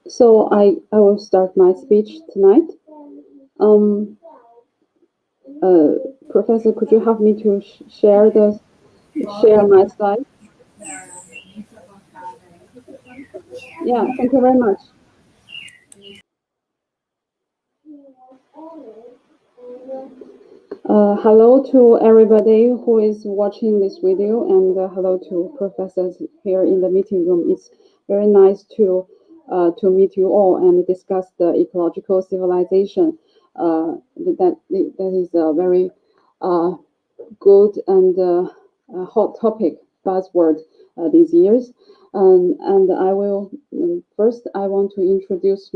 So I will start my speech tonight. Professor, could you help me to share my slide? Yeah, thank you very much. Hello to everybody who is watching this video, and hello to professors here in the meeting room. It's very nice to meet you all and discuss the ecological civilization. That is a very good and hot topic, buzzword these years. And I will first I want to introduce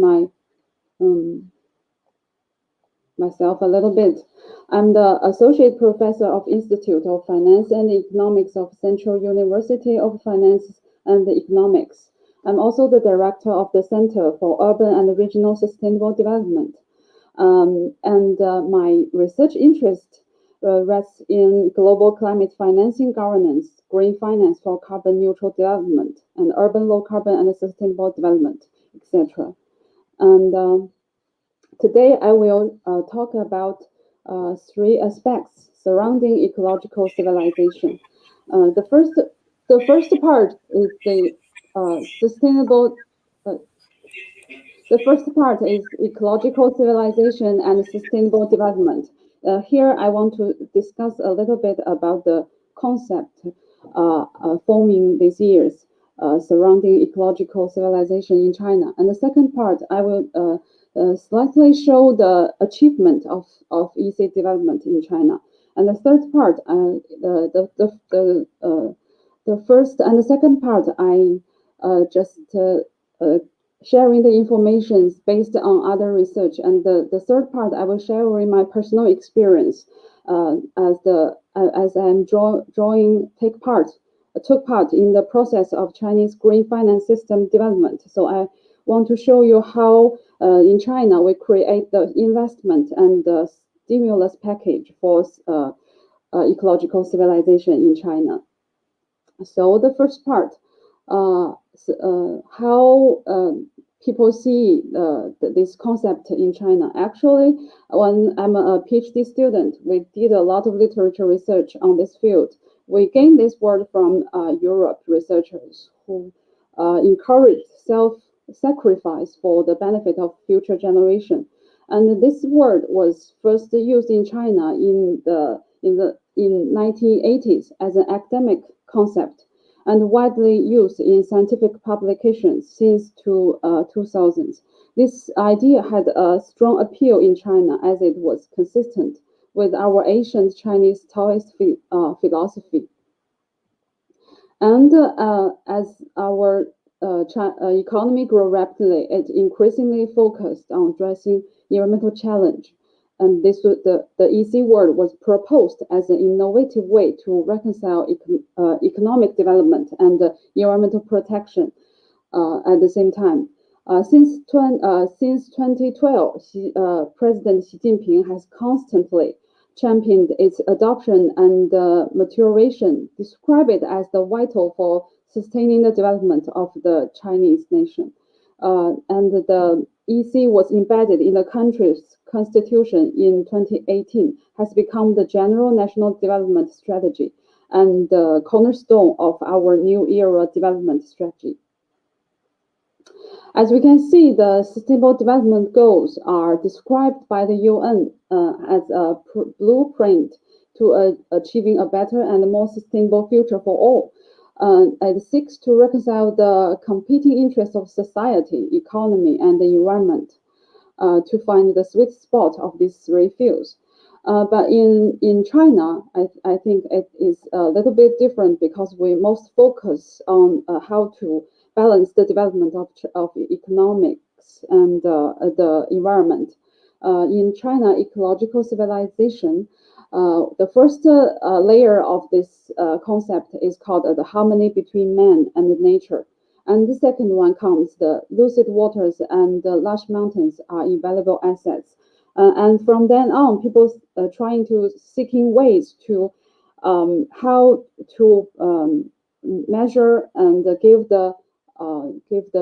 myself a little bit. I'm the Associate Professor of Institute of Finance and Economics of Central University of Finance and Economics. I'm also the Director of the Center for Urban and Regional Sustainable Development. My research interest rests in global climate financing governance, green finance for carbon neutral development, and urban low carbon and sustainable development, etc. And today I will talk about three aspects surrounding ecological civilization. The first part is the sustainable. The first part is ecological civilization and sustainable development. Here I want to discuss a little bit about the concept forming these years surrounding ecological civilization in China. And the second part, I will slightly show the achievement of EC development in China. And the third part, the first and the second part, I just sharing the information based on other research. And the third part, I will share my personal experience as I'm took part in the process of Chinese green finance system development. So I want to show you how in China we create the investment and the stimulus package for ecological civilization in China. So the first part, how people see this concept in China. Actually, when I'm a PhD student, we did a lot of literature research on this field. We gained this word from Europe researchers who encouraged self-sacrifice for the benefit of future generation. And this word was first used in China in 1980s as an academic concept, and widely used in scientific publications since 2000s. This idea had a strong appeal in China as it was consistent with our ancient Chinese Taoist philosophy. And as our economy grew rapidly, it increasingly focused on addressing environmental challenge. And the EC word was proposed as an innovative way to reconcile economic development and environmental protection at the same time. Since 2012, President Xi Jinping has constantly championed its adoption and maturation, describe it as the vital for sustaining the development of the Chinese nation. And the EC was embedded in the country's constitution in 2018, has become the general national development strategy and the cornerstone of our new era development strategy. As we can see, the Sustainable Development Goals are described by the UN as a blueprint to achieving a better and more sustainable future for all. It seeks to reconcile the competing interests of society, economy, and the environment to find the sweet spot of these three fields. But in China, I think it is a little bit different because we most focus on how to balance the development of economics and the environment. In China, ecological civilization, the first layer of this concept is called the harmony between man and nature. And the second one comes the lucid waters and the lush mountains are invaluable assets. And from then on, people trying to seeking ways to how to measure and give the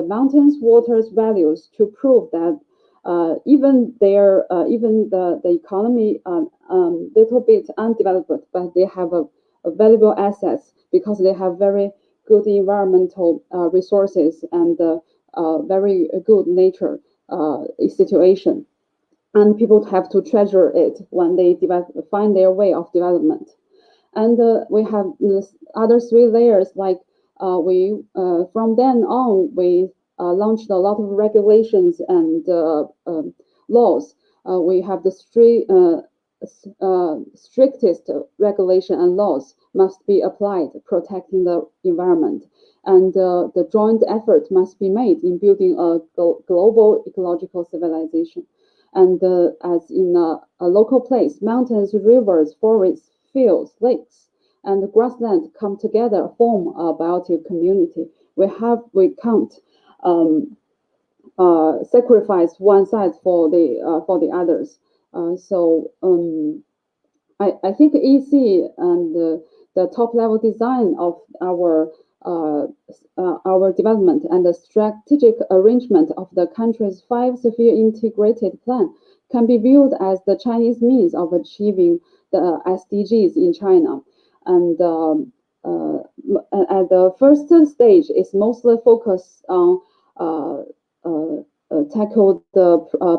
mountains waters values to prove that even the economy little bit undeveloped, but they have a valuable assets because they have very good environmental resources and very good nature situation, and people have to treasure it when they find their way of development. And we have other three layers, like from then on we launched a lot of regulations and laws. We have the strictest regulation and laws must be applied, protecting the environment. And the joint effort must be made in building a global ecological civilization. And as in a local place, mountains, rivers, forests, fields, lakes, and grassland come together, form a biotic community. We can't sacrifice one side for the others. I think EC and the top level design of our development and the strategic arrangement of the country's 5-sphere integrated plan can be viewed as the Chinese means of achieving the SDGs in China. And at the first stage, is mostly focused on tackle the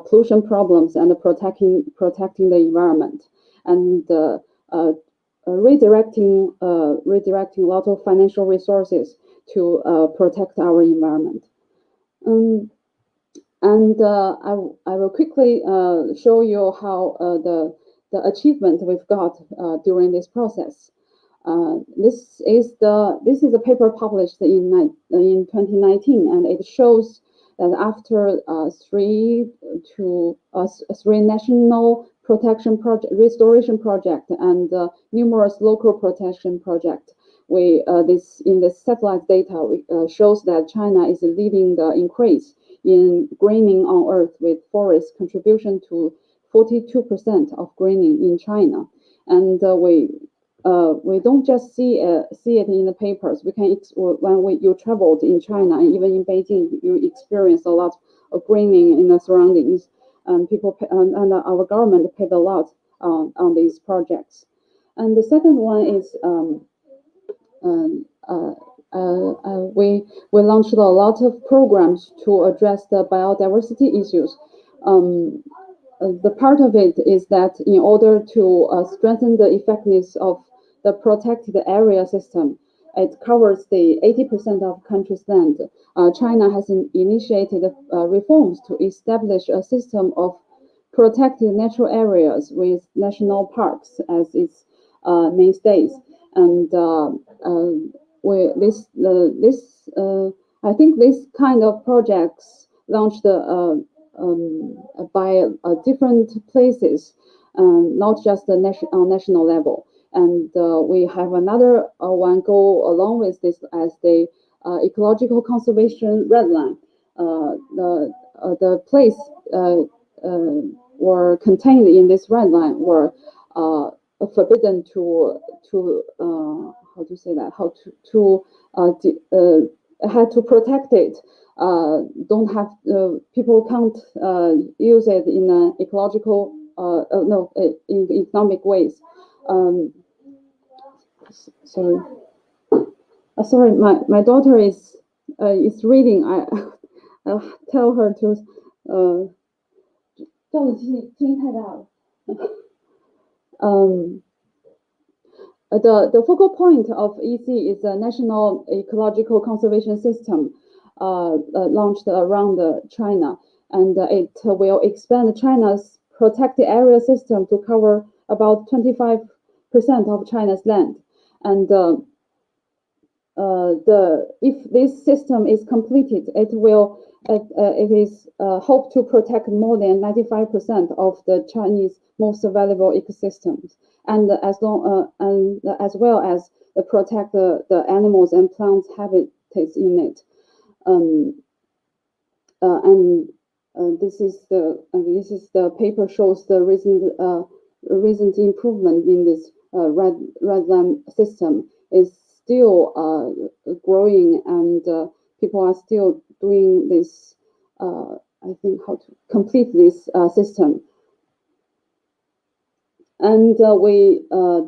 pollution problems and protecting the environment, and redirecting a lot of financial resources to protect our environment. I will quickly show you how the achievement we've got during this process. This is a paper published in 2019, and it shows that after three national protection project, restoration project, and numerous local protection project, in the satellite data shows that China is leading the increase in greening on Earth, with forest contribution to 42% of greening in China. And we don't just see it in the papers. We can when you traveled in China and even in Beijing, you experience a lot of greening in the surroundings, and people and our government paid a lot on these projects. And the second one is we launched a lot of programs to address the biodiversity issues. The part of it is that in order to strengthen the effectiveness of the protected area system, it covers the 80% of country's land. China has initiated reforms to establish a system of protected natural areas with national parks as its mainstays. And I think this kind of projects launched by different places, not just on national level. And we have another one go along with this as the ecological conservation red line. The place were contained in this red line were forbidden to how to say that, had to protect it. Don't have people can't use it in an ecological in economic ways. Sorry, my daughter is reading. I'll tell her to 声音太大了。The focal point of EC is a national ecological conservation system launched around China, and it will expand China's protected area system to cover about 25% of China's land. And if this system is completed, it is hoped to protect more than 95% of the Chinese most valuable ecosystems, and as well as protect the animals and plants habitats in it. And this is the paper shows the recent improvement in this red lamp system is still growing, and people are still doing this. I think how to complete this system. And we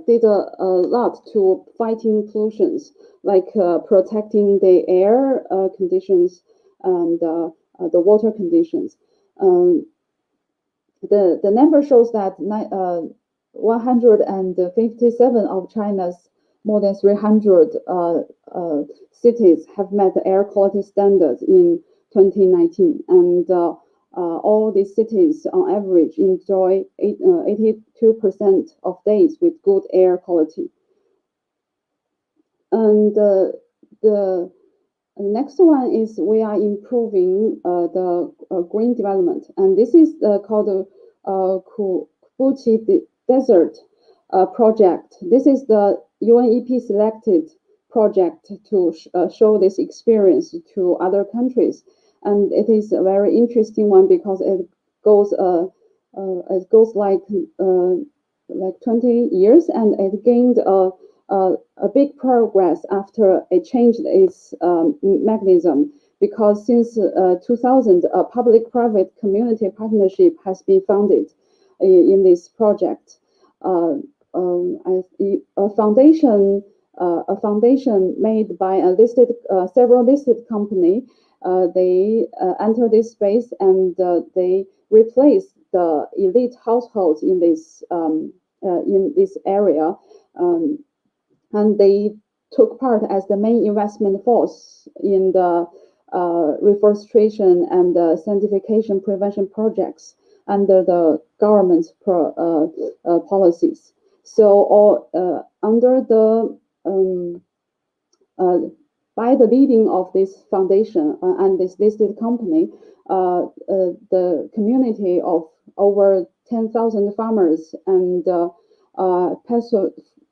did a lot to fighting pollutions, like protecting the air conditions and the water conditions. The number shows that 157 of China's more than 300 cities have met the air quality standards in 2019, and all these cities on average enjoy 82% of days with good air quality. And the next one is we are improving the green development, and this is called the Fuji Desert project. This is the UNEP selected project to show this experience to other countries, and it is a very interesting one because it goes like 20 years, and it gained a big progress after it changed its mechanism, because since 2000 a public-private community partnership has been founded in this project. A foundation made by several listed company, they enter this space, and they replace the elite households in this area, and they took part as the main investment force in the reforestation and sanctification prevention projects under the government's policies. So, under the by the leading of this foundation and this listed company, the community of over 10,000 farmers and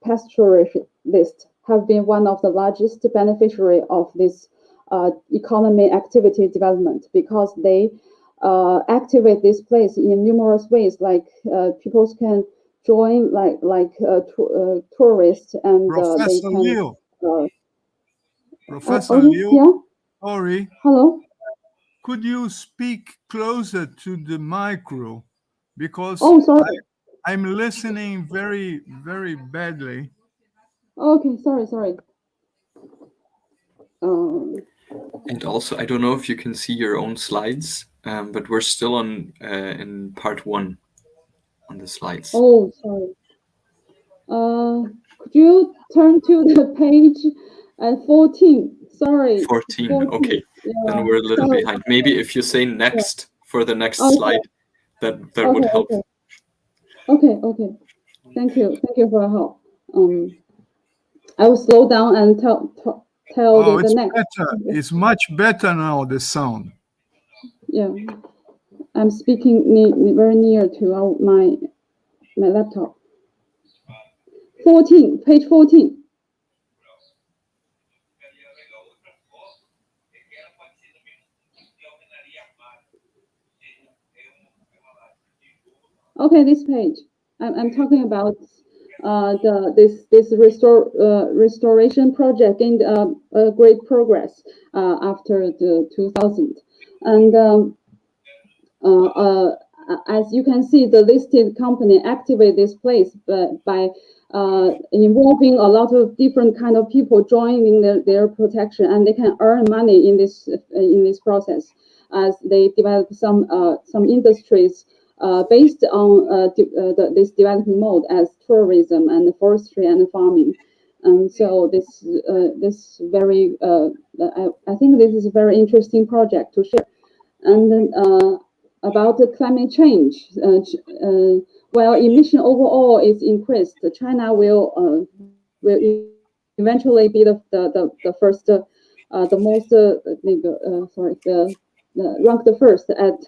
pastoralists have been one of the largest beneficiary of this economy activity development, because they activate this place in numerous ways, like people can join like tourists, and they can. Liu. Professor Liu, yeah? Sorry. Hello. Could you speak closer to the micro? Because sorry. I'm listening very, very badly. Okay, sorry. And also, I don't know if you can see your own slides, but we're still on in part 1 on the slides. Oh, sorry. Could you turn to the page at 14? Sorry. 14. Okay. Yeah, then we're a little behind. Maybe if you say next for the next slide, that would help. Okay. Thank you for your help. I will slow down and tell the next. Better. It's much better now, the sound. Yeah, I'm speaking very near to my laptop. 14, page 14. Okay, this page. I'm talking about this restoration project gained great progress after the 2000, and as you can see, the listed company activate this place by involving a lot of different kind of people joining their protection, and they can earn money in this process as they develop some industries based on this developing mode as tourism and forestry and farming. And so this very I think this is a very interesting project to share. And then about the climate change, while emission overall is increased, China will eventually be the first, the most ranked the first at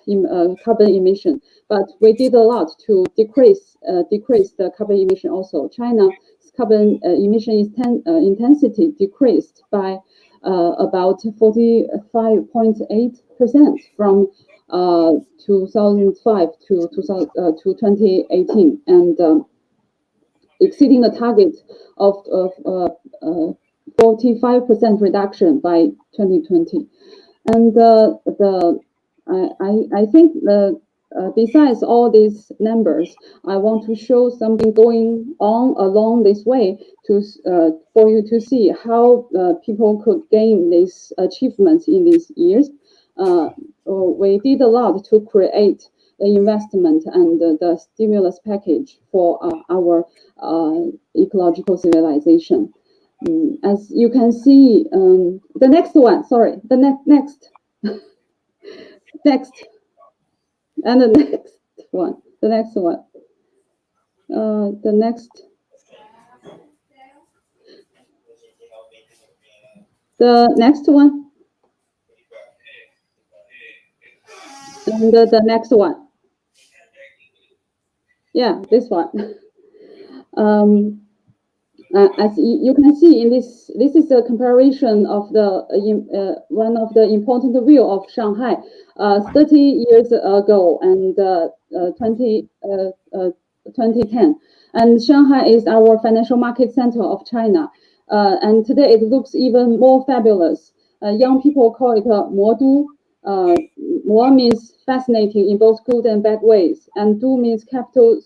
carbon emission. But we did a lot to decrease the carbon emission also. China's carbon emission intensity decreased by about 45.8% from 2005 to 2018, and exceeding the target of 45% reduction by 2020. And I think besides all these numbers, I want to show something going on along this way to for you to see how people could gain these achievements in these years. We did a lot to create the investment and the stimulus package for our ecological civilization. As you can see, the next one, sorry, the next, next, and the next one, the next one, the next, the next one, and the next one. Yeah, this one. As you can see in this is a comparison of the one of the important view of Shanghai 30 years ago and 2010. And Shanghai is our financial market center of China. And today it looks even more fabulous. Young people call it Modu. Mo means fascinating in both good and bad ways, and Du means capital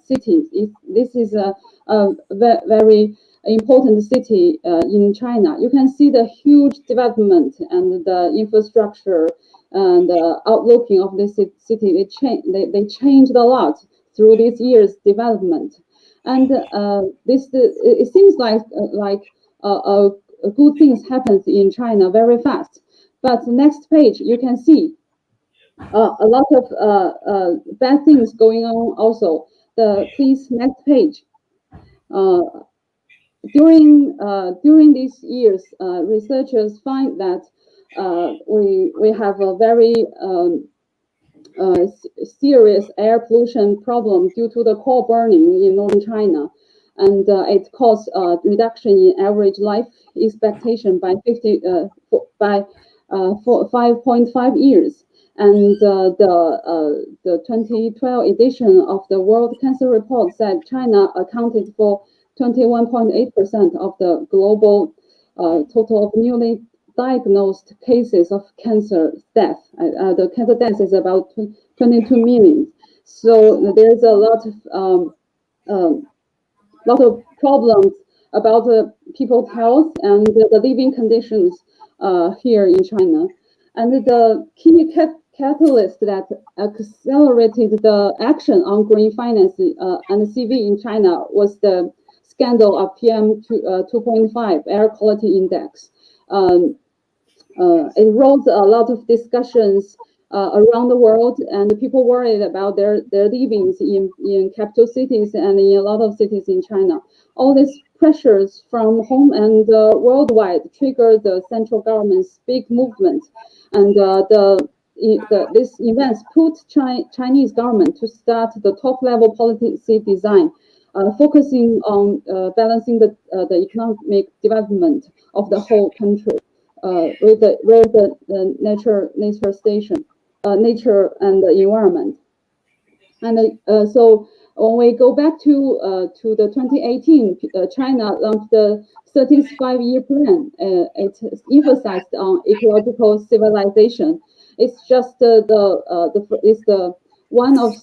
city. This is a very important city in China. You can see the huge development and the infrastructure and the outlooking of this city. They changed a lot through these years' development, and it seems like good things happens in China very fast. But the next page, you can see a lot of bad things going on also. Please, next page. During these years, researchers find that we have a very serious air pollution problem due to the coal burning in northern China, and it caused a reduction in average life expectation by 5.5 years. And the 2012 edition of the World Cancer Report said China accounted for 21.8% of the global total of newly diagnosed cases of cancer death. The cancer death is about 22 million. So there's a lot of problems about people's health and the living conditions here in China. And the key catalyst that accelerated the action on green finance and CV in China was the scandal of PM 2.5 air quality index. It rose a lot of discussions around the world, and people worried about their livings in capital cities and in a lot of cities in China. All these pressures from home and worldwide triggered the central government's big movement, and this events put Chinese government to start the top-level policy design, focusing on balancing the economic development of the whole country with the nature and the environment. And so when we go back to the 2018, China launched the 35-year plan. It emphasized on ecological civilization. It's just the one of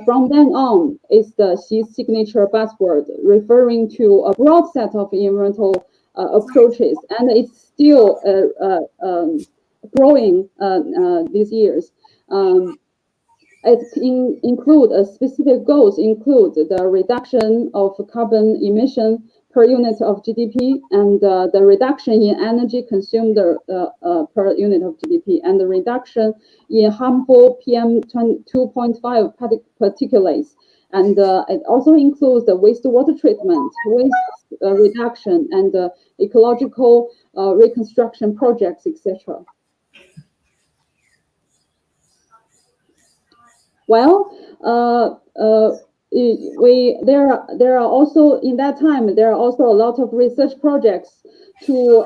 from then on is the Xi's signature buzzword, referring to a broad set of environmental approaches, and it's still growing these years. It include specific goals include the reduction of carbon emission per unit of GDP, and the reduction in energy consumed per unit of GDP, and the reduction in harmful PM 2.5 particulates. And it also includes the wastewater treatment, waste reduction, and ecological reconstruction projects, etc. Well, there are also in that time there are also a lot of research projects to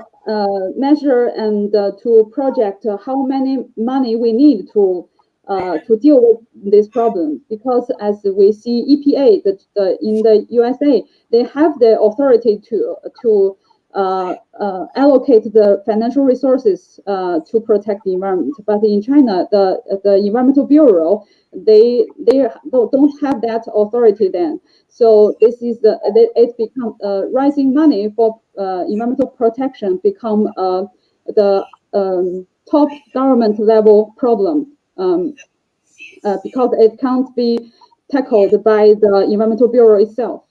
measure and to project how many money we need to to deal with this problem, because as we see EPA in the USA, they have the authority to allocate the financial resources to protect the environment. But in China, the Environmental Bureau, they don't have that authority then. So this is it become rising money for environmental protection become the top government level problem, because it can't be tackled by the Environmental Bureau itself.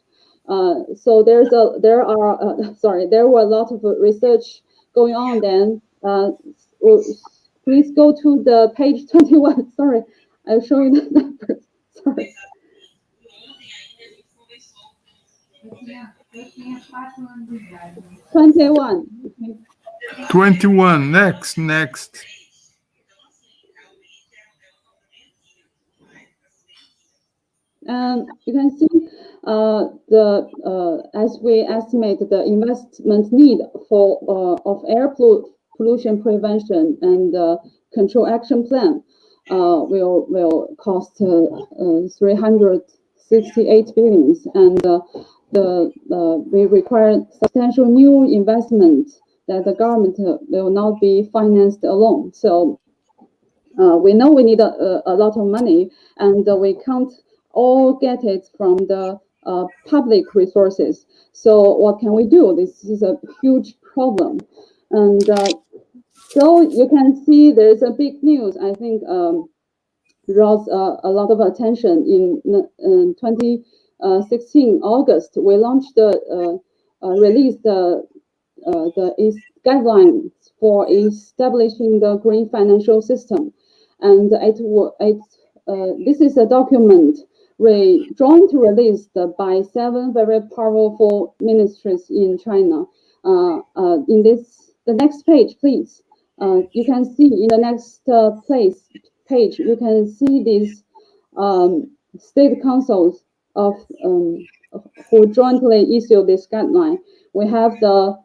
So there were a lot of research going on then. Please go to the page 21. Sorry, I'll show you the numbers. Sorry. 21. 21. Next. You can see as we estimate the investment need for of air pollution prevention and control action plan will cost 368 billion, and we require substantial new investment that the government will not be financed alone. So we know we need a lot of money, and we can't all get it from the public resources. So what can we do? This is a huge problem. And so you can see there's a big news, I think, draws a lot of attention. In 2016 August, we launched released the guidelines for establishing the green financial system, and this is a document jointly released by 7 very powerful ministries in China. In the next page, please. You can see in the next page, you can see these state councils who jointly issue this guideline. We have the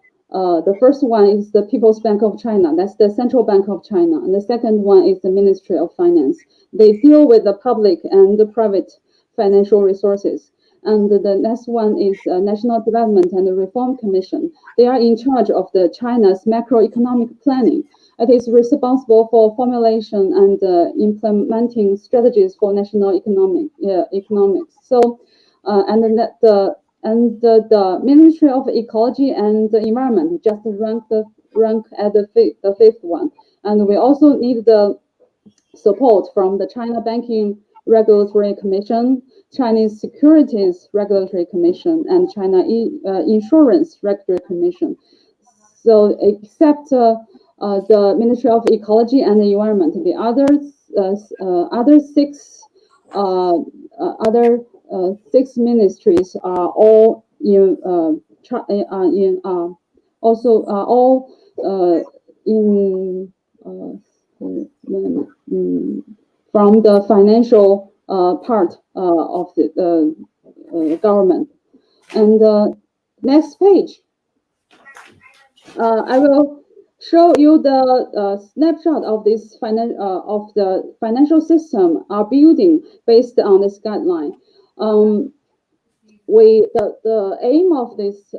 first one is the People's Bank of China. That's the Central Bank of China. And the second one is the Ministry of Finance. They deal with the public and the private financial resources. And the next one is National Development and Reform Commission. They are in charge of China's macroeconomic planning. It is responsible for formulation and implementing strategies for national economics. So, the Ministry of Ecology and the Environment just rank at the fifth one. And we also need the support from the China Banking Regulatory Commission, Chinese Securities Regulatory Commission, and China Insurance Regulatory Commission. So except the Ministry of Ecology and the Environment, the other six ministries are all from the financial part of the government. And next page, I will show you the snapshot of this of the financial system are building based on this guideline. The aim of this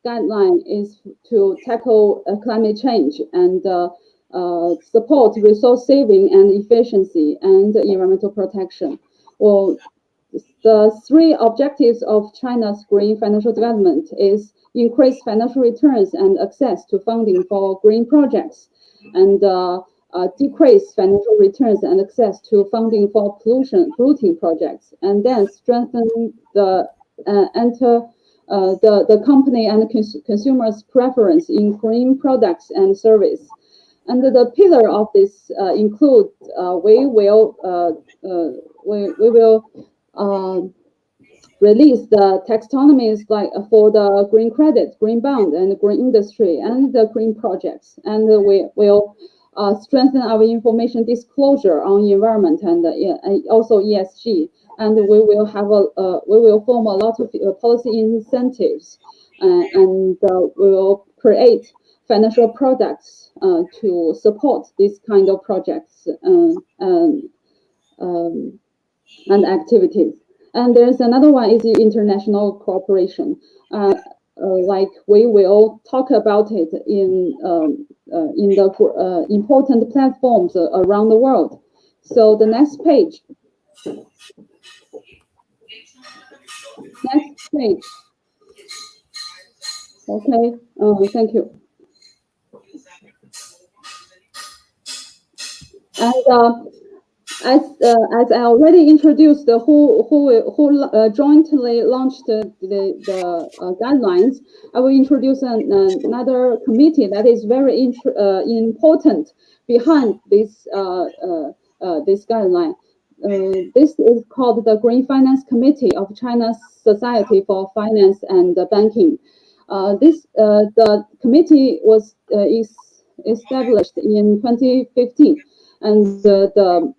guideline is to tackle climate change and support resource saving and efficiency and environmental protection. Well, the 3 objectives of China's green financial development is increase financial returns and access to funding for green projects, and decrease financial returns and access to funding for polluting projects, and then strengthen the company and consumers' preference in green products and service. And the pillar of this include we will release the taxonomies like for the green credit, green bond, and the green industry, and the green projects. And we will strengthen our information disclosure on environment and also ESG. And we will form a lot of policy incentives, and we will create financial products to support this kind of projects. and activities. And there's another one is the international cooperation. Like we will talk about it in the important platforms around the world. So the next page. Next page. Okay. Thank you. And as I already introduced, who jointly launched the guidelines, I will introduce another committee that is very important behind this this guideline. This is called the Green Finance Committee of China's Society for Finance and Banking. The committee was established in 2015, and the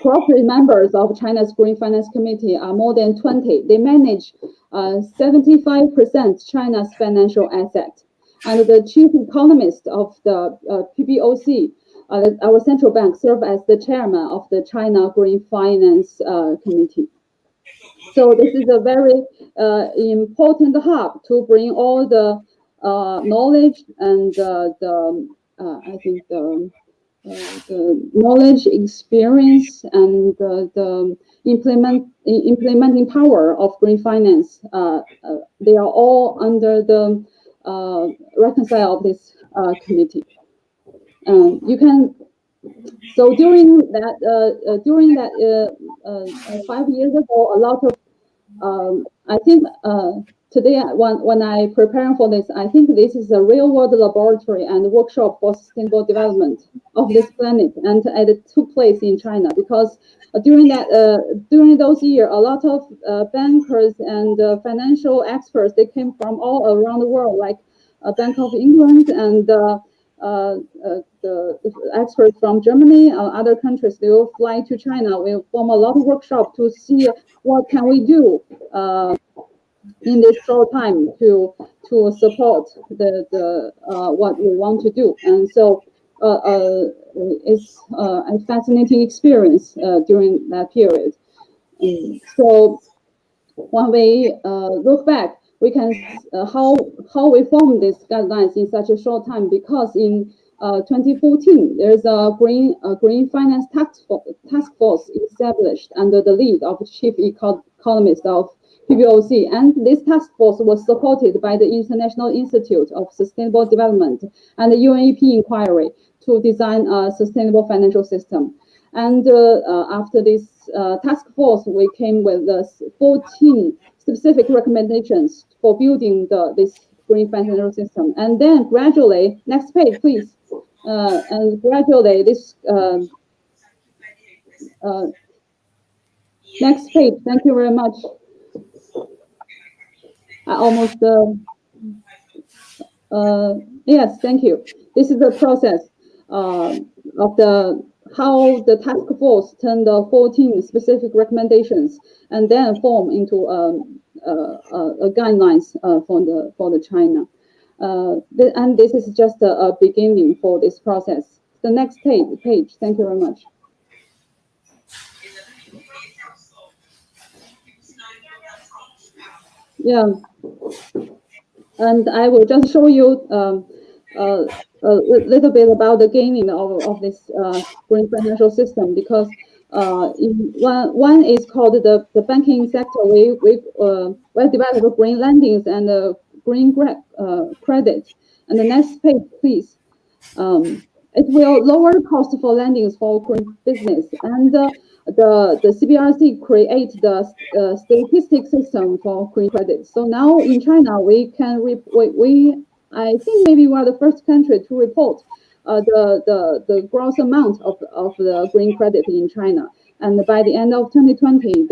corporate members of China's Green Finance Committee are more than 20. They manage 75% China's financial assets. And the chief economist of the PBOC, our central bank, serves as the chairman of the China Green Finance Committee. So this is a very important hub to bring all the knowledge and I think the knowledge, experience, and the implementing power of green finance. They are all under the reconcile of this committee. You can. So during that 5 years ago, a lot of I think today when I preparing for this, I think this is a real world laboratory and workshop for sustainable development of this planet, and it took place in China because during those years, a lot of bankers and financial experts, they came from all around the world, like Bank of England and the experts from Germany or other countries. They will fly to China. We'll form a lot of workshops to see what can we do in this short time to support the what we want to do. And so it's a fascinating experience during that period. So when we look back, we can how we formed these guidelines in such a short time, because in 2014 there's a green finance task force established under the lead of chief economist of PBOC, and this task force was supported by the International Institute of Sustainable Development and the UNEP inquiry to design a sustainable financial system. And after this task force, we came with 14 specific recommendations for building this green financial system. And then gradually, next page, please. And gradually, this next page. Thank you very much. I almost yes, thank you. This is the process of how the task force turned the 14 specific recommendations and then form into guidelines for the China. And this is just a beginning for this process. The next page. Thank you very much. Yeah, and I will just show you a little bit about the gaining of this green financial system, because one is called the banking sector. We developed green lendings and green credit. And the next page, please. It will lower the cost for lendings for green business, and the CBRC create the statistic system for green credit. So now in China, we can I think maybe we are the first country to report the gross amount of the green credit in China. And by the end of 2020,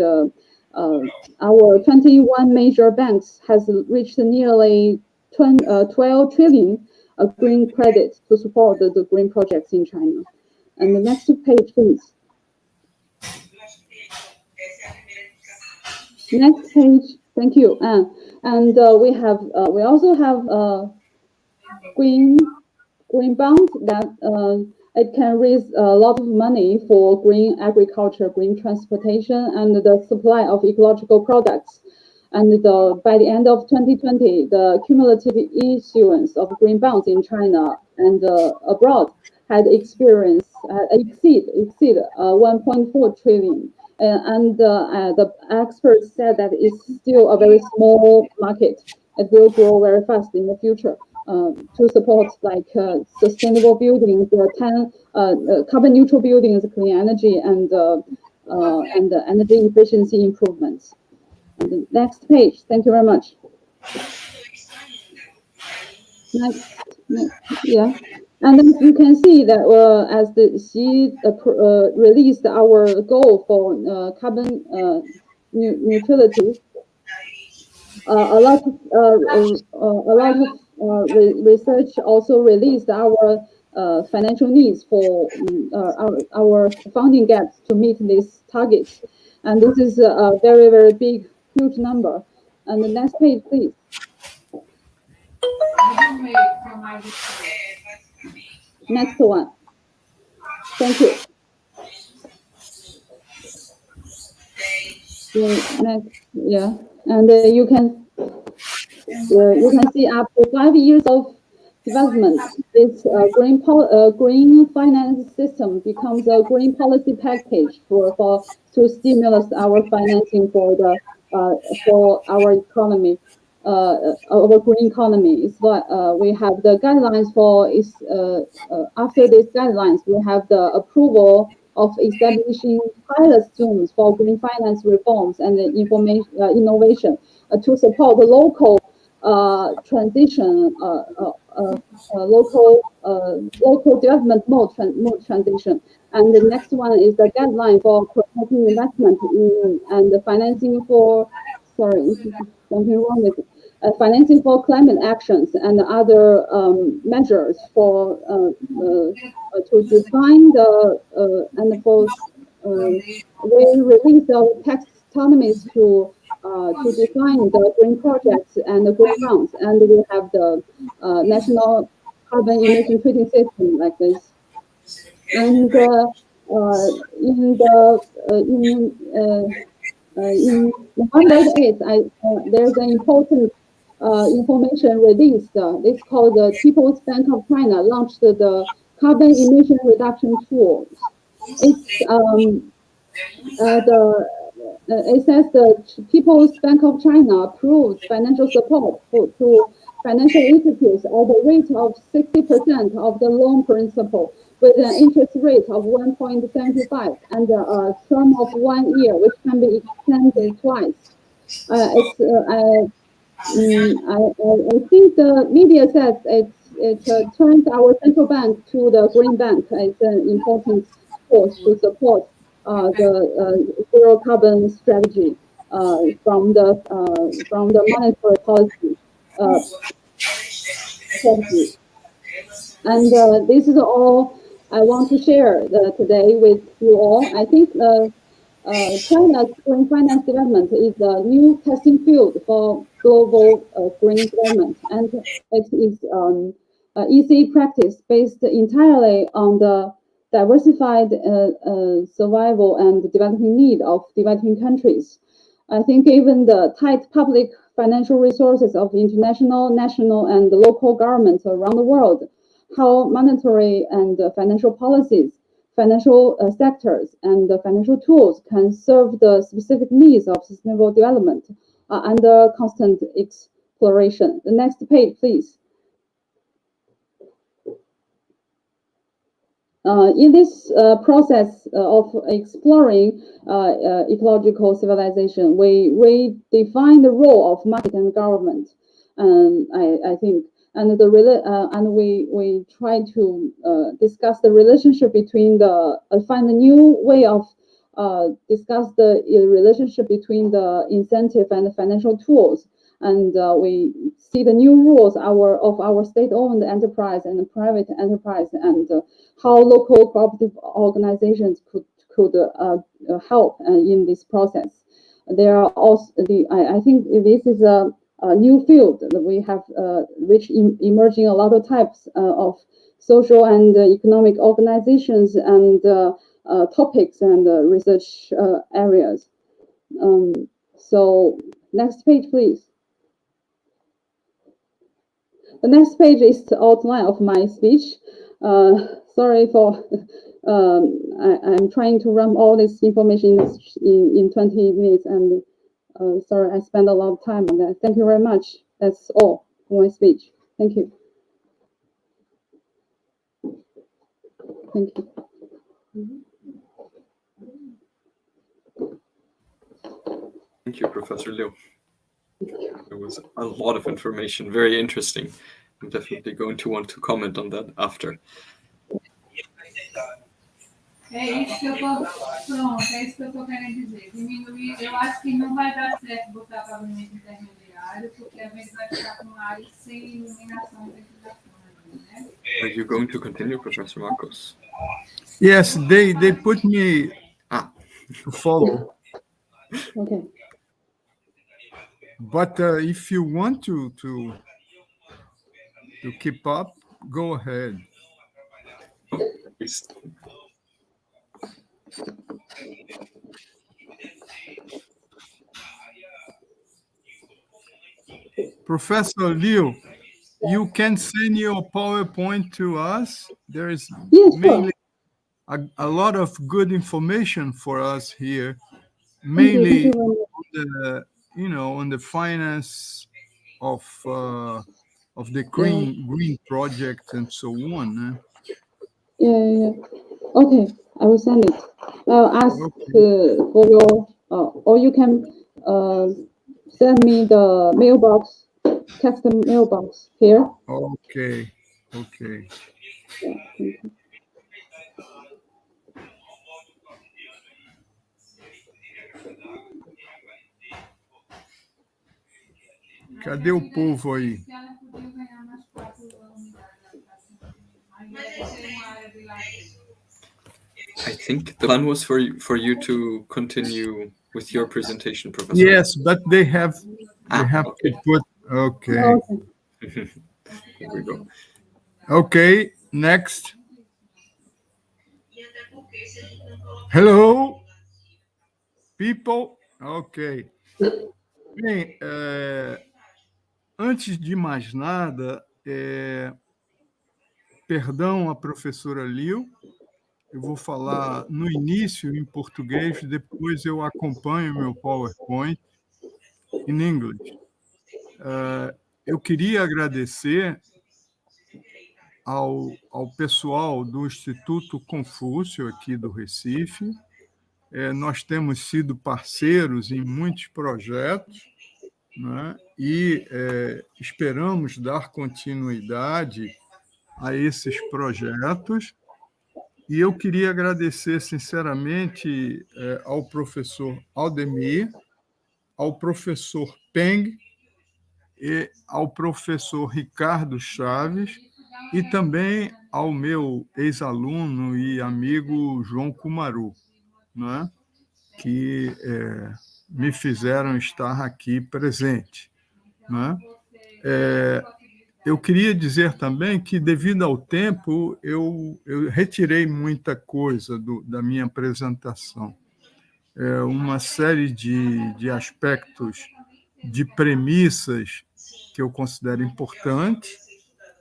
our 21 major banks has reached nearly 12 trillion of green credit to support the green projects in China. And the next page, please. Next page. Thank you. And we also have green bond that it can raise a lot of money for green agriculture, green transportation, and the supply of ecological products. And by the end of 2020, the cumulative issuance of green bonds in China and abroad had exceed 1.4 trillion. And the experts said that it's still a very small market. It will grow very fast in the future to support like sustainable buildings, carbon neutral buildings, clean energy, and energy efficiency improvements. And the next page. Thank you very much. Next, yeah. And then you can see that as she released our goal for carbon neutrality, a lot of research also released our financial needs for our funding gaps to meet these targets. And this is a very, very big, huge number. And the next page, please. Next one. Thank you. Next, yeah, and you can see after 5 years of development, this green finance system becomes a green policy package to stimulate our financing for our economy. Our green economy is what we have the guidelines for. After these guidelines, we have the approval of establishing pilot schemes for green finance reforms and innovation to support the local transition, local development mode transition. And the next one is the guideline for promoting investment and the financing for. Sorry, something wrong with it. Financing for climate actions and other measures for to define we release the taxonomies to define the green projects and the green bonds, and we have the national carbon emission trading system like this. And in November 8th, there's an important information released. It's called the People's Bank of China launched the carbon emission reduction tools. It says the People's Bank of China approved financial support to financial institutes at the rate of 60% of the loan principal, with an interest rate of 1.75 and a term of 1 year, which can be extended twice. I think the media says it turns our central bank to the green bank. It's an important force to support the zero carbon strategy from the monetary policy strategy. And this is all I want to share today with you all. I think China's green finance development is a new testing field for global green development, and it is easy practice based entirely on the diversified survival and developing need of developing countries. I think given the tight public financial resources of international, national, and local governments around the world, how monetary and financial policies, financial sectors, and financial tools can serve the specific needs of sustainable development under constant exploration. The next page, please. In this process of exploring ecological civilization, we define the role of market and government. I think, and we try to discuss the relationship between find a new way of discuss the relationship between the incentive and the financial tools. And we see the new rules of our state-owned enterprise and the private enterprise, and how local cooperative organizations could help in this process. There are also I think this is a new field that we have which emerging a lot of types of social and economic organizations and topics and research areas. So next page, please. The next page is the outline of my speech. Sorry for, I'm trying to run all this information in 20 minutes, and sorry, I spent a lot of time on that. Thank you very much. That's all for my speech. Thank you. Thank you. Thank you, Professor Liu. There was a lot of information, very interesting. I'm definitely going to want to comment on that after. É isso que eu tô, pronto, é isso que eu tô querendo dizer. Diminuir, eu acho que não vai dar certo botar pavimento intermediário, porque a gente vai ficar com áreas sem iluminação e ventilação, né? Are you going to continue, Professor Marcos? Yes, they put me to follow. Okay. But if you want to keep up, go ahead. Please. Professor Liu, you can send your PowerPoint to us. There is Yes, mainly a lot of good information for us here, Thank mainly you very much. on the finance of the green project and so on. Yeah. Okay, I will send it. I'll ask for your, or you can send me the mailbox, text the mailbox here. Okay. Yeah, thank you. Cadê o povo aí? Se ela podia ganhar mais 4 unidades, aí ia ser uma área de lazer. I think the plan was for you to continue with your presentation, Professor. Yes, but they have okay. to put. Okay. Okay. Here we go. Okay. Next. Hello, people. Okay. Bem, antes de mais nada, perdão a professora Liu, eu vou falar no início em português, depois eu acompanho meu PowerPoint em inglês. Eu queria agradecer ao pessoal do Instituto Confucio aqui do Recife. Nós temos sido parceiros em muitos projetos, né? E esperamos dar continuidade a esses projetos. E eu queria agradecer, sinceramente, ao professor Ademir, ao professor Peng e ao professor Ricardo Chaves, e também ao meu ex-aluno e amigo João Kumaru, né? Que me fizeram estar aqui presente, né? Eu queria dizer também que, devido ao tempo, eu retirei muita coisa da minha apresentação. Uma série de aspectos, de premissas que eu considero importantes,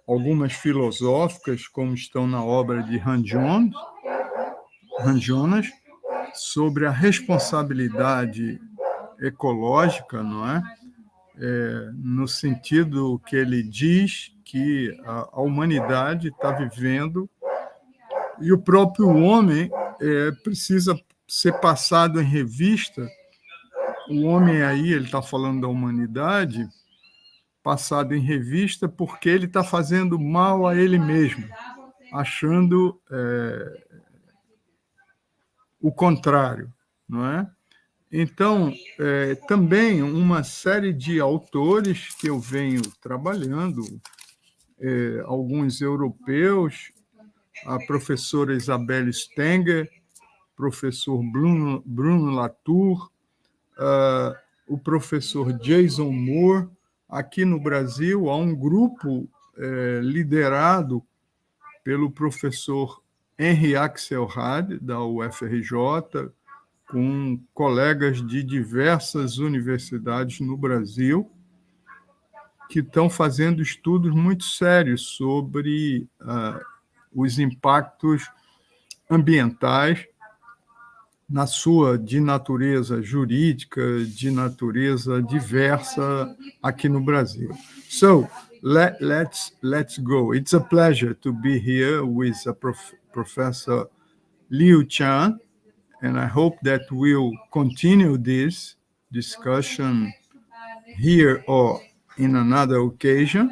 algumas filosóficas, como estão na obra de Han Jonas, sobre a responsabilidade ecológica, não é? No sentido que ele diz que a humanidade está vivendo e o próprio homem precisa ser passado em revista. O homem aí, ele está falando da humanidade, passado em revista porque ele está fazendo mal a ele mesmo, achando o contrário, não é? Então, também uma série de autores que eu venho trabalhando, alguns europeus, a professora Isabele Stenger, professor Bruno Latour, o professor Jason Moore. Aqui no Brasil, há um grupo liderado pelo professor Henri Axelrad, da UFRJ, com colegas de diversas universidades no Brasil, que estão fazendo estudos muito sérios sobre os impactos ambientais de natureza jurídica, de natureza diversa aqui no Brasil. So, let's go. It's a pleasure to be here with Professor Liu Chan, and I hope that we'll continue this discussion here or in another occasion.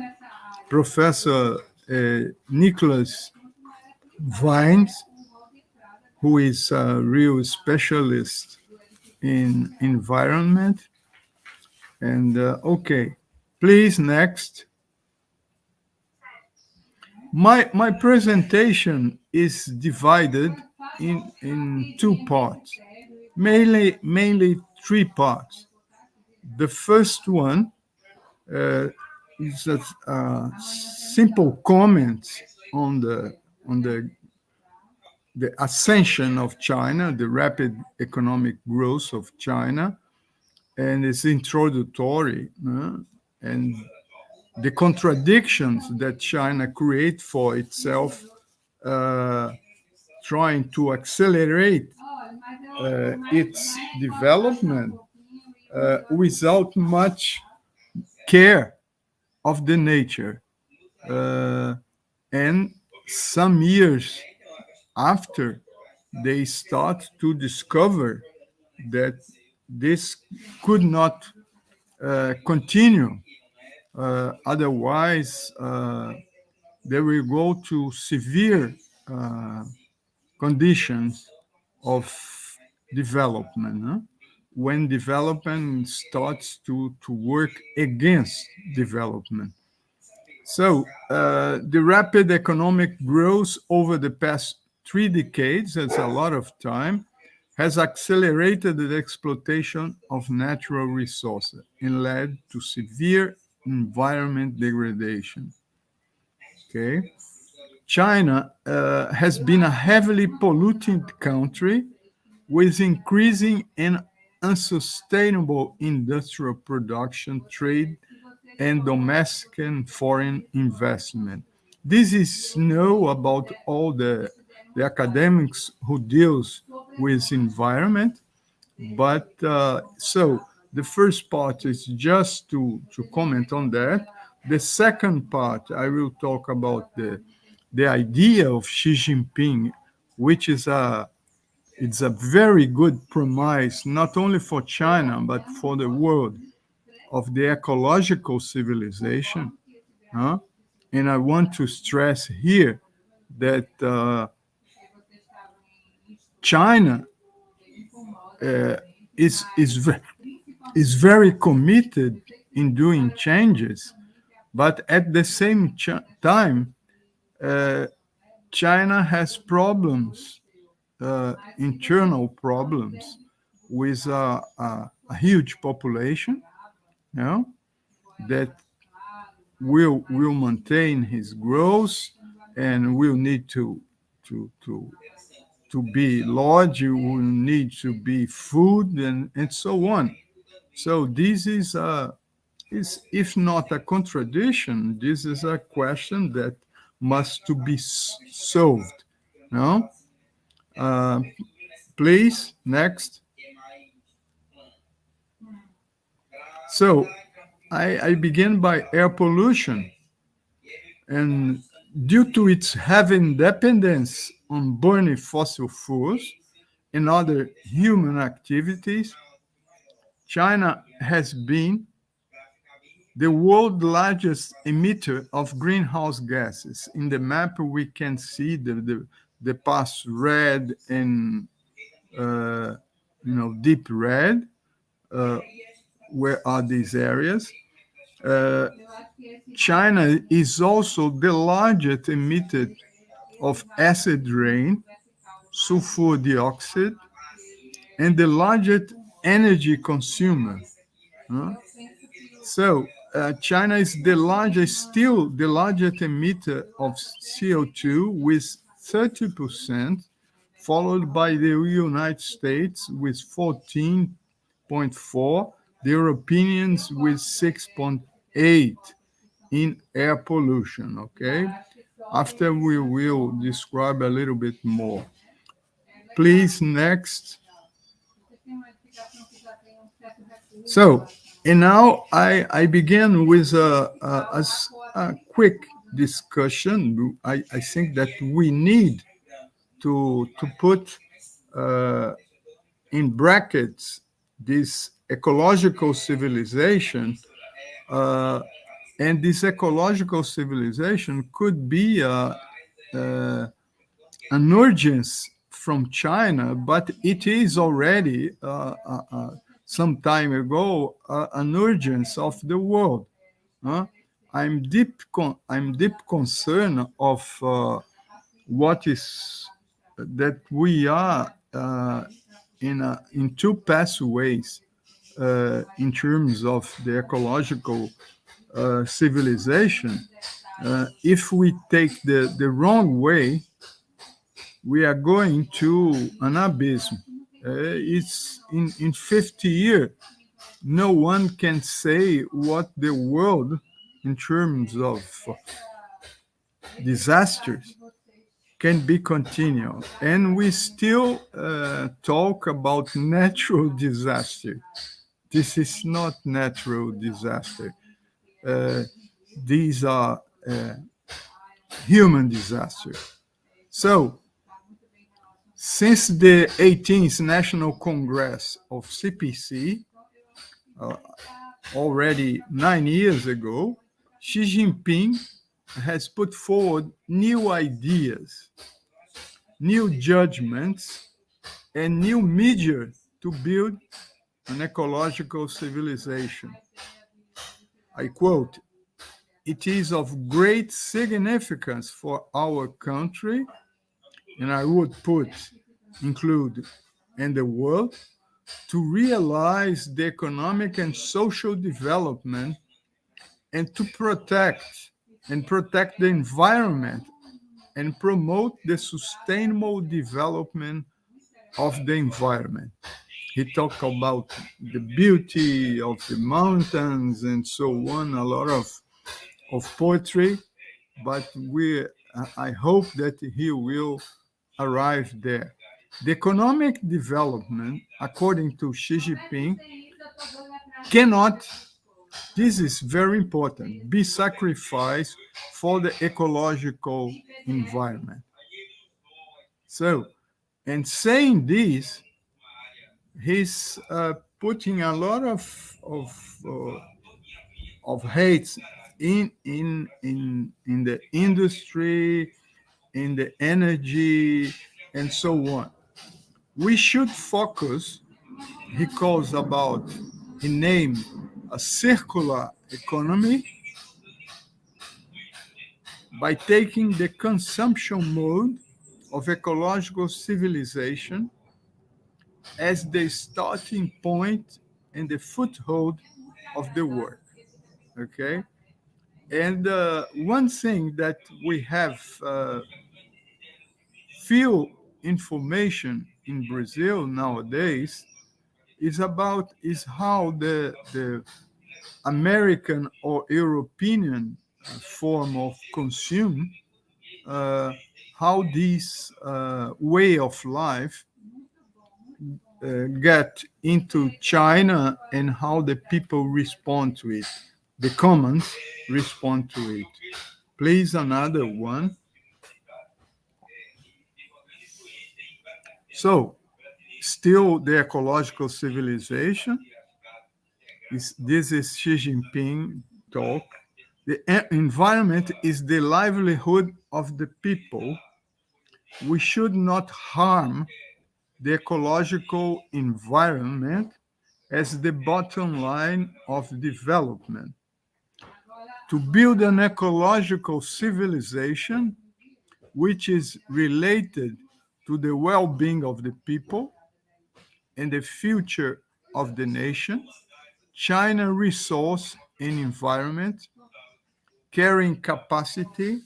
Professor Nicholas Vines, who is a real specialist in environment. And okay, please, next. My presentation is divided in two parts, mainly three parts. The first one is a simple comment on the ascension of China, the rapid economic growth of China, and it's introductory, and the contradictions that China creates for itself, trying to accelerate its development without much care of the nature. And some years after, they start to discover that this could not continue. Otherwise, they will go to severe conditions of development, when development starts to work against development. So the rapid economic growth over the past 3 decades, that's a lot of time, has accelerated the exploitation of natural resources and led to severe environment degradation. Okay. China has been a heavily polluting country with increasing and unsustainable industrial production, trade, and domestic and foreign investment. This is known about all the academics who deals with environment, but so the first part is just to comment on that. The second part, I will talk about the idea of Xi Jinping, which is it's a very good premise, not only for China, but for the world, of the ecological civilization. And I want to stress here that China is very committed in doing changes, but at the same time, China has problems, internal problems, with a huge population, that will maintain his growth and will need to be lodge, will need to be food, and so on. So this is if not a contradiction, this is a question that must to be solved. Please, next. So I begin by air pollution. And due to its heavy dependence on burning fossil fuels and other human activities, China has been the world's largest emitter of greenhouse gases. In the map, we can see the past red and deep red. Where are these areas? China is also the largest emitter of acid rain, sulfur dioxide, and the largest energy consumer. So China is still the largest emitter of CO2 with 30%, followed by the United States with 14.4, the Europeans with 6.8 in air pollution, okay? After we will describe a little bit more. Please, next. So, and now I begin with a quick discussion. I think that we need to put in brackets this ecological civilization, and this ecological civilization could be an urgence from China, but it is already some time ago an urgence of the world. I'm deep concerned of what is that we are in two pathways in terms of the ecological civilization. If we take the wrong way, we are going to an abyss. It's in 50 years, no one can say what the world, in terms of disasters, can be continued. And we still talk about natural disaster. This is not natural disaster. These are human disasters. So, since the 18th National Congress of CPC, already 9 years ago, Xi Jinping has put forward new ideas, new judgments, and new media to build an ecological civilization. I quote, "It is of great significance for our country," and I would include, "and the world, to realize the economic and social development and to protect the environment and promote the sustainable development of the environment." He talked about the beauty of the mountains and so on, a lot of poetry, but I hope that he will arrive there. The economic development, according to Xi Jinping, cannot, this is very important, be sacrificed for the ecological environment. So, and saying this, he's putting a lot of hate in the industry, in the energy, and so on. We should focus, he named a circular economy by taking the consumption mode of ecological civilization as the starting point and the foothold of the work. Okay? And one thing that we have few information in Brazil nowadays is how the American or European form of consume, how this way of life get into China and how the people respond to it, the commons respond to it. Please, another one. So, still the ecological civilization. This is Xi Jinping talk. The environment is the livelihood of the people. We should not harm the ecological environment as the bottom line of development. To build an ecological civilization which is related to the well-being of the people and the future of the nation, China resource and environment, carrying capacity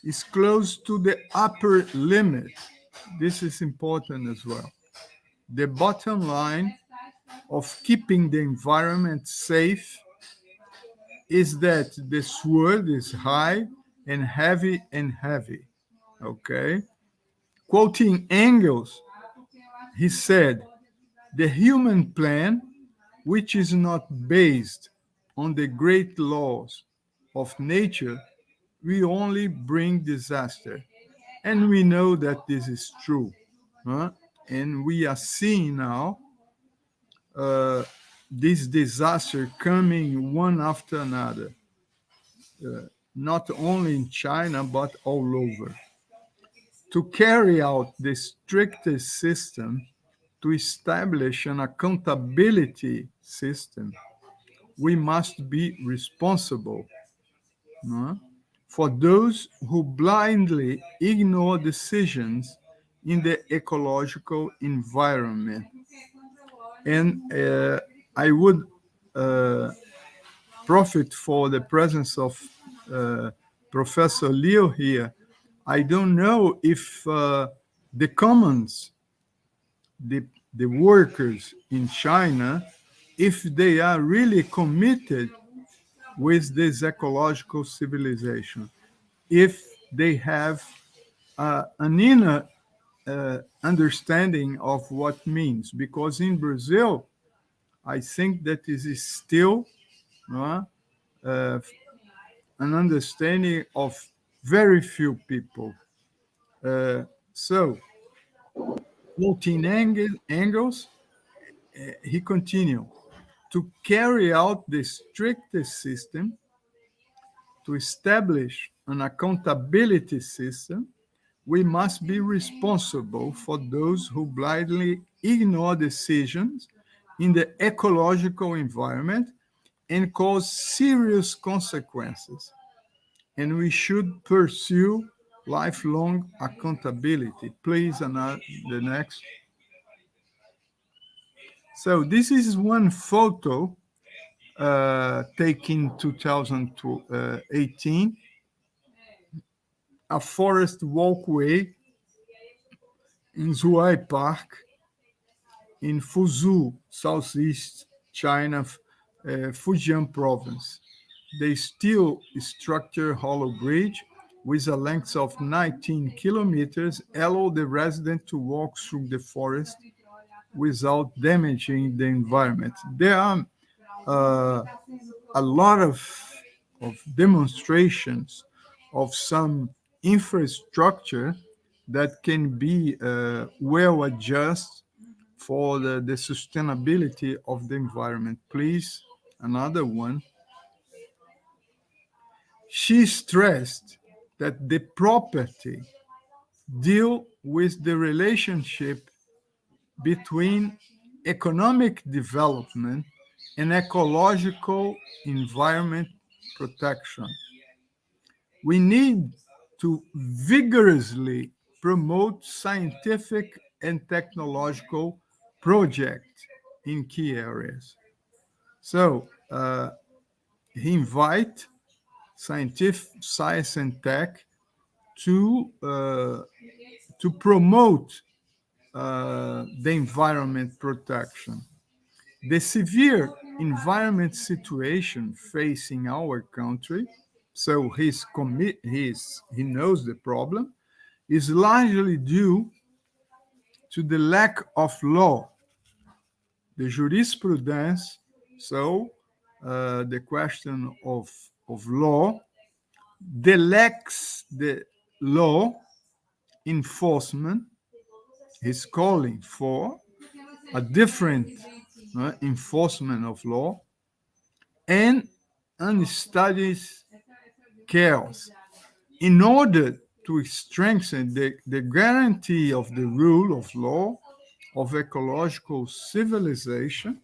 is close to the upper limit. This is important as well. The bottom line of keeping the environment safe is that the sword is high and heavy, okay? Quoting Engels, he said, "The human plan, which is not based on the great laws of nature, will only bring disaster." And we know that this is true. And we are seeing now this disaster coming one after another, not only in China, but all over. To carry out the strictest system, to establish an accountability system, we must be responsible for those who blindly ignore decisions in the ecological environment. And I would profit for the presence of Professor Liu here. I don't know if the commons, the workers in China, if they are really committed with this ecological civilization, if they have an inner understanding of what means. Because in Brazil, I think that this is still an understanding of very few people. So, quoting Engels, he continued, "To carry out the strictest system, to establish an accountability system, we must be responsible for those who blindly ignore decisions in the ecological environment and cause serious consequences. And we should pursue lifelong accountability." Please, the next. So this is one photo taken in 2018, a forest walkway in Zhuhai Park in Fuzhou, southeast China, Fujian province. The steel structure hollow bridge with a length of 19 kilometers allowed the resident to walk through the forest without damaging the environment. There are a lot of demonstrations of some infrastructure that can be well adjusted for the sustainability of the environment. Please, another one. She stressed that the property deal with the relationship between economic development and ecological environment protection. We need to vigorously promote scientific and technological projects in key areas. So he invites science and tech to promote the environment protection. The severe environment situation facing our country, so he knows the problem, is largely due to the lack of law. The jurisprudence, so the question of law, the law enforcement is calling for a different enforcement of law and unstudied chaos. In order to strengthen the guarantee of the rule of law of ecological civilization,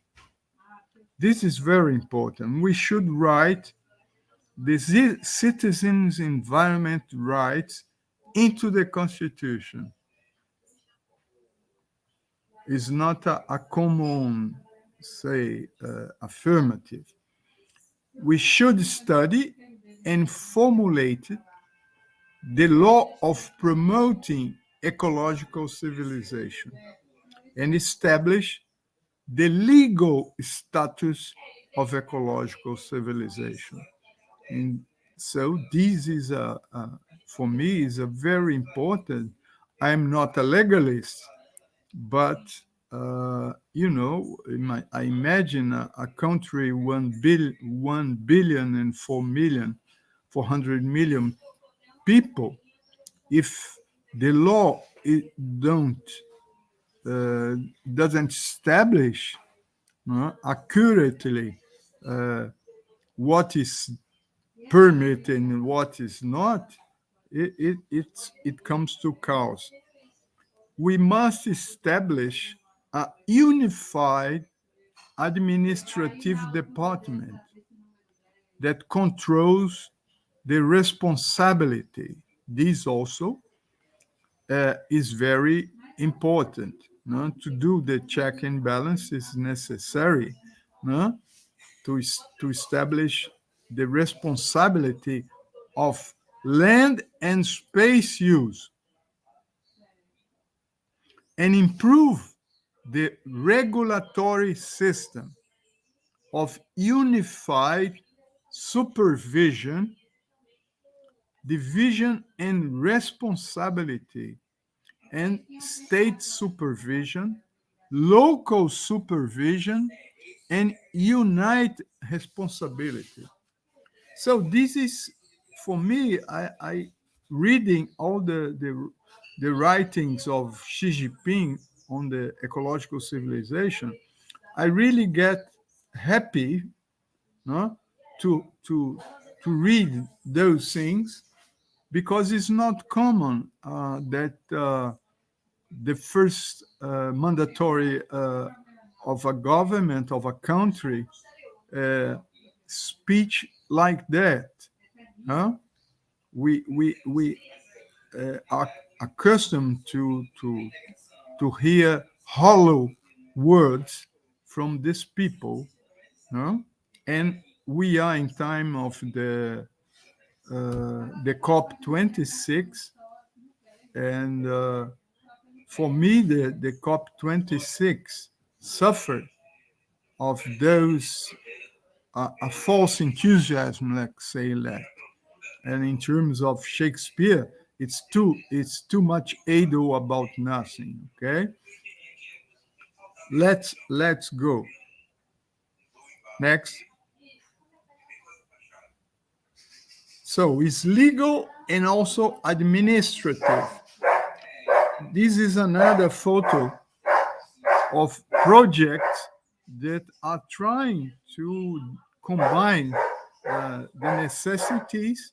this is very important. We should write the citizens' environment rights into the Constitution. It's not a common, say, affirmative. we should study and formulate the law of promoting ecological civilization and establish the legal status of ecological civilization. And so this is for me, is a very important. I'm not a legalist, but I imagine a country 1,000,000,000 and 400 million people. If the law doesn't establish accurately what is permitted and what is not, it comes to chaos. We must establish a unified administrative department that controls the responsibility. This also is very important. To do the check and balance is necessary to establish the responsibility of land and space use and improve the regulatory system of unified supervision, division, and responsibility, and state supervision, local supervision, and unite responsibility. So this is, for me, I reading all the writings of Xi Jinping on the ecological civilization, I really get happy to read those things, because it's not common that the first mandatory of a government, of a country, speech like that. We are accustomed to hear hollow words from these people, and we are in time of the COP26, and for me, the COP26 suffered of those a false enthusiasm, let's say that. And in terms of Shakespeare, it's too much ado about nothing. Okay, let's go next. So it's legal and also administrative. This is another photo of projects that are trying to combine the necessities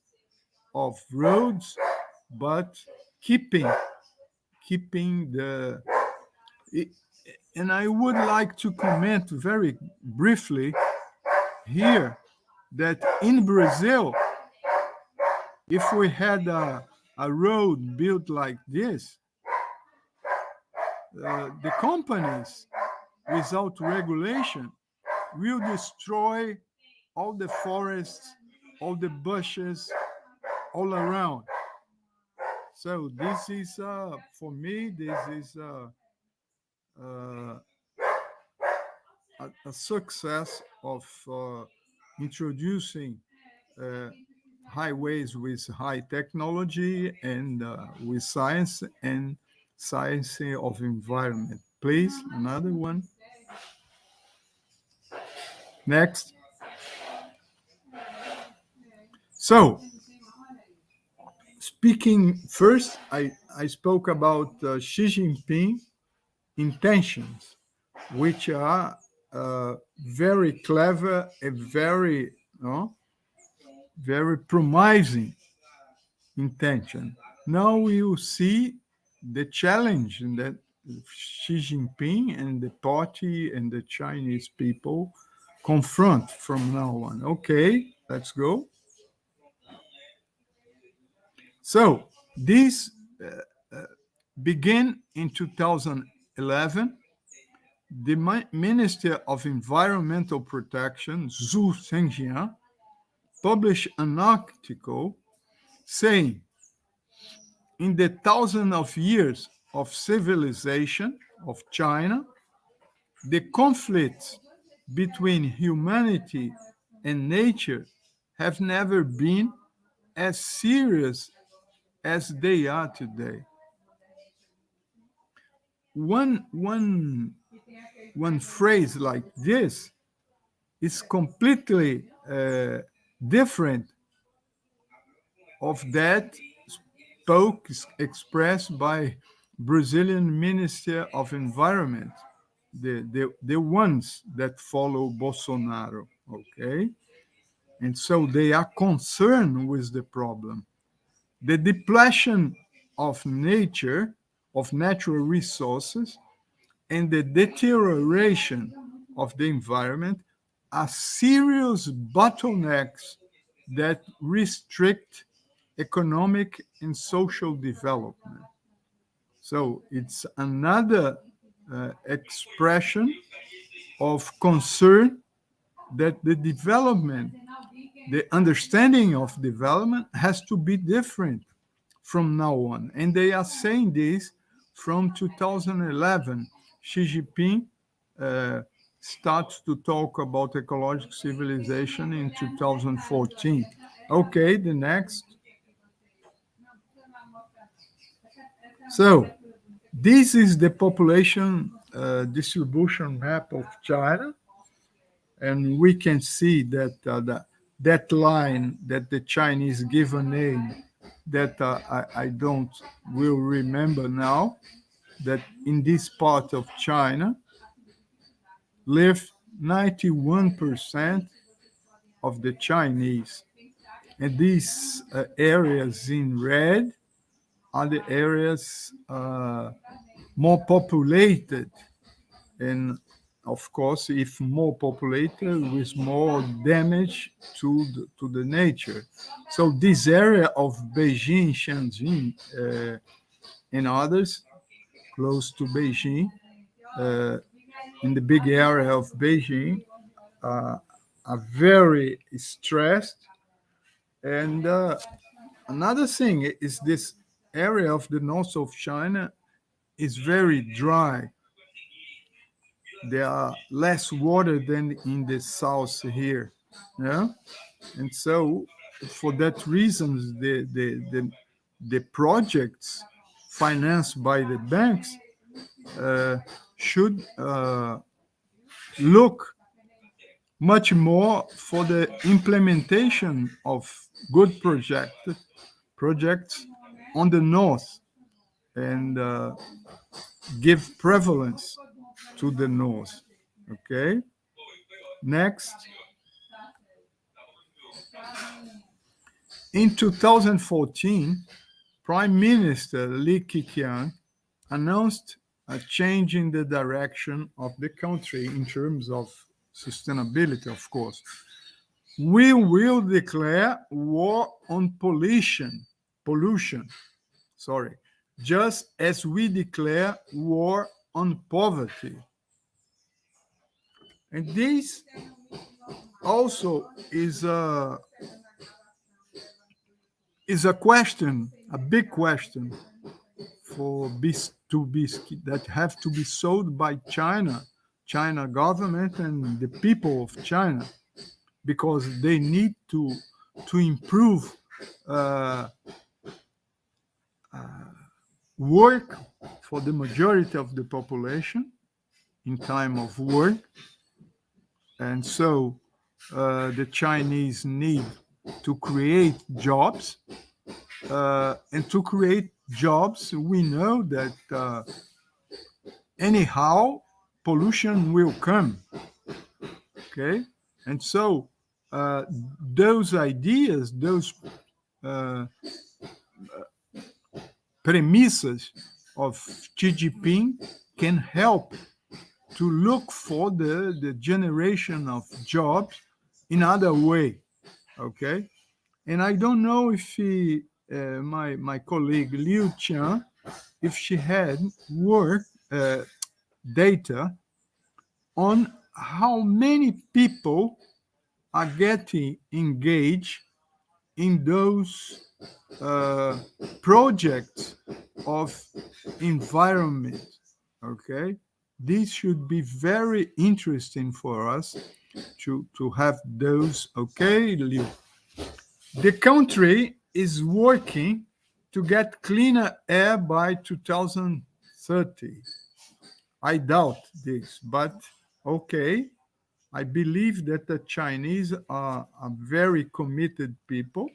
of roads, but keeping the. And I would like to comment very briefly here that in Brazil, if we had a road built like this, the companies, without regulation, will destroy all the forests, all the bushes, all around. So this is, for me, this is a success of introducing highways with high technology and with science and science of environment. Please, another one. Next. So, speaking first, I spoke about Xi Jinping intentions, which are very clever and very promising intention. Now we will see the challenge that Xi Jinping and the party and the Chinese people confront from now on. Okay, let's go. So this began in 2011. The Minister of Environmental Protection, Zhu Zhenjiang, published an article saying, in the thousands of years of civilization of China, the conflicts between humanity and nature have never been as serious as they are today. One phrase like this is completely different of that expressed by Brazilian Minister of Environment, the ones that follow Bolsonaro, okay? And so they are concerned with the problem. The depletion of nature, of natural resources, and the deterioration of the environment are serious bottlenecks that restrict economic and social development. So it's another expression of concern that the development, the understanding of development has to be different from now on. And they are saying this from 2011. Xi Jinping starts to talk about ecological civilization in 2014. Okay, the next. So this is the population distribution map of China. And we can see that that line that the Chinese give a name that I don't will remember now, that in this part of China live 91% of the Chinese. And these areas in red are the areas more populated. And of course, if more populated, with more damage to the nature. So this area of Beijing, Shenzhen, and others close to Beijing, in the big area of Beijing, are very stressed. And another thing is this area of the north of China is very dry. There are less water than in the south here, yeah? And so for that reason, the projects financed by the banks should look much more for the implementation of good projects on the north, and give prevalence to the north. Okay. Next. In 2014, Prime Minister Li Keqiang announced a change in the direction of the country in terms of sustainability, of course. We will declare war on pollution, just as we declare war on poverty. And this also is a question, a big question that have to be solved by China government and the people of China, because they need to improve work for the majority of the population in time of work. And so the Chinese need to create jobs. And to create jobs, we know that anyhow, pollution will come. Okay? And so those ideas, those premises of Xi Jinping can help to look for the generation of jobs in other way. Okay? And I don't know if my colleague Liu Qian, if she had data on how many people are getting engaged in those projects of environment. Okay, this should be very interesting for us to have those. Okay, the country is working to get cleaner air by 2030. I doubt this, but okay. I believe that the Chinese are very committed people.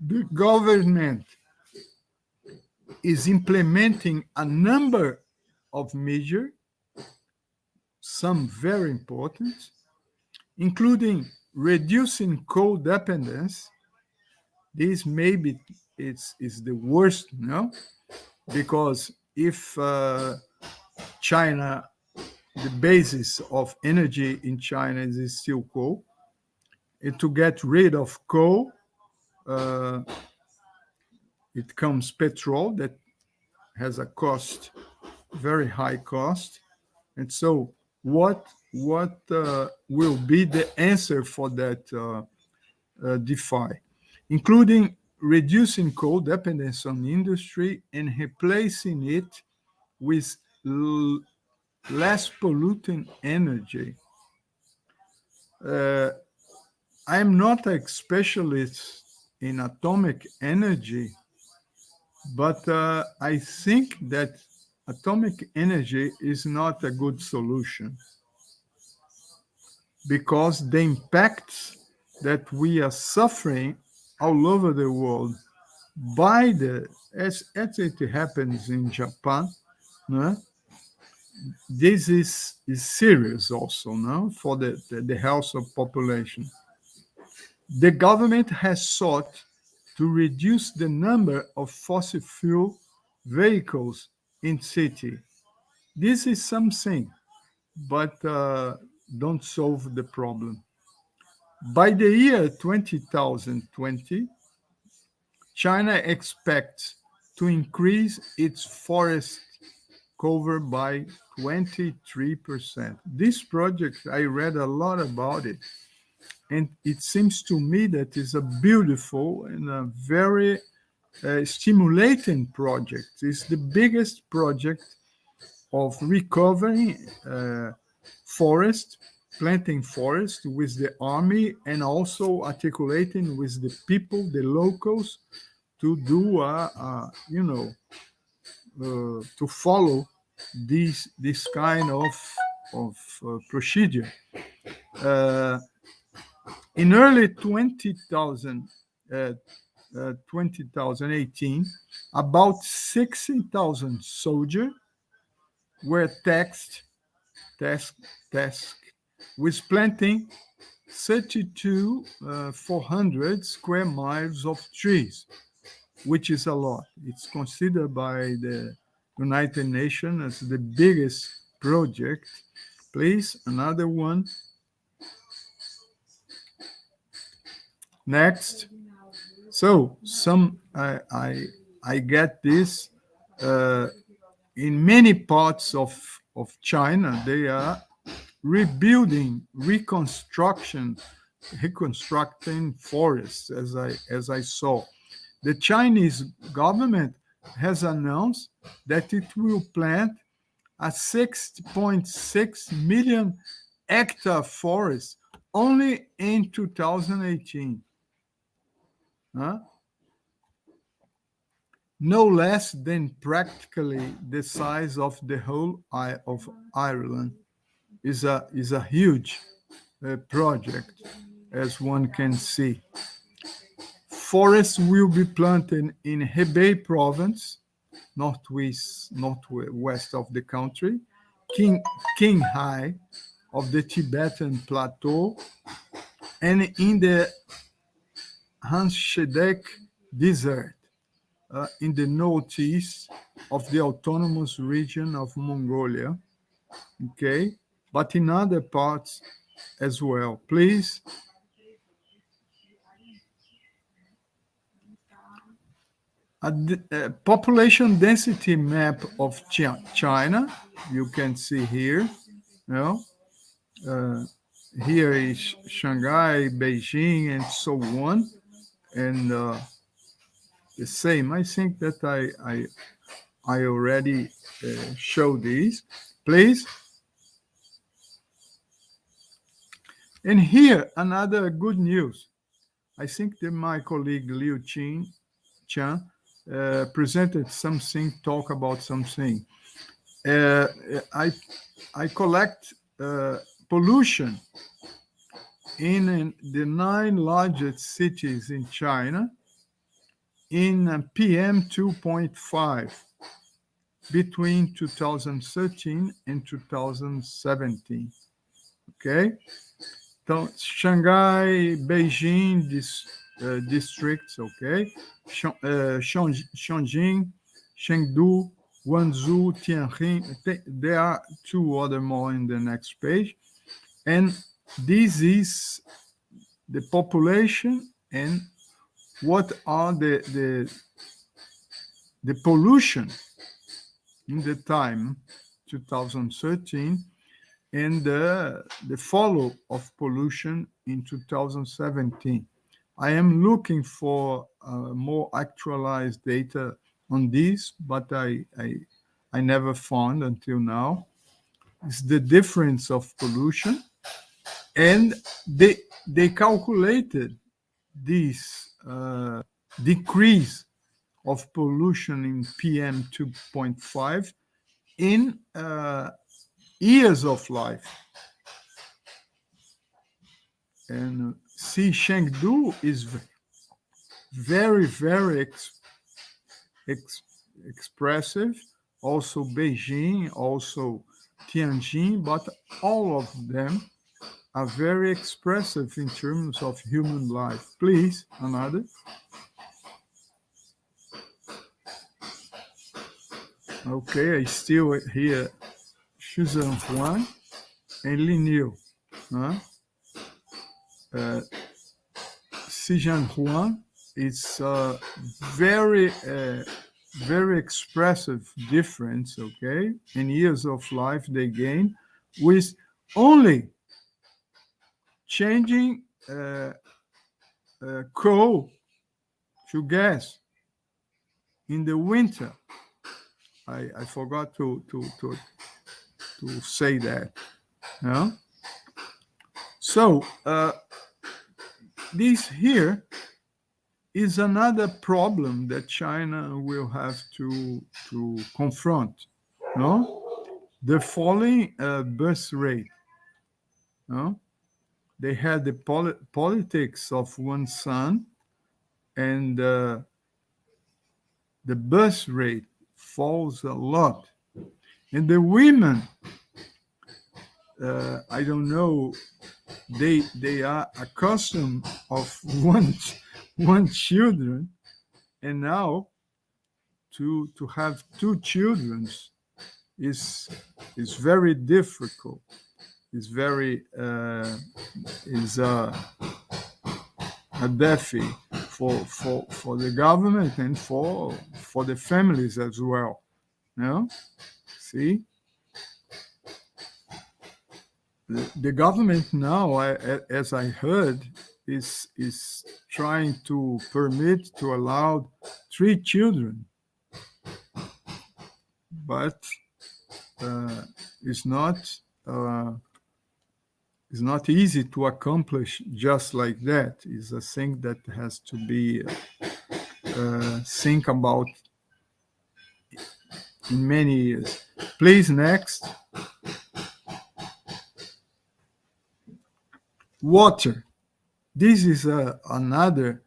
The government is implementing a number of measures, some very important, including reducing coal dependence. This maybe is the worst, no? Because if China, the basis of energy in China is still coal, and to get rid of coal, it comes petrol that has a cost, very high cost. And so what will be the answer for that DeFi? Including reducing coal dependence on industry and replacing it with less polluting energy. I am not a specialist in atomic energy, but I think that atomic energy is not a good solution because the impacts that we are suffering all over the world by as it happens in Japan, no? This is serious also, no? For the health of population. The government has sought to reduce the number of fossil fuel vehicles in city. This is something, but don't solve the problem. By the year 2020, China expects to increase its forest cover by 23%. This project, I read a lot about it, and it seems to me that it's a beautiful and a very stimulating project. It's the biggest project of recovering forest, planting forest with the army, and also articulating with the people, the locals, to do to follow this kind of procedure. In early 2018, about 60,000 soldiers were tasked with planting 400 square miles of trees, which is a lot. It's considered by the United Nations as the biggest project. Please, another one. Next. So I get this in many parts of China. They are rebuilding, reconstructing forests, as I saw. The Chinese government has announced that it will plant a 6.6 million hectare forest only in 2018. No less than practically the size of the whole of Ireland. Is a huge project, as one can see. Forests will be planted in Hebei province, northwest of the country, Qinghai of the Tibetan Plateau, and in the Hanshedek Desert, in the northeast of the autonomous region of Mongolia. Okay, but in other parts as well. Please. A population density map of China, you can see here. here is Shanghai, Beijing, and so on. And the same. I think that I already showed these. Please. And here, another good news. I think that my colleague Liu Chan presented something, talk about something. I collect pollution in the 9 largest cities in China in PM 2.5 between 2013 and 2017. Okay? So Shanghai, Beijing districts, okay? Chongqing, Chengdu, Guangzhou, Tianjin. There are 2 other more in the next page. And this is the population and what are the pollution in the time 2013 and the follow of pollution in 2017. I am looking for more actualized data on this, but I never found until now. It's the difference of pollution, and they calculated this decrease of pollution in PM 2.5 in years of life. And see, Chengdu is very, very expressive. Also Beijing, also Tianjin, but all of them are very expressive in terms of human life. Please, another. Okay, I still hear Jian Sun and Lin Yu. Jian Sun is very, very expressive difference, okay, in years of life they gain with only changing coal to gas in the winter. I forgot to say that. No? So this here is another problem that China will have to confront. No? The falling birth rate. No? They had the politics of one son, and the birth rate falls a lot. And the women, I don't know, they are accustomed of one children, and now to have 2 children is very difficult. It's very is a deficit for the government and for the families as well. No? See? The government now, as I heard, is trying to permit, to allow 3 children. But it's not easy to accomplish just like that. It's a thing that has to be think about in many years. Please, next. Water. This is another.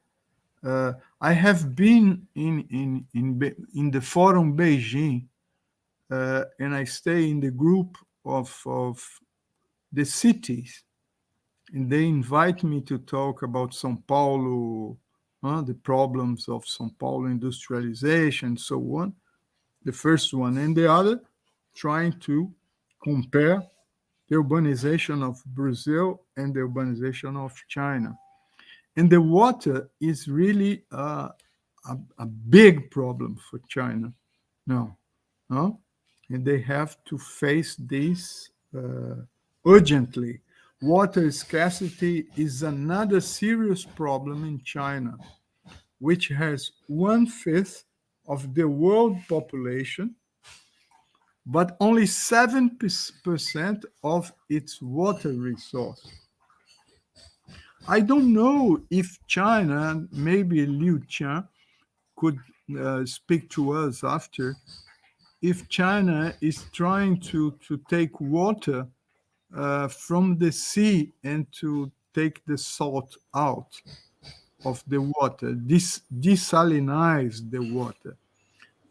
I have been in the Forum Beijing, and I stay in the group of the cities, and they invite me to talk about São Paulo, the problems of São Paulo industrialization, and so on. The first one, and the other, trying to compare the urbanization of Brazil and the urbanization of China. And the water is really a big problem for China now. And they have to face this urgently. water scarcity is another serious problem in China, which has 1/5 of the world population, but only 7% of its water resource. I don't know if China, maybe Liu Qian could speak to us after, if China is trying to take water from the sea and to take the salt out of the water, desalinize the water.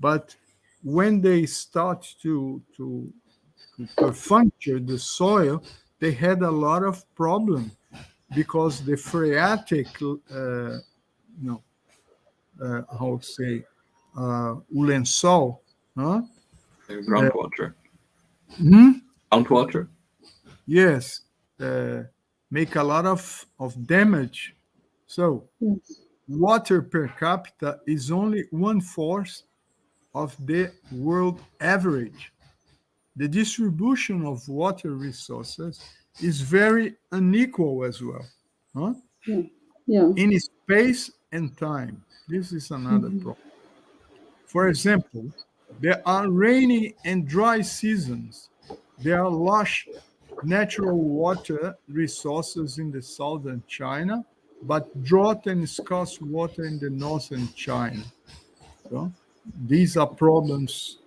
But when they start to puncture the soil, they had a lot of problem because the phreatic, how to say, o lençol, huh? Groundwater. Groundwater? Yes, make a lot of damage. So water per capita is only 1/4 of the world average. The distribution of water resources is very unequal as well, huh? Yeah. In space and time. This is another problem. For example, there are rainy and dry seasons. There are lush natural water resources in the southern China, but drought and scarce water in the northern China. So these are problems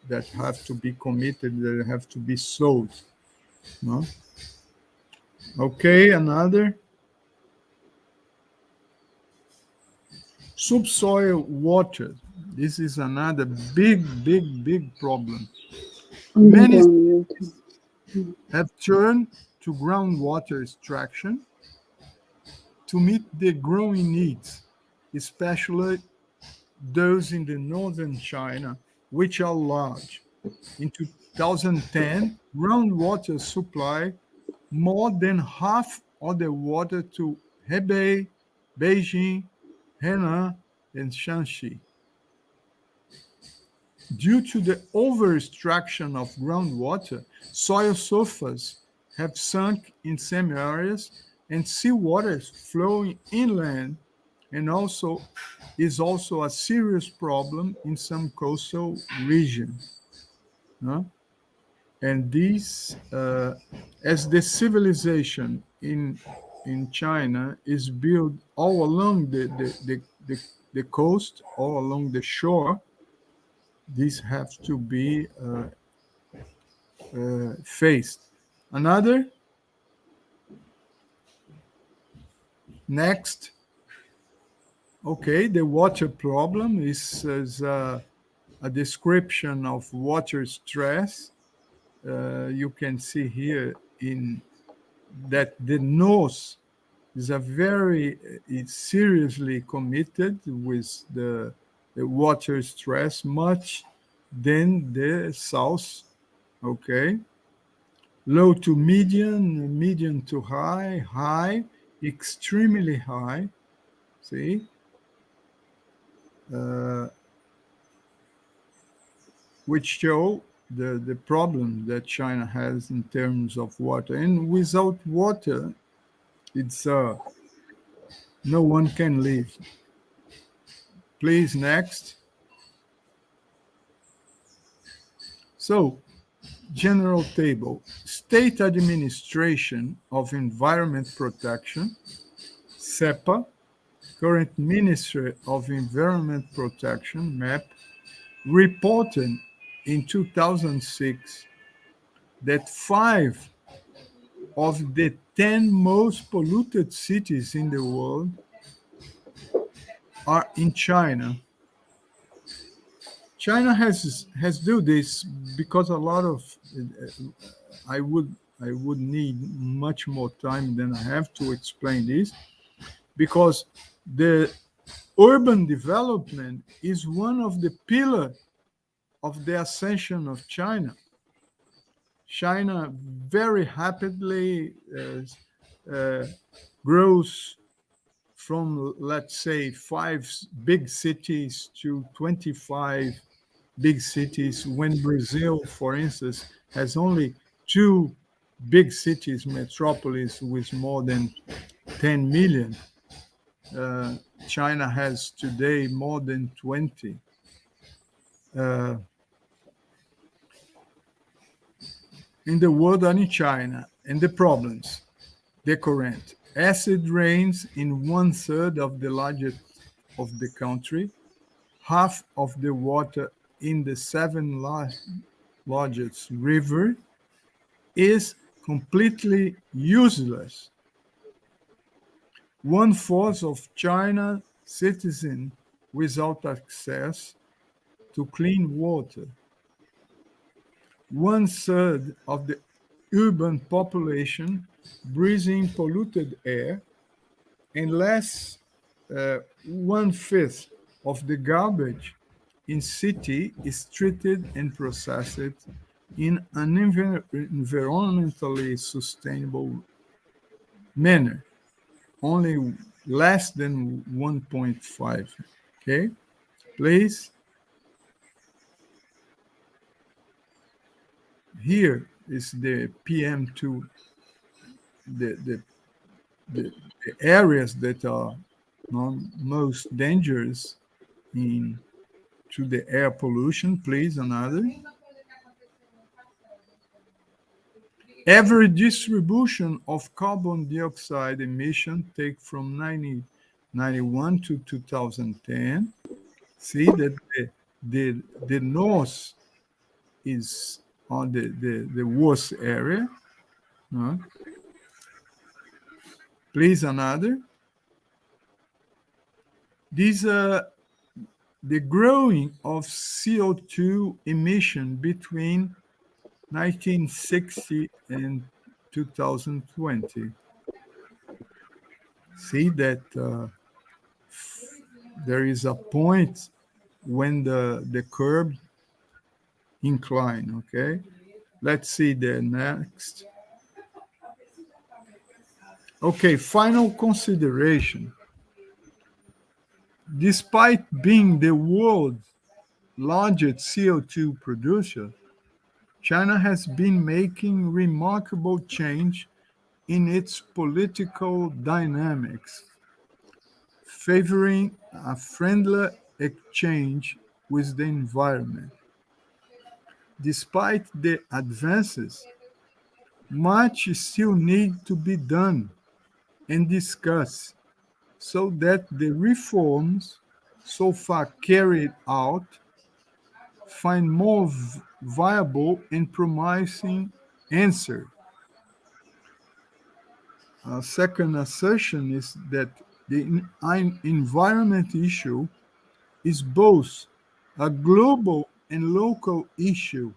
that have to be committed, that have to be solved. No? Okay, another. Subsoil water. This is another big problem. Many cities have turned to groundwater extraction to meet the growing needs, especially those in the northern China, which are large. In 2010, groundwater supplied more than half of the water to Hebei, Beijing, Henan, and Shanxi. Due to the over-extraction of groundwater, soil surface have sunk in some areas, and seawater is flowing inland, and is also a serious problem in some coastal regions. And these, as the civilization in China is built all along the coast, all along the shore, these have to be faced. Another, next. Okay, the water problem is a description of water stress. You can see here in that the north is it's seriously committed with the water stress much than the south. Okay, low to medium, medium to high, high, extremely high. See, which show the problem that China has in terms of water. And without water, it's no one can live. Please, next. So, general table. State Administration of Environment Protection, SEPA, current Ministry of Environment Protection, MEP, reported in 2006 that 5 of the 10 most polluted cities in the world are in China. China has do this because a lot of I would need much more time than I have to explain this, because the urban development is one of the pillars of the ascension of China. China very rapidly grows from, let's say, 5 big cities to 25 big cities, when Brazil, for instance, has only 2 big cities, metropolis with more than 10 million. China has today more than 20. In the world and in China, and the problems, the current acid rains in 1/3 of the largest of the country, half of the water in the 7 largest river is completely useless. 1/4 of China citizens without access to clean water. 1/3 of the urban population breathing polluted air, and less 1/5 of the garbage in city is treated and processed in an environmentally sustainable manner. Only less than 1.5. Okay, please. Here is the PM2, the areas that are most dangerous to the air pollution. Please, another. Every distribution of carbon dioxide emission take from 1991 to 2010. See that the north is on the worst area. Please, another. These are the growing of CO2 emission between 1960 and 2020. See that there is a point when the curve incline, okay? Let's see the next. Okay, final consideration. Despite being the world's largest CO2 producer, China has been making remarkable change in its political dynamics, favoring a friendly exchange with the environment. Despite the advances, much still needs to be done and discussed so that the reforms so far carried out find more viable and promising answer. A second assertion is that the environment issue is both a global and local issue,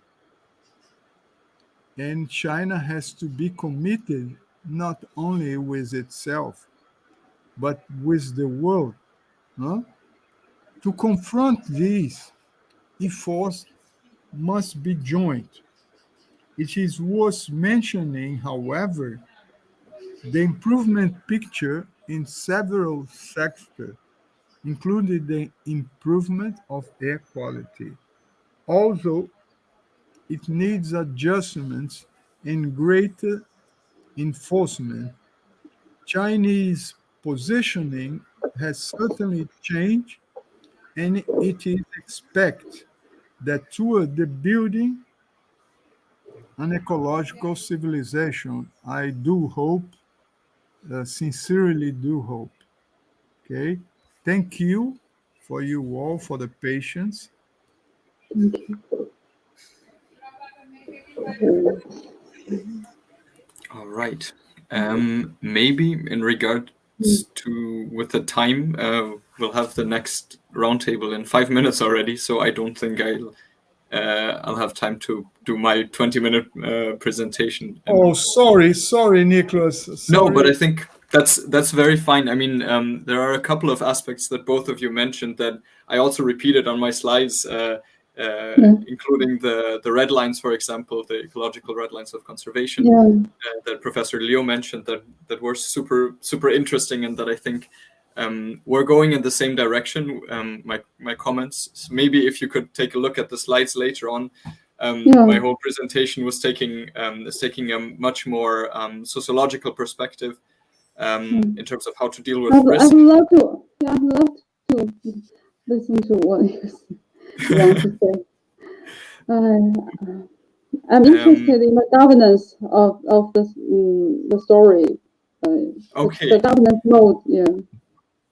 and China has to be committed not only with itself, but with the world. To confront these, efforts must be joint. It is worth mentioning, however, the improvement picture in several sectors, including the improvement of air quality. Although it needs adjustments and greater enforcement, Chinese positioning has certainly changed, and it is expected that toward the building an ecological civilization, I do hope, sincerely do hope. Okay, thank you for you all for the patience. All right. Maybe in regards to with the time, we'll have the next roundtable in 5 minutes already. So I don't think I'll have time to do my 20-minute presentation. Oh, sorry, Nicholas. Sorry. No, but I think that's very fine. I mean, there are a couple of aspects that both of you mentioned that I also repeated on my slides, including the red lines, for example, the ecological red lines of conservation that Professor Liu mentioned that were super interesting, and that I think we're going in the same direction. My comments. So maybe if you could take a look at the slides later on, My whole presentation was taking a much more sociological perspective in terms of how to deal with risk. I'd love to listen to what you want to say. I'm interested in the governance of the story. Okay. The governance mode,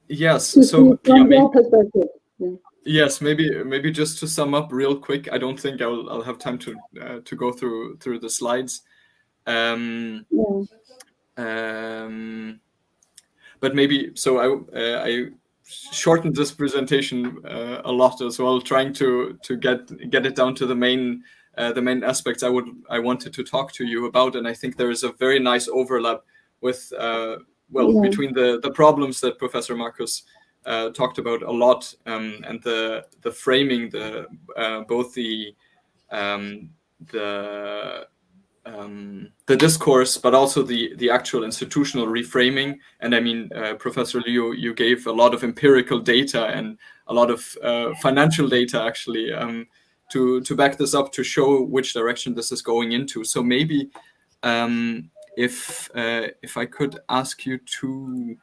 Yes. So from your perspective. Yes, maybe just to sum up real quick. I don't think I'll have time to go through the slides. But maybe I shortened this presentation a lot as well, trying to get it down to the main aspects I wanted to talk to you about. And I think there is a very nice overlap with between the problems that Professor Marcus talked about a lot, and the framing, both the discourse, but also the actual institutional reframing. And I mean, Professor Liu, you gave a lot of empirical data and a lot of financial data actually to back this up, to show which direction this is going into. So maybe if I could ask you to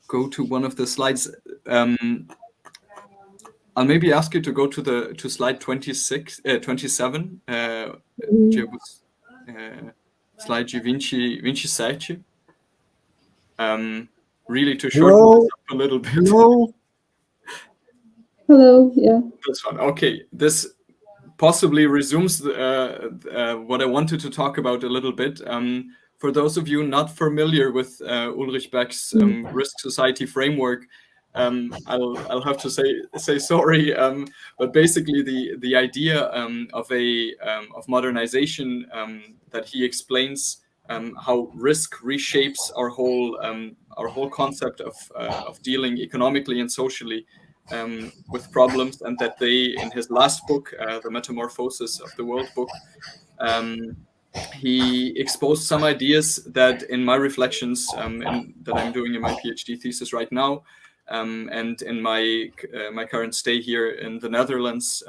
go to one of the slides. I'll maybe ask you to go to slide 27. Slide 27. Really to shorten this up a little bit. Hello, yeah. That's fine. Okay, this possibly resumes what I wanted to talk about a little bit. For those of you not familiar with Ulrich Beck's risk society framework, I'll have to say sorry, but basically the idea of modernization, that he explains how risk reshapes our whole concept of dealing economically and socially with problems, and that they, in his last book, The Metamorphosis of the World book, he exposed some ideas that in my reflections that I'm doing in my PhD thesis right now, and in my current stay here in the Netherlands,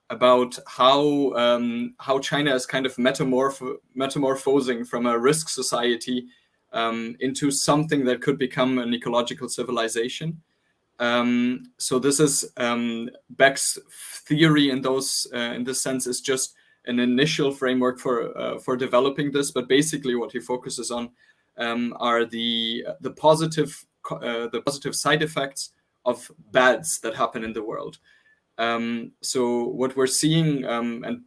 about how China is kind of metamorphosing from a risk society into something that could become an ecological civilization. So this is Beck's theory in this sense is just an initial framework for developing this, but basically what he focuses on are the positive side effects of bads that happen in the world. So what we're seeing, and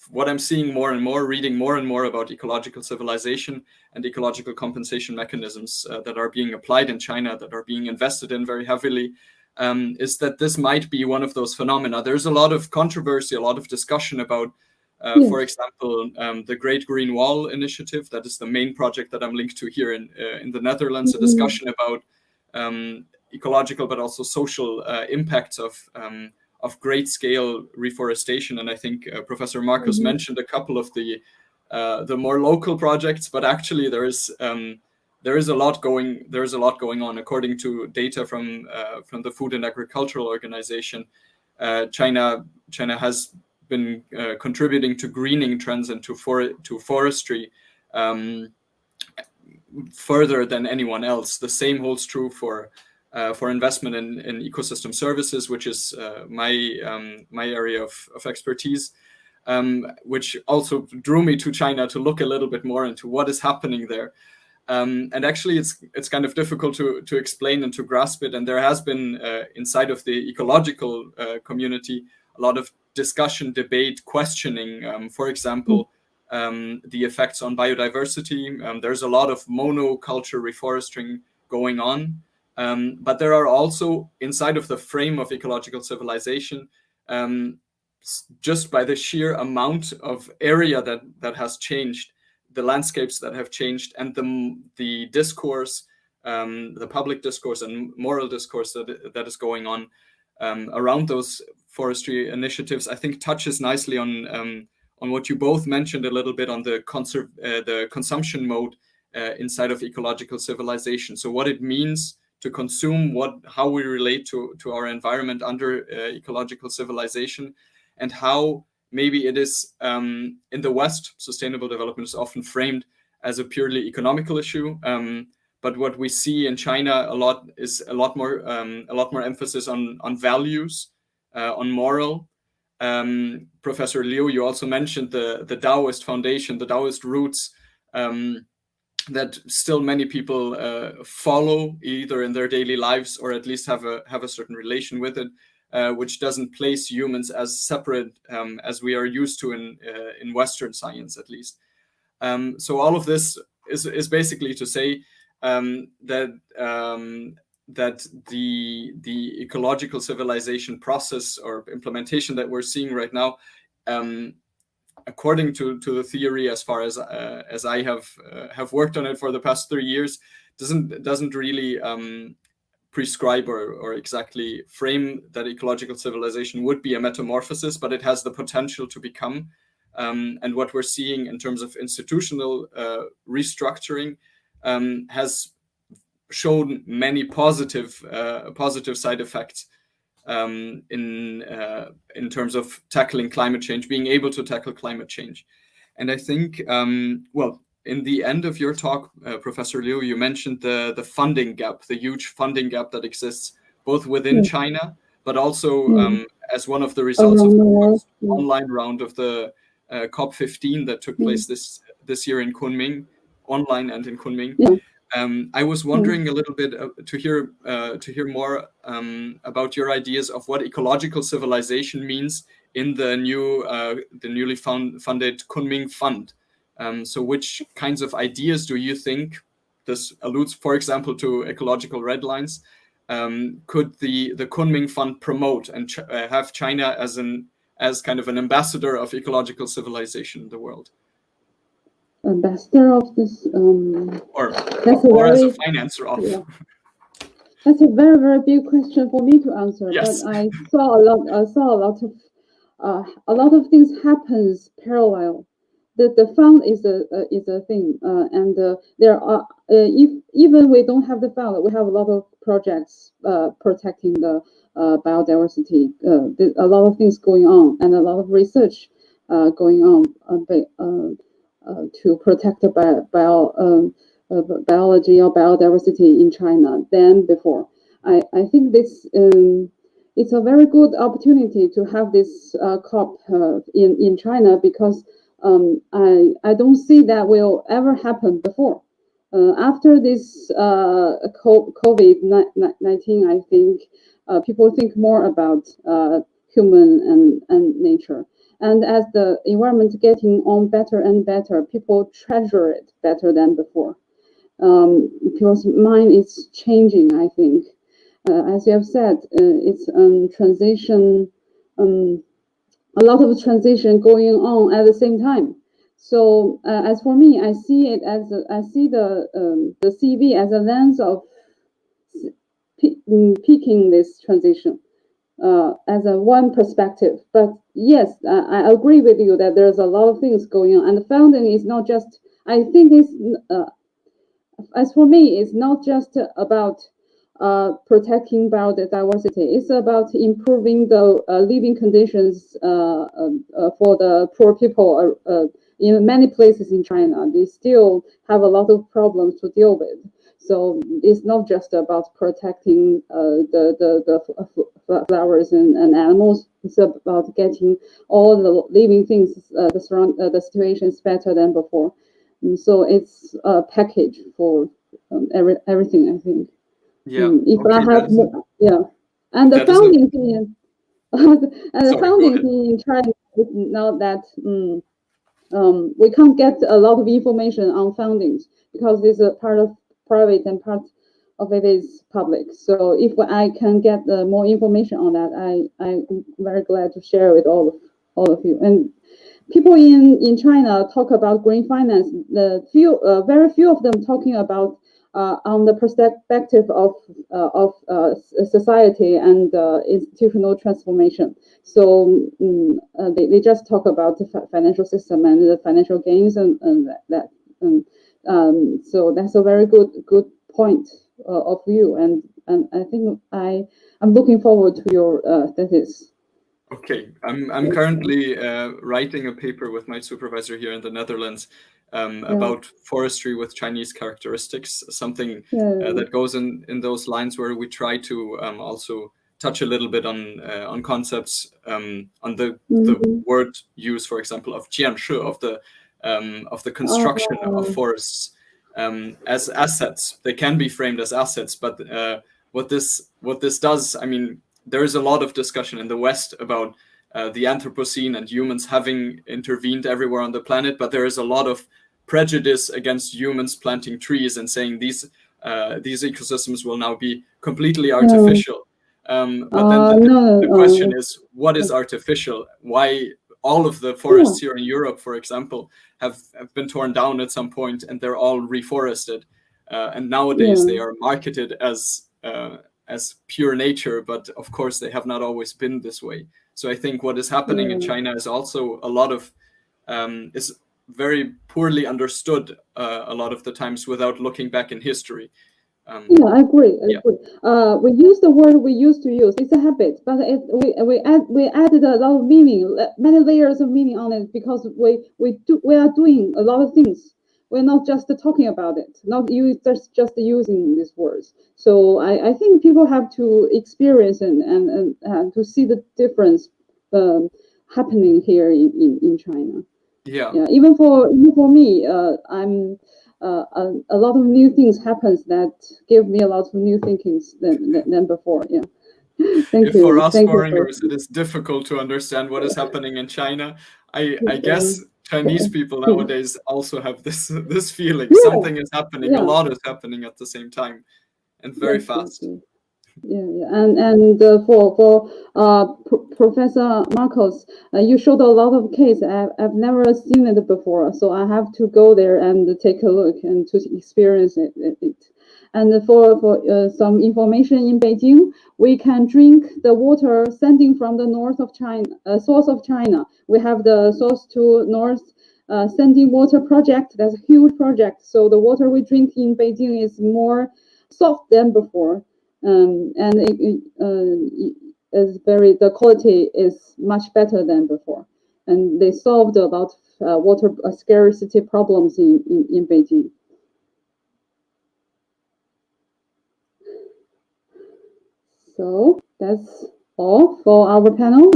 what I'm seeing more and more, reading more and more about ecological civilization and ecological compensation mechanisms that are being applied in China, that are being invested in very heavily, is that this might be one of those phenomena. There's a lot of controversy, a lot of discussion about, for example, the Great Green Wall Initiative. That is the main project that I'm linked to here in the Netherlands. A discussion about ecological but also social impacts of great scale reforestation. And I think Professor Marcus mentioned a couple of the more local projects, but actually there is a lot going on. According to data from the Food and Agricultural Organization, China has been contributing to greening trends and to forestry further than anyone else. The same holds true for investment in ecosystem services, which is my area of expertise, which also drew me to China to look a little bit more into what is happening there. And actually, it's kind of difficult to explain and to grasp it. And there has been inside of the ecological community a lot of discussion, debate, questioning. For example, the effects on biodiversity. There's a lot of monoculture reforesting going on. But there are also, inside of the frame of ecological civilization, just by the sheer amount of area that has changed, the landscapes that have changed, and the discourse, the public discourse and moral discourse that is going on around those forestry initiatives, I think touches nicely on what you both mentioned a little bit on the consumption mode inside of ecological civilization. So what it means to consume, how we relate to our environment under ecological civilization, and how maybe it is in the West, sustainable development is often framed as a purely economical issue. But what we see in China a lot is a lot more emphasis on values, on moral. Professor Liu, you also mentioned the Taoist foundation, the Taoist roots that still many people follow either in their daily lives or at least have a certain relation with it, which doesn't place humans as separate as we are used to in Western science, at least. So all of this is basically to say that the ecological civilization process or implementation that we're seeing right now, according to the theory, as far as I have worked on it for the past 3 years, doesn't really prescribe or exactly frame that ecological civilization would be a metamorphosis, but it has the potential to become. And what we're seeing in terms of institutional restructuring has shown many positive side effects in terms of tackling climate change, being able to tackle climate change. And I think, well, in the end of your talk, Professor Liu, you mentioned the funding gap, the huge funding gap that exists both within China, but also as one of the results of the online round of the COP15 that took place this year in Kunming, online and in Kunming. I was wondering a little bit to hear more about your ideas of what ecological civilization means in the newly funded Kunming Fund. So which kinds of ideas do you think, this alludes, for example, to ecological red lines, could the Kunming Fund promote and have China as kind of an ambassador of ecological civilization in the world? Ambassador of this, or as a financer of. Yeah. That's a very, very big question for me to answer. Yes. But I saw a lot of things happens parallel. The fund is a thing, and there are even we don't have the fund, we have a lot of projects protecting the biodiversity. There's a lot of things going on, and a lot of research going on to protect the biology or biodiversity in China than before. I think this it's a very good opportunity to have this COP in China, because I don't see that will ever happen before. After this COVID-19, I think people think more about human and nature. And as the environment getting on better and better, people treasure it better than before. People's mind is changing, I think. As you have said, it's transition, a lot of transition going on at the same time. So as for me, I see it as I see the CV as a lens of picking this transition as a one perspective. But yes, I agree with you that there's a lot of things going on, and the founding is not just. I think it's as for me, it's not just about protecting biodiversity. It's about improving the living conditions for the poor people in many places in China. They still have a lot of problems to deal with. So it's not just about protecting the flowers and animals. It's about getting all the living things, the situations better than before. And so it's a package for everything, I think. Yeah. If okay, I have more, yeah. And the founding thing, in China is now that we can't get a lot of information on foundings, because it's a part of private and part of it is public. So if I can get more information on that, I'm very glad to share with all of you. And people in China talk about green finance. Very few of them talking about on the perspective of society and institutional transformation. So they just talk about the financial system and the financial gains and that. So that's a very good point of view, and I think I'm looking forward to your thesis. Okay, I'm currently writing a paper with my supervisor here in the Netherlands about forestry with Chinese characteristics, something that goes in those lines where we try to also touch a little bit on concepts on the word use, for example, of Jian Sun, of the construction of forests as assets. They can be framed as assets, but what this does, I mean, there is a lot of discussion in the West about the Anthropocene and humans having intervened everywhere on the planet, but there is a lot of prejudice against humans planting trees and saying these ecosystems will now be completely artificial. But then the question is, what is artificial? Why all of the forests here in Europe, for example, have been torn down at some point, and they're all reforested, and nowadays they are marketed as pure nature, but of course they have not always been this way. So I think what is happening in China is also a lot of is very poorly understood a lot of the times without looking back in history. Yeah, I agree. We use the word we used to use. It's a habit, but we added a lot of meaning, many layers of meaning on it, because we are doing a lot of things. We're not just talking about it, not just using these words. So I think people have to experience and to see the difference happening here in China. Yeah. Even for me, I'm a lot of new things happens that give me a lot of new thinkings than before. Yeah. Thank you. For us Thank foreigners, it is difficult to understand what is happening in China. I guess Chinese people nowadays also have this feeling. Something is happening. A lot is happening at the same time, and very fast. And for Professor Marcos, you showed a lot of cases. I've never seen it before, so I have to go there and take a look and to experience it. And for some information in Beijing, we can drink the water sending from the north of China, source of China. We have the source to north sending water project. That's a huge project. So the water we drink in Beijing is more soft than before, and it is the quality is much better than before. And they solved a lot of water scarcity problems in Beijing. So that's all for our panel.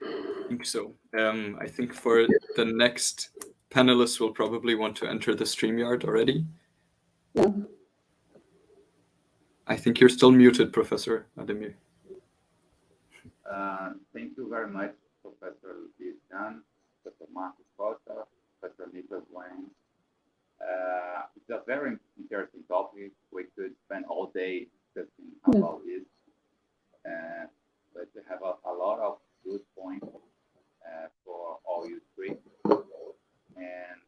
I think so. I think for the next panelists, we'll probably want to enter the StreamYard already. Yeah. I think you're still muted, Professor Ademir. Thank you very much, Professor Jian, Professor Marcos Costa, Professor Nicholas Wang. It's a very interesting topic. We could spend all day discussing about this. But we have a lot of good points for all you three. And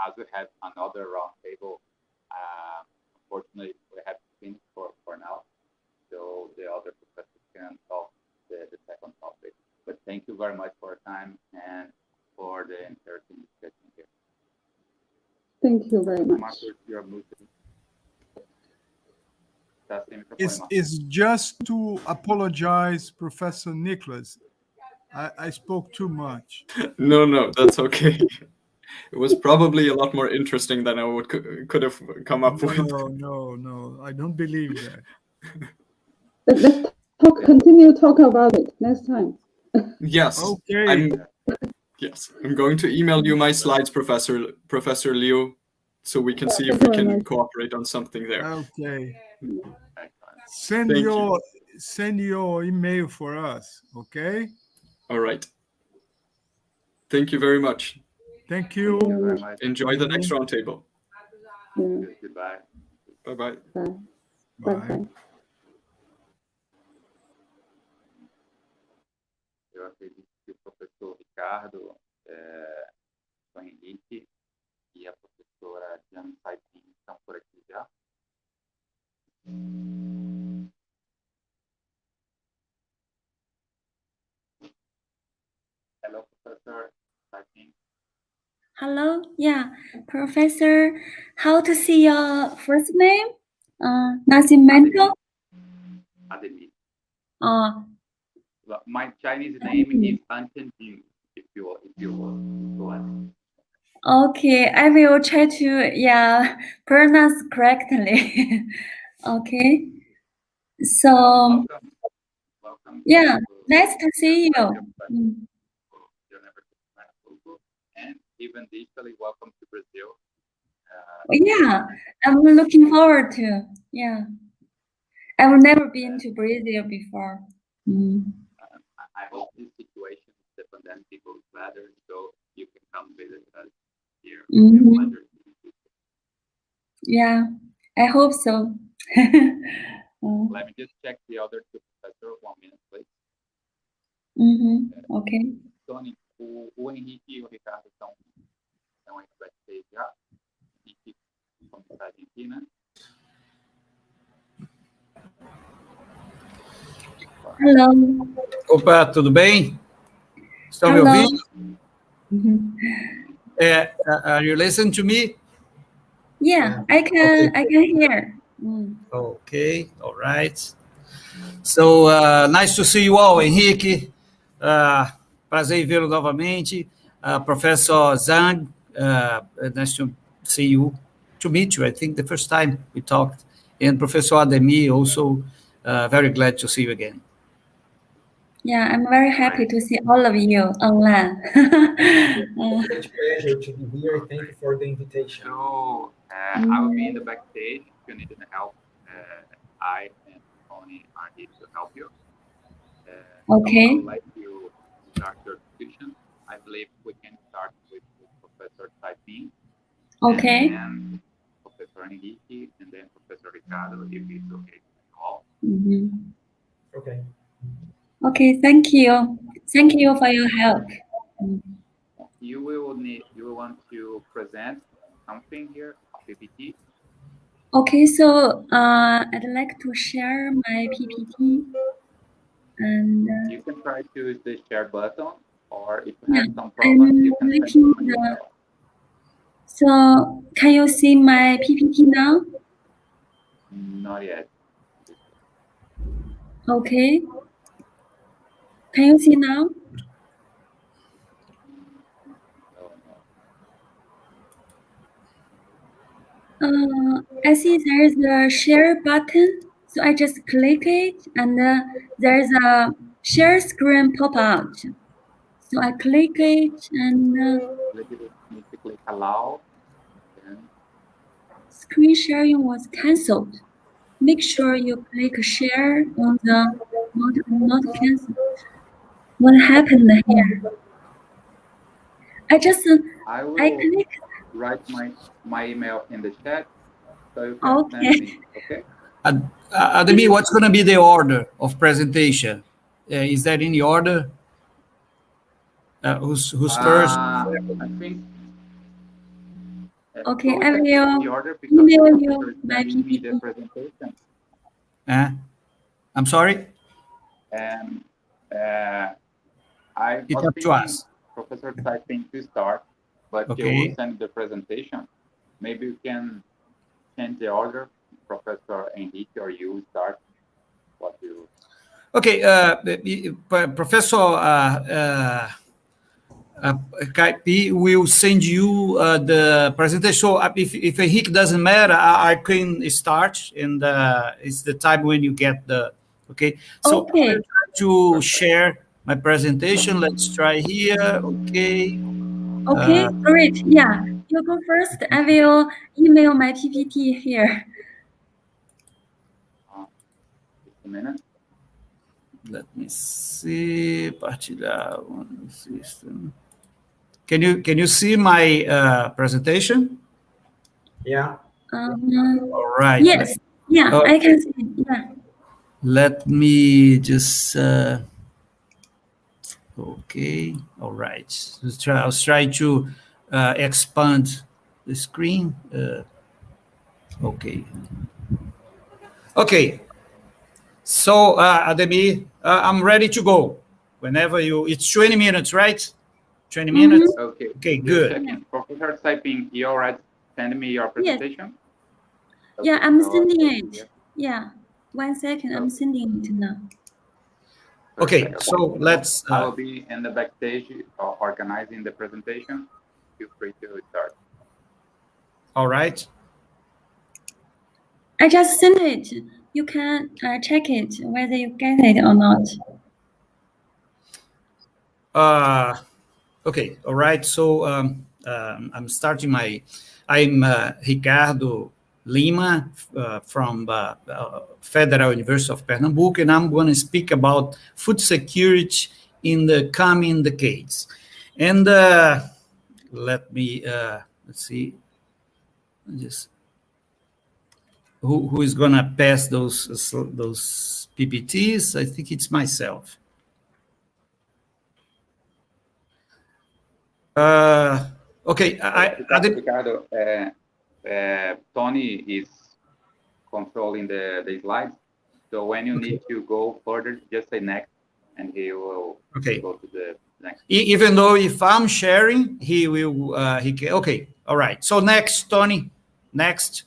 as we have another roundtable, unfortunately, we have to finish for now. So the other professors can talk the second topic. But thank you very much for your time and for the interesting discussion here. Thank you very much. Marcos, you're muted. It's just to apologize, Professor Nicholas. I spoke too much. No, that's okay. It was probably a lot more interesting than I could have come up with. No, I don't believe that. Let's continue talk about it next time. Yes. Okay. I'm going to email you my slides, Professor Liu, so we can see if we can cooperate on something there. Okay. Send your email for us, okay? All right. Thank you very much. Thank you. Enjoy the next roundtable. Goodbye. Bye-bye. Bye. Eu acredito que o professor Ricardo, o Henrique e a professora Jian Sun estão por aqui já. Hello, Professor Sun. Hello, yeah, Professor. How to see your first name? Nascimento. Ademir. My Chinese name is Antenjing, if you want. Okay, I will try to pronounce correctly. Okay. So Welcome. nice to see you. And even digitally, welcome to Brazil. I'm looking forward to. I've never been to Brazil before. I hope this situation, the pandemic, goes better, so you can come visit us here. Yeah, I hope so. Let me just check the other two professors. 1 minute, please. Okay. Tony, o Henrique e o Ricardo estão aí no backstage já. Henrique, comentagem aqui, né? Hello. Opa, tudo bem? Estão me ouvindo? Are you listening to me? Yeah, I can hear. Okay, all right. So, nice to see you all, Henrique. Prazer em vê-lo novamente. Professor Zhang, nice to see you, to meet you. I think the first time we talked. And Professor Ademir, also very glad to see you again. Yeah, I'm very happy to see all of you online. It's a pleasure to be here. Thank you for the invitation. So, I will be in the backstage. If you need help, I and Tony are here to help you. Okay. I would like to start your discussion. I believe we can start with Professor Taiping. Okay. And Professor Henrique, and then Professor Ricardo, if it's okay with you all. Okay. Okay, thank you. Thank you for your help. You want to present something here, a PPT? Okay, so I'd like to share my PPT. And you can try to use the share button, or if you have some problems, you can send me an email. So can you see my PPT now? Not yet. Okay. Can you see now? I see there's a share button, so I just click it, and there's a share screen pop out. So I click it, and Need to click allow. Screen sharing was cancelled. Make sure you click share on the not cancelled. What happened here? I click. Write my email in the chat, so you can send me. Okay. Ademir, what's going to be the order of presentation? Is that in the order? Who's first? I think. Okay, so I will email you my PPT. The presentation. I'm sorry? I it's was up to us. Professor typing to start, but okay. You will send the presentation. Maybe you can change the order. Professor Henrique, or you start what you. Okay, Professor Kaipi will send you the presentation. So if Henrique doesn't matter, I can start, and it's the time when you get the. Okay, so okay. I'm trying to share my presentation. Let's try here. Okay. Okay, great. Yeah, you go first. I will email my PPT here. Just a minute. Let me see. Partilhar on system. Can you see my presentation? Yeah. All right. Yes. Yeah, okay. I can see it. Yeah. Let me just. Okay. All right. I'll try to expand the screen. Okay. Okay. So, Ademir, I'm ready to go. Whenever it's 20 minutes, right? 20 minutes? Okay. Okay, good. Professor typing, you already send me your presentation? Yes. Okay, yeah, I'm sending it. Yeah. 1 second, I'm sending it now. Okay, so let's... I will be in the backstage organizing the presentation. Feel free to start. All right. I just sent it. You can check it, whether you get it or not. Okay, all right. So I'm starting I'm Ricardo Lima from Federal University of Pernambuco, and I'm going to speak about food security in the coming decades. And let me, let's see, just who is going to pass those PPTs? I think it's myself. Okay, Ricardo, Tony is controlling the slides. So when you need to go further, just say next, and he will go to the next. Even though if I'm sharing, he will, he can, okay, all right. So next, Tony, next.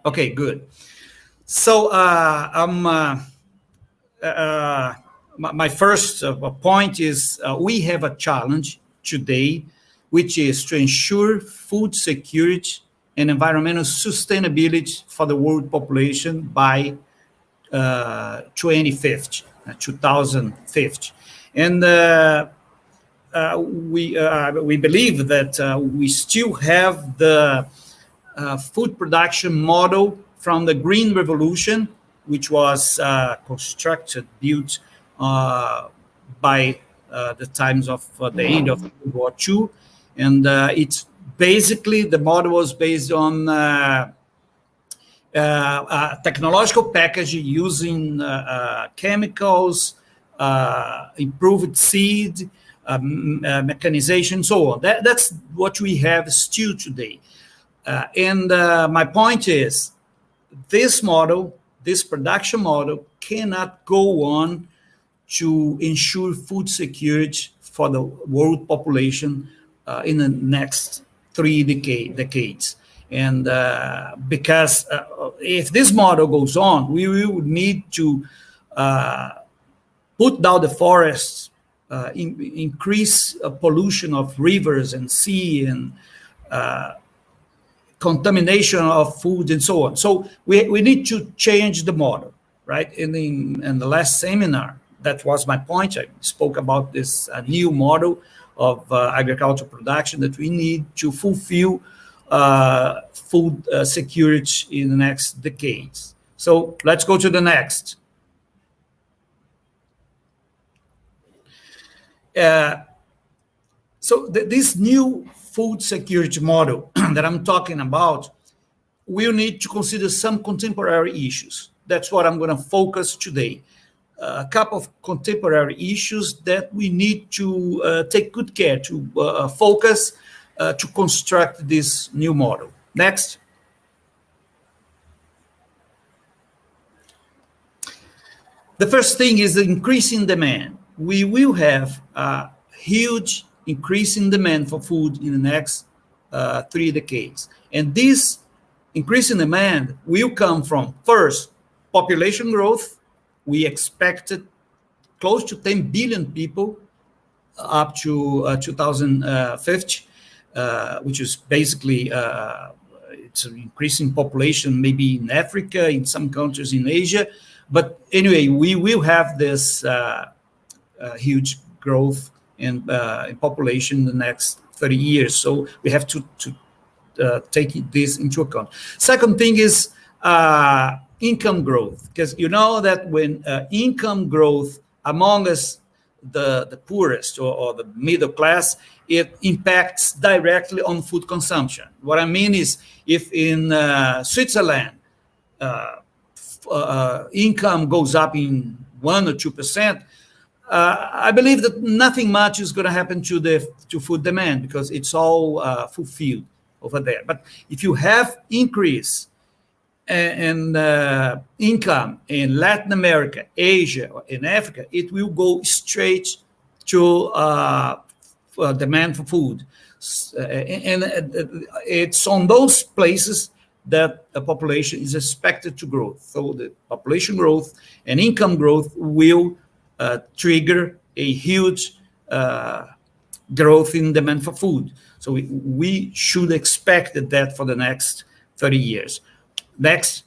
Okay, good. So my first point is we have a challenge today, which is to ensure food security and environmental sustainability for the world population by 2050. And we believe that we still have the food production model from the Green Revolution, which was built by the times of the end of World War II. And it's basically, the model was based on technological packaging using chemicals, improved seed, mechanization, so on. That's what we have still today. And my point is, this model, this production model, cannot go on to ensure food security for the world population in the next 3 decades. And because if this model goes on, we will need to put down the forests, increase pollution of rivers and sea, and contamination of food and so on. So we need to change the model, right? In the last seminar, that was my point. I spoke about this new model of agricultural production that we need to fulfill food security in the next decades. So let's go to the next. So this new food security model that I'm talking about will need to consider some contemporary issues. That's what I'm going to focus today. A couple of contemporary issues that we need to take good care to focus to construct this new model. Next. The first thing is the increase in demand. We will have a huge increase in demand for food in the next 3 decades. And this increase in demand will come from, first, population growth. We expected close to 10 billion people up to 2050, which is basically, it's an increasing population maybe in Africa, in some countries in Asia. But anyway, we will have this huge growth in population in the next 30 years. So we have to take this into account. Second thing is income growth, because you know that when income growth among us, the poorest or the middle class, it impacts directly on food consumption. What I mean is, if in Switzerland, income goes up in 1 or 2%, I believe that nothing much is going to happen to food demand, because it's all fulfilled over there. But if you have increase in income in Latin America, Asia, or in Africa, it will go straight to demand for food. And it's on those places that the population is expected to grow. So the population growth and income growth will trigger a huge growth in demand for food. So we should expect that for the next 30 years. Next.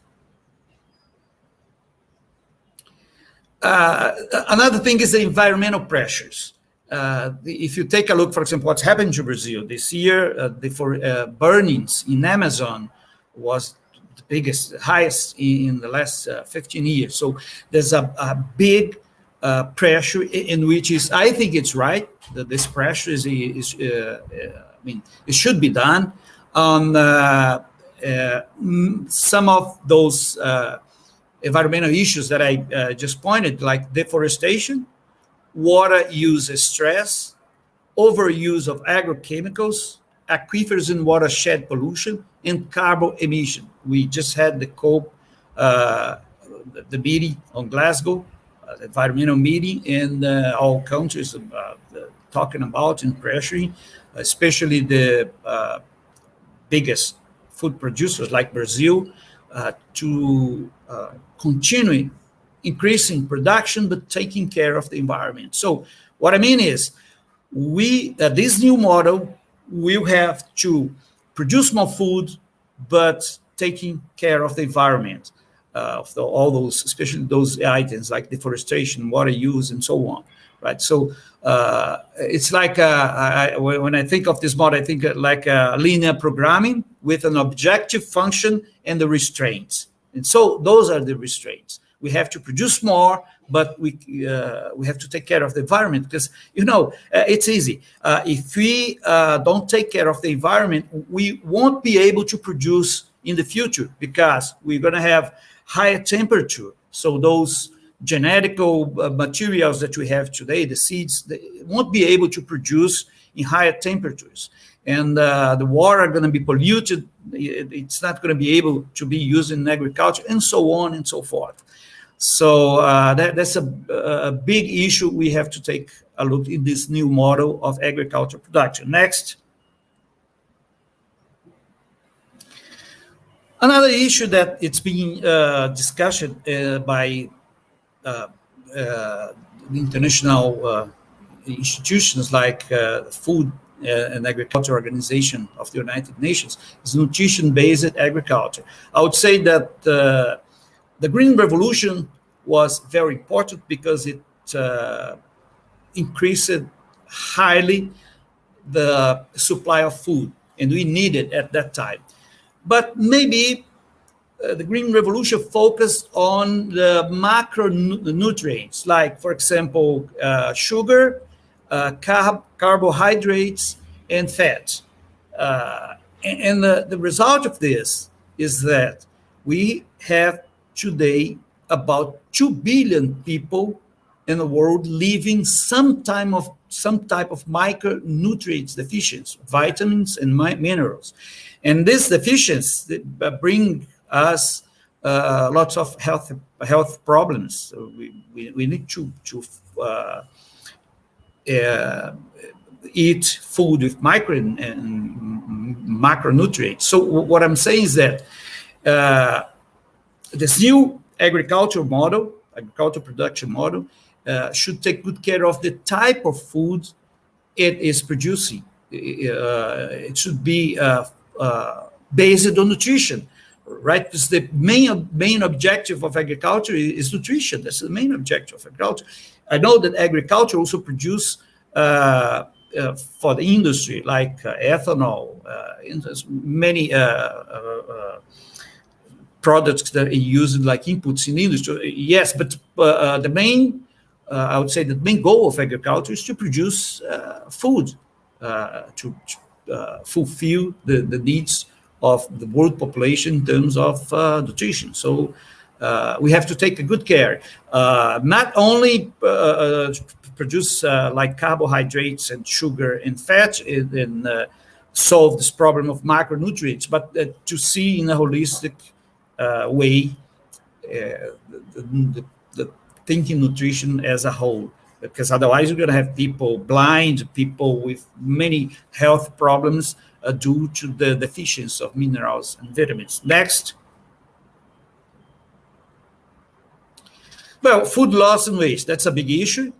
Another thing is the environmental pressures. If you take a look, for example, what's happened to Brazil this year, the burnings in Amazon was the biggest, highest in the last 15 years. So there's a big pressure in which is, I think it's right that this pressure is I mean, it should be done on some of those environmental issues that I just pointed, like deforestation, water use stress, overuse of agrochemicals, aquifers and watershed pollution, and carbon emission. We just had the COP, the meeting on Glasgow, the environmental meeting, and all countries talking about and pressuring, especially the biggest food producers like Brazil, to continue increasing production, but taking care of the environment. So what I mean is, this new model will have to produce more food, but taking care of the environment, of all those, especially those items like deforestation, water use, and so on, right? So it's like, when I think of this model, I think like a linear programming with an objective function and the restraints. And so those are the restraints. We have to produce more, but we have to take care of the environment, because, you know, it's easy. If we don't take care of the environment, we won't be able to produce in the future, because we're going to have higher temperature. So those genetical materials that we have today, the seeds, they won't be able to produce in higher temperatures. And the water are going to be polluted. It's not going to be able to be used in agriculture, and so on and so forth. So that's a big issue. We have to take a look in this new model of agriculture production. Next. Another issue that it's being discussed by the international institutions like Food and Agriculture Organization of the United Nations is nutrition-based agriculture. I would say that the Green Revolution was very important because it increased highly the supply of food, and we needed at that time. But maybe the Green Revolution focused on the macronutrients, like, for example, sugar, carbohydrates, and fat. And the result of this is that we have today about 2 billion people in the world living some type of micronutrients deficiency, vitamins and minerals. And this deficiency bring us lots of health problems. So we need to eat food with micro and macronutrients. So what I'm saying is that this new agriculture production model, should take good care of the type of food it is producing. It should be based on nutrition, right? Because the main objective of agriculture is nutrition. That's the main objective of agriculture. I know that agriculture also produce for the industry, like ethanol, many products that are used like inputs in the industry. Yes, but the main, I would say the main goal of agriculture is to produce food, to fulfill the needs of the world population in terms of nutrition. So we have to take a good care, not only produce like carbohydrates and sugar and fat and solve this problem of macronutrients, but to see in a holistic way the thinking nutrition as a whole, because otherwise you're going to have people blind, people with many health problems due to the deficiency of minerals and vitamins. Next. Well, food loss and waste, that's a big issue.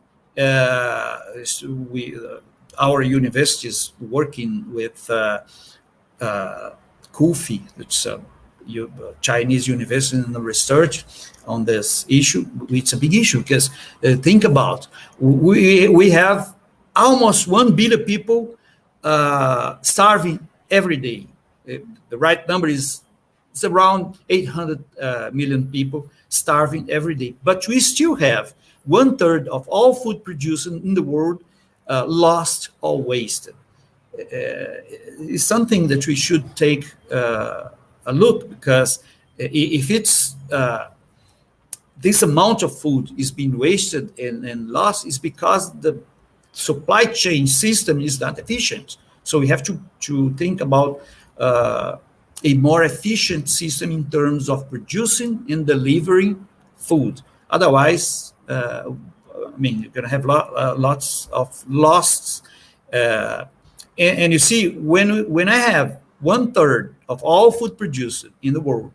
Our university is working with CUFE, it's a Chinese university in the research on this issue. It's a big issue because think about, we have almost 1 billion people starving every day. The right number is it's around 800 million people starving every day. But we still have 1/3 of all food produced in the world lost or wasted. It's something that we should take a look, because if it's this amount of food is being wasted and lost, is because the supply chain system is not efficient. So we have to think about a more efficient system in terms of producing and delivering food. Otherwise, I mean, you're going to have lots of loss. And you see, when I have 1/3 of all food produced in the world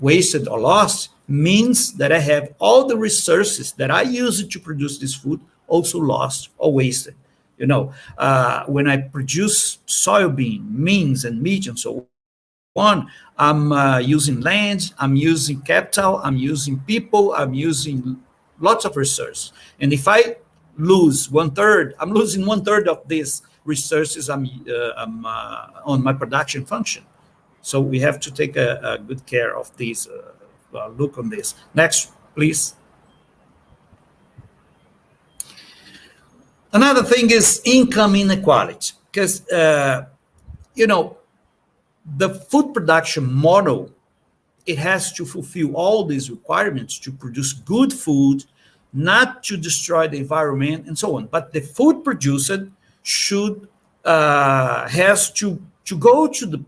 wasted or lost, means that I have all the resources that I use to produce this food also lost or wasted. You know, when I produce soybean, beans, and meat, and so on, I'm using land, I'm using capital, I'm using people, I'm using lots of resources. And if I lose 1/3, I'm losing 1/3 of these resources I'm on my production function. So we have to take a good care of these, look on this. Next, please. Another thing is income inequality, because, you know, the food production model, it has to fulfill all these requirements to produce good food, not to destroy the environment and so on. But the food produced should, has to go to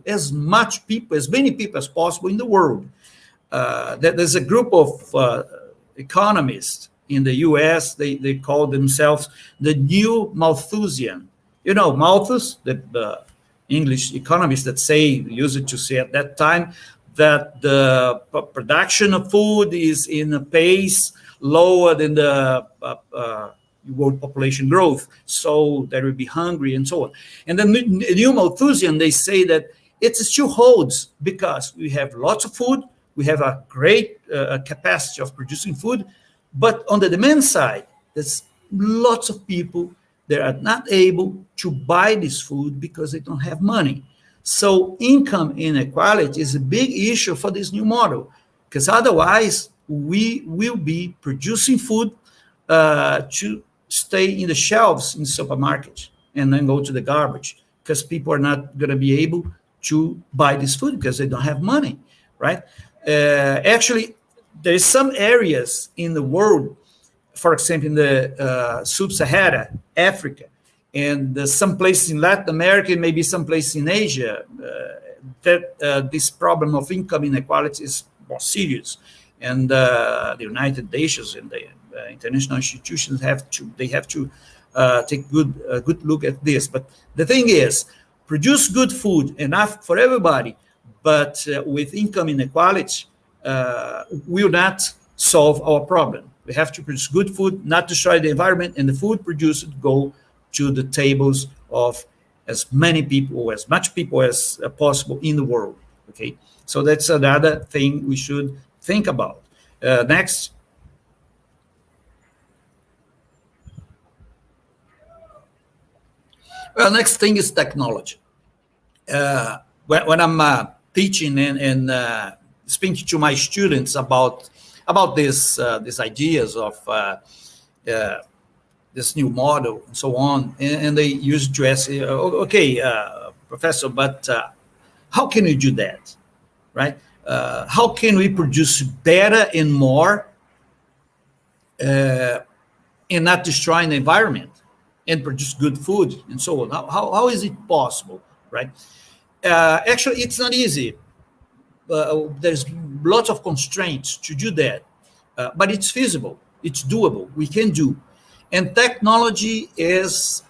as many people as possible in the world. There's a group of economists in the US, they call themselves the new Malthusian. You know, Malthus, the English economists that used to say at that time that the production of food is in a pace lower than the world population growth, so there will be hungry and so on. And the new Malthusian, they say that it still holds because we have lots of food, we have a great capacity of producing food, but on the demand side, there's lots of people that are not able to buy this food because they don't have money. So income inequality is a big issue for this new model, because otherwise we will be producing food to stay in the shelves in supermarkets and then go to the garbage, because people are not going to be able to buy this food because they don't have money, right? Actually, there is some areas in the world, for example, in the sub-Saharan Africa, and some places in Latin America, maybe some places in Asia, that this problem of income inequality is more serious. And the United Nations and the international institutions have to take a good look at this. But the thing is, produce good food, enough for everybody, but with income inequality, will not solve our problem. We have to produce good food, not destroy the environment, and the food produced go to the tables of as many people, or as much people as possible in the world. Okay, so that's another thing we should think about. Next. Well, next thing is technology. When I'm teaching and speaking to my students about these ideas of this new model and so on, and they used to ask, okay, professor, but how can we do that, right? How can we produce better and more and not destroying the environment and produce good food and so on? How is it possible, right? Actually, it's not easy. There's lots of constraints to do that, but it's feasible, it's doable, we can do. And technology is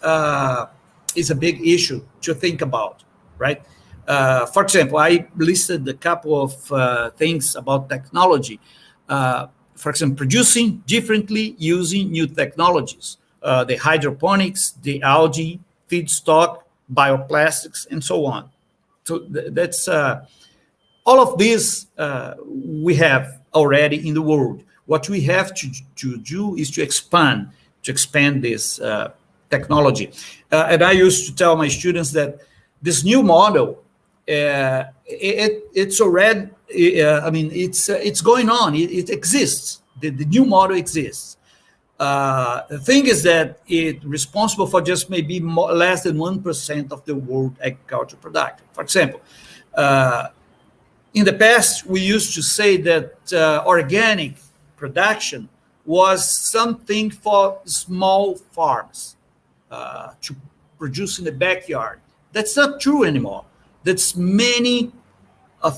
is a big issue to think about, right? For example, I listed a couple of things about technology. For example, producing differently using new technologies, the hydroponics, the algae, feedstock, bioplastics, and so on. So that's all of this we have already in the world. What we have to do is to expand this technology. And I used to tell my students that this new model, it's already, it's going on. It exists. The new model exists. The thing is that it's responsible for just maybe less than 1% of the world agriculture production. For example, in the past, we used to say that organic production was something for small farms to produce in the backyard. That's not true anymore. That's many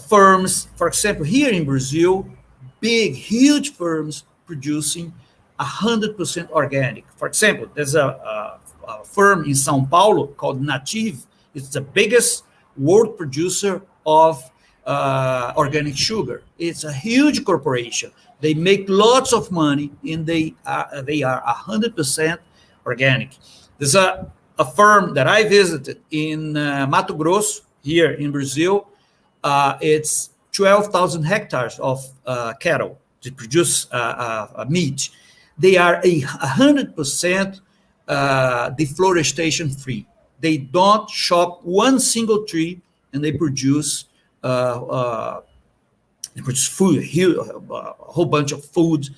firms, for example, here in Brazil, big, huge firms producing 100% organic. For example, there's a firm in São Paulo called Native. It's the biggest world producer of organic sugar. It's a huge corporation. They make lots of money, and they are 100% organic. There's a firm that I visited in Mato Grosso, here in Brazil. It's 12,000 hectares of cattle to produce meat. They are 100% deforestation free. They don't chop one single tree, and they produce food, a whole bunch of food,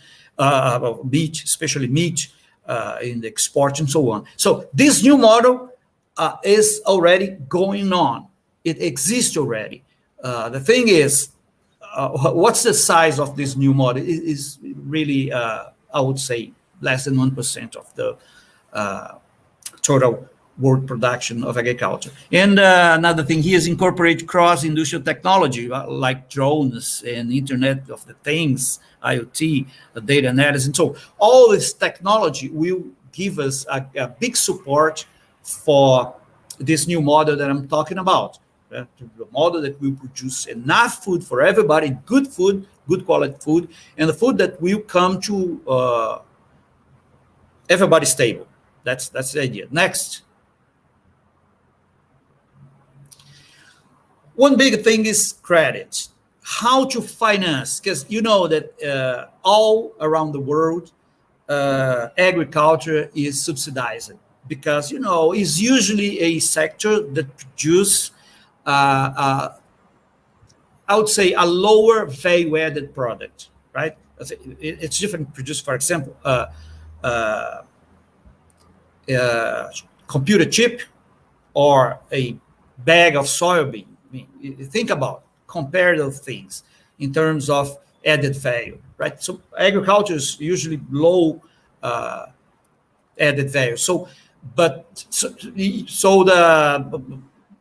meat, especially meat, in the export and so on. So this new model is already going on. It exists already. The thing is, what's the size of this new model? It is really, I would say, less than 1% of the total world production of agriculture. And another thing here is incorporate cross-industrial technology, like drones and Internet of the Things, IoT, data analysis, and so all this technology will give us a big support for this new model that I'm talking about. The model that will produce enough food for everybody, good food, good quality food, and the food that will come to everybody stable. That's the idea. Next. One big thing is credit. How to finance, because you know that all around the world, agriculture is subsidized because, you know, it's usually a sector that produces, I would say, a lower value-added product, right? It's different to produce, for example, computer chip or a bag of soybean. I mean, think about, compare those things in terms of added value, right? So agriculture is usually low added value. So the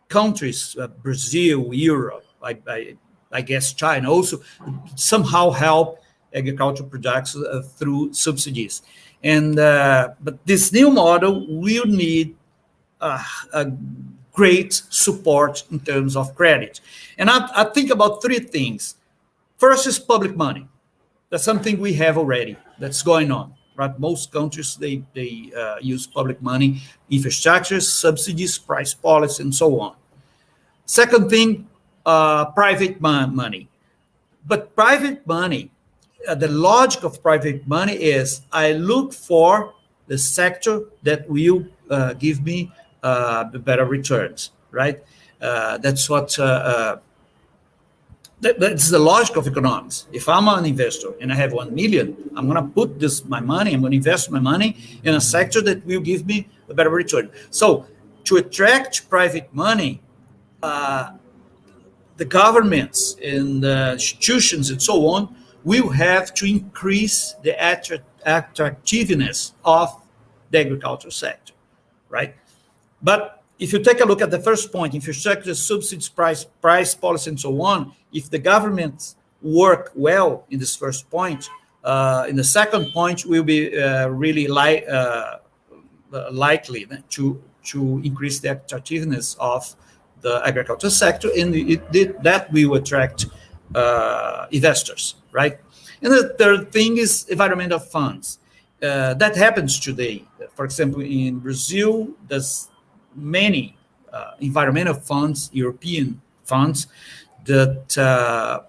countries, Brazil, Europe, I guess China also somehow help agricultural production through subsidies. And but this new model will need a great support in terms of credit. And I think about three things. First is public money. That's something we have already. That's going on, right? Most countries, they use public money, infrastructure, subsidies, price policy, and so on. Second thing, private money. But private money, the logic of private money is I look for the sector that will give me better returns, right? That's what that's the logic of economics. If I'm an investor and I have 1 million, I'm going to put my money, I'm going to invest my money in a sector that will give me a better return. So to attract private money, the governments and the institutions and so on will have to increase the attractiveness of the agricultural sector, right? But if you take a look at the first point, infrastructure, subsidies, price policy, and so on, if the governments work well in this first point, in the second point, will be really likely to to increase the attractiveness of the agricultural sector, and that will attract investors, right? And the third thing is environmental funds. That happens today. For example, in Brazil, there's many environmental funds, European funds, that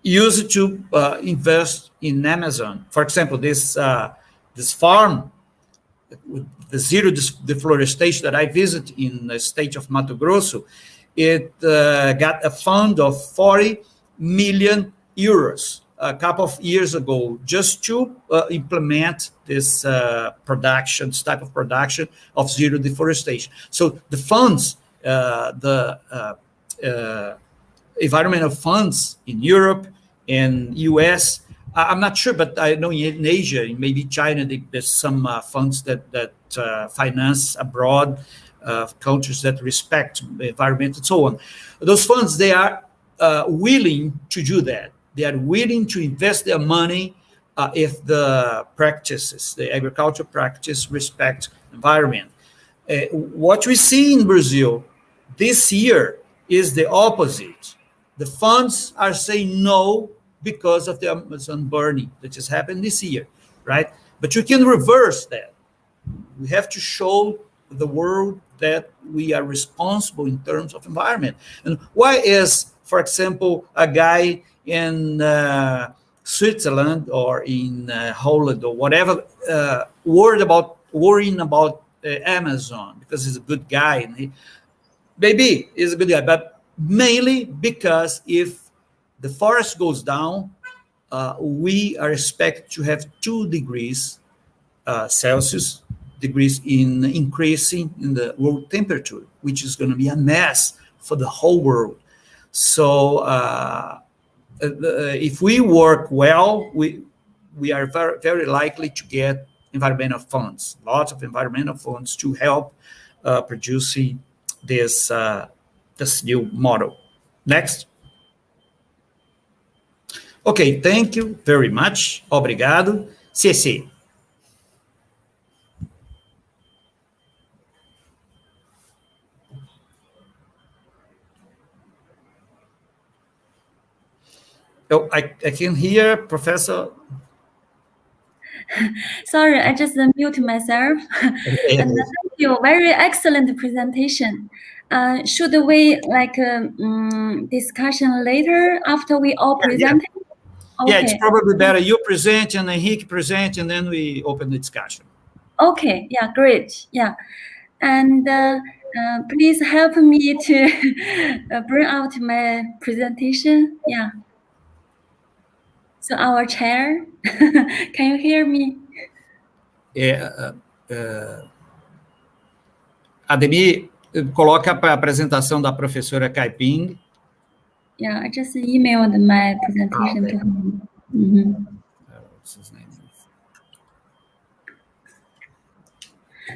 use to invest in Amazon. For example, this farm, the zero deforestation that I visit in the state of Mato Grosso, it got a fund of 40 million euros a couple of years ago, just to implement this type of production of zero deforestation. So the funds, environmental funds in Europe and US, I'm not sure, but I know in Asia, maybe China, there's some funds that finance abroad countries that respect the environment and so on. Those funds, they are willing to do that. They are willing to invest their money if the practices, the agricultural practice, respect environment. What we see in Brazil this year is the opposite. The funds are saying no because of the Amazon burning that just happened this year, right? But you can reverse that. We have to show the world that we are responsible in terms of environment. And why is, for example, a guy in Switzerland or in Holland or whatever worrying about Amazon because he's a good guy? And maybe he's a good guy, but mainly because if the forest goes down, we are expected to have 2 degrees Celsius degrees in increasing in the world temperature, which is going to be a mess for the whole world. So if we work well, we are very, very likely to get environmental funds, lots of environmental funds to help producing this new model. Next. Okay, thank you very much. Obrigado. CC. Oh, I can hear Professor. Sorry, I just mute myself. Okay. And thank you, very excellent presentation. Should we discussion later after we all present? Yeah. Okay. Yeah, it's probably better you present and Henrique present, and then we open the discussion. Okay, yeah, great, yeah. And please help me to bring out my presentation, yeah. So our chair, can you hear me? Ademir, coloca a apresentação da professora Caiping. Yeah, I just emailed my presentation to him. Mm-hmm. What's his name?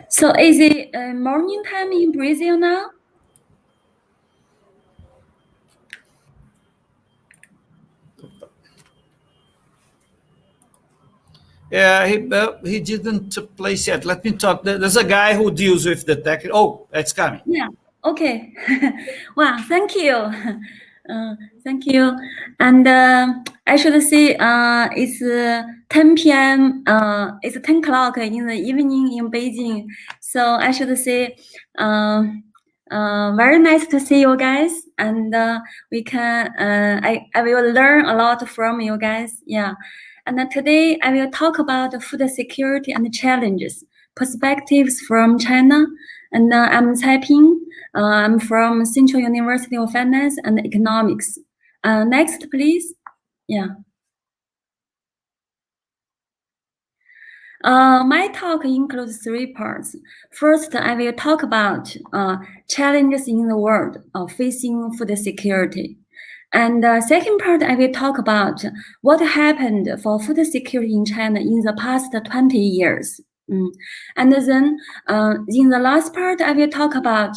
So is it morning time in Brazil now? Yeah, he didn't place yet. Let me talk. There's a guy who deals with the tech. Oh, it's coming. Yeah. Okay. Wow. Thank you. Thank you. And I should say it's 10 p.m. It's 10 o'clock in the evening in Beijing. So I should say very nice to see you guys. And we can I will learn a lot from you guys. Yeah. And today I will talk about food security and challenges, perspectives from China. And I'm Caiping. I'm from Central University of Finance and Economics. Next, please. Yeah. My talk includes 3 parts. First, I will talk about challenges in the world of facing food security. And second part, I will talk about what happened for food security in China in the past 20 years. And then in the last part, I will talk about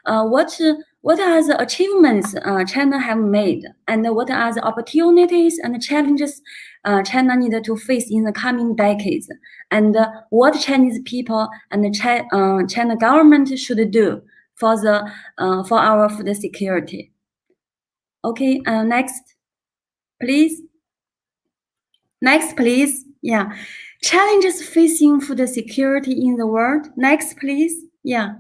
what what are the achievements China have made, and what are the opportunities and challenges China needs to face in the coming decades, and what Chinese people and the China government should do for our food security. Okay, next, please. Next, please. Yeah, challenges facing food security in the world. Next, please. Yeah.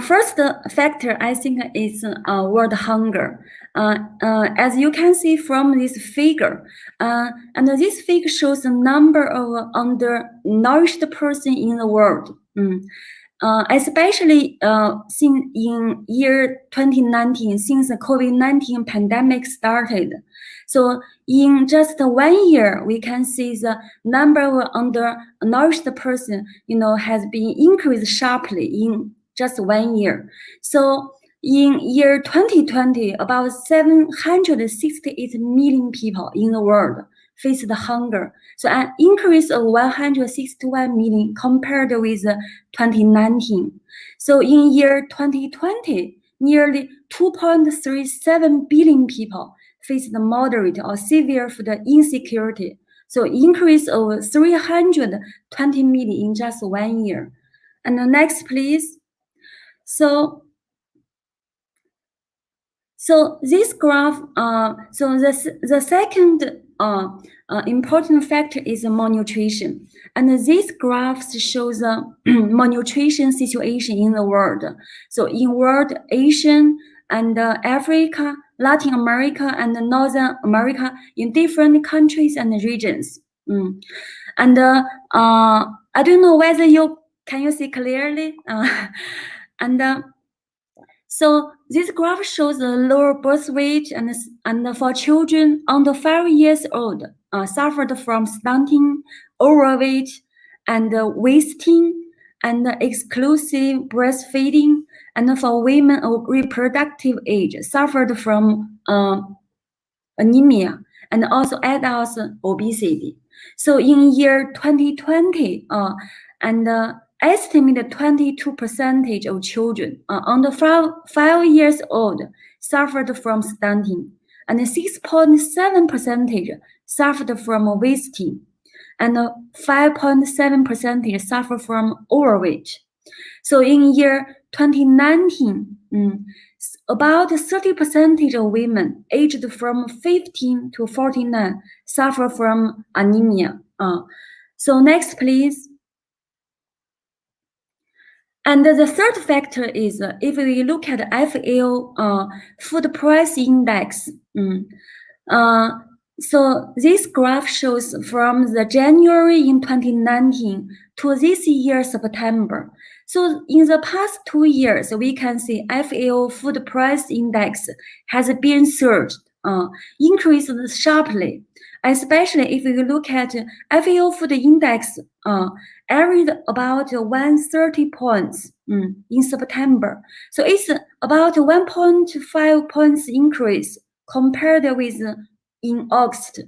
First factor, I think, is world hunger. As you can see from this figure, and this figure shows the number of undernourished persons in the world. Especially in year 2019, since the COVID-19 pandemic started. So in just 1 year, we can see the number of undernourished person, has been increased sharply in just 1 year. So in year 2020, about 768 million people in the world faced hunger. So an increase of 161 million compared with 2019. So in year 2020, nearly 2.37 billion people faced moderate or severe food insecurity. So increase of 320 million in just 1 year. And the next, please. So this graph, the second important factor is malnutrition. And this graph shows the malnutrition situation in the world. So in world, Asian and Africa, Latin America, and Northern America, in different countries and regions. And I don't know whether can you see clearly? So this graph shows the lower birth rate and for children under 5 years old suffered from stunting, overweight, and wasting, and exclusive breastfeeding, and for women of reproductive age suffered from anemia, and also adults obesity. So in year 2020, estimated 22% of children under 5 years old suffered from stunting, and 6.7% suffered from wasting, and 5.7% suffered from overweight. So in year 2019, about 30% of women aged from 15 to 49 suffer from anemia. So next, please. And the third factor is if we look at FAO food price index. So this graph shows from the January in 2019 to this year September. So in the past 2 years, we can see FAO food price index has been surged, increased sharply. Especially if you look at FAO food index, averaged about 130 points in September. So it's about 1.5 points increase compared with in August,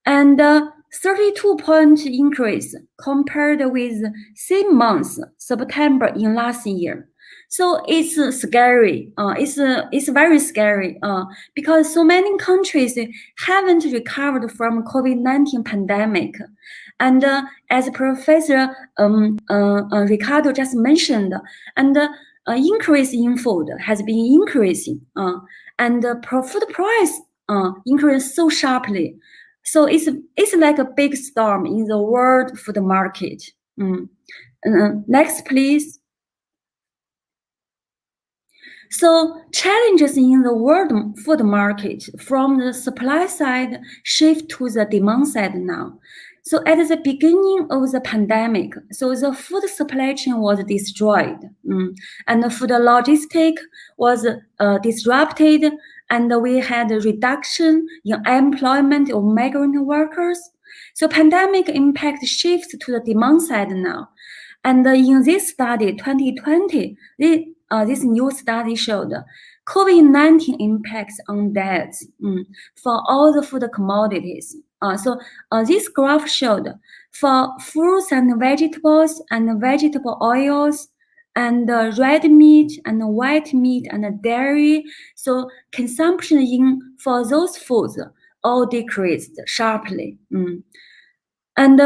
and 32-point increase compared with same month, September in last year. So it's scary. It's very scary because so many countries haven't recovered from COVID-19 pandemic. And as Professor Ricardo just mentioned, and increase in food has been increasing, and food price increased so sharply. So it's like a big storm in the world food market. Next, please. So challenges in the world food market from the supply side shift to the demand side now. So at the beginning of the pandemic, so the food supply chain was destroyed, and the food logistic was disrupted, and we had a reduction in employment of migrant workers. So pandemic impact shifts to the demand side now. And in this study, 2020, this new study showed COVID-19 impacts on diets for all the food commodities. So this graph showed for fruits and vegetables and vegetable oils and red meat and white meat and dairy. So consumption for those foods all decreased sharply. And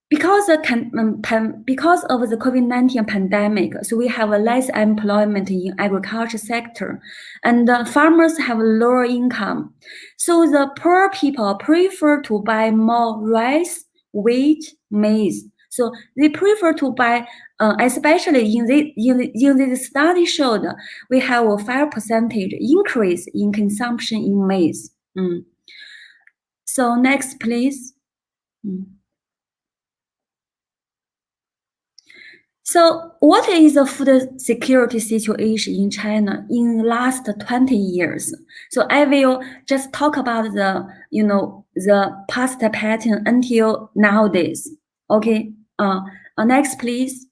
because of the COVID-19 pandemic, so we have less employment in agriculture sector, and farmers have lower income. So the poor people prefer to buy more rice, wheat, maize. So they prefer to buy, especially in this study showed we have a 5% increase in consumption in maize. So next, please. So what is the food security situation in China in the last 20 years? So I will just talk about the past pattern until nowadays. Okay. Next, please.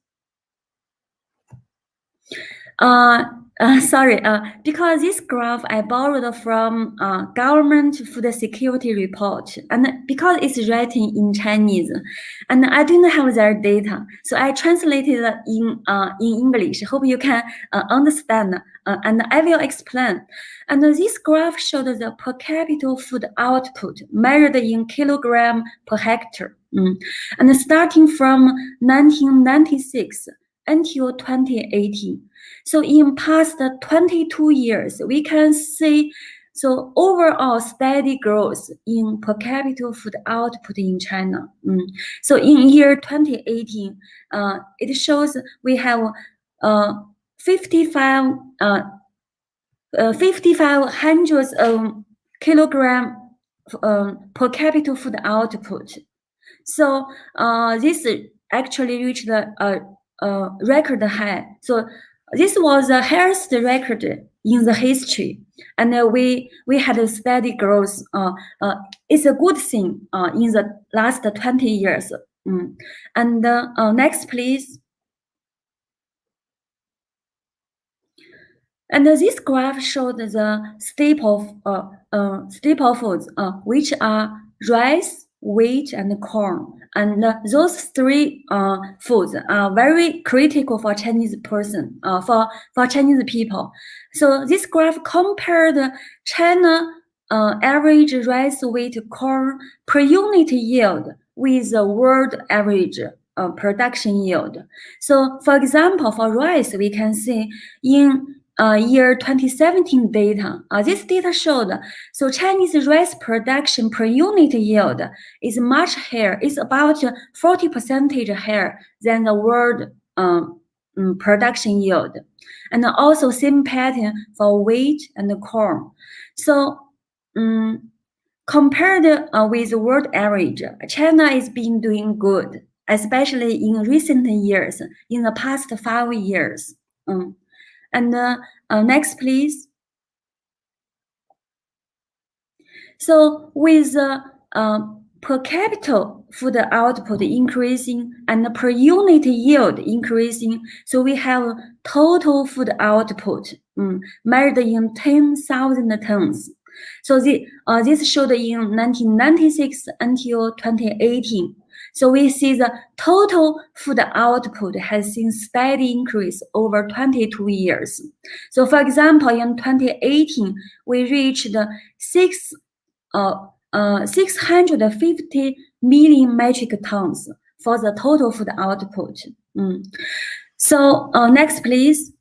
Sorry, because this graph I borrowed from government food security report, and because it's written in Chinese, and I didn't have their data, so I translated in English. Hope you can understand, and I will explain. And this graph showed the per capita food output measured in kilogram per hectare, and starting from 1996 until 2018. So in past 22 years, we can see overall steady growth in per capita food output in China. So in year 2018, it shows we have 5,500 kilogram per capita food output. So this actually reached a record high. So this was the highest record in the history, and we had a steady growth. It's a good thing in the last 20 years. And next, please. And this graph showed the staple foods, which are rice, wheat, and corn. And those three foods are very critical for Chinese person, for Chinese people. So this graph compared China average rice, wheat, corn per unit yield with the world average production yield. So for example, for rice, we can see in year 2017 data, this data showed so Chinese rice production per unit yield is much higher. It's about 40% higher than the world production yield, and also same pattern for wheat and corn. So compared with the world average, China is being doing good, especially in recent years, in the past 5 years. And next, please. So with per capita food output increasing and per unit yield increasing, so we have total food output measured in 10,000 tons. So this showed in 1996 until 2018. So we see the total food output has seen steady increase over 22 years. So for example, in 2018, we reached 650 million metric tons for the total food output. So next, please.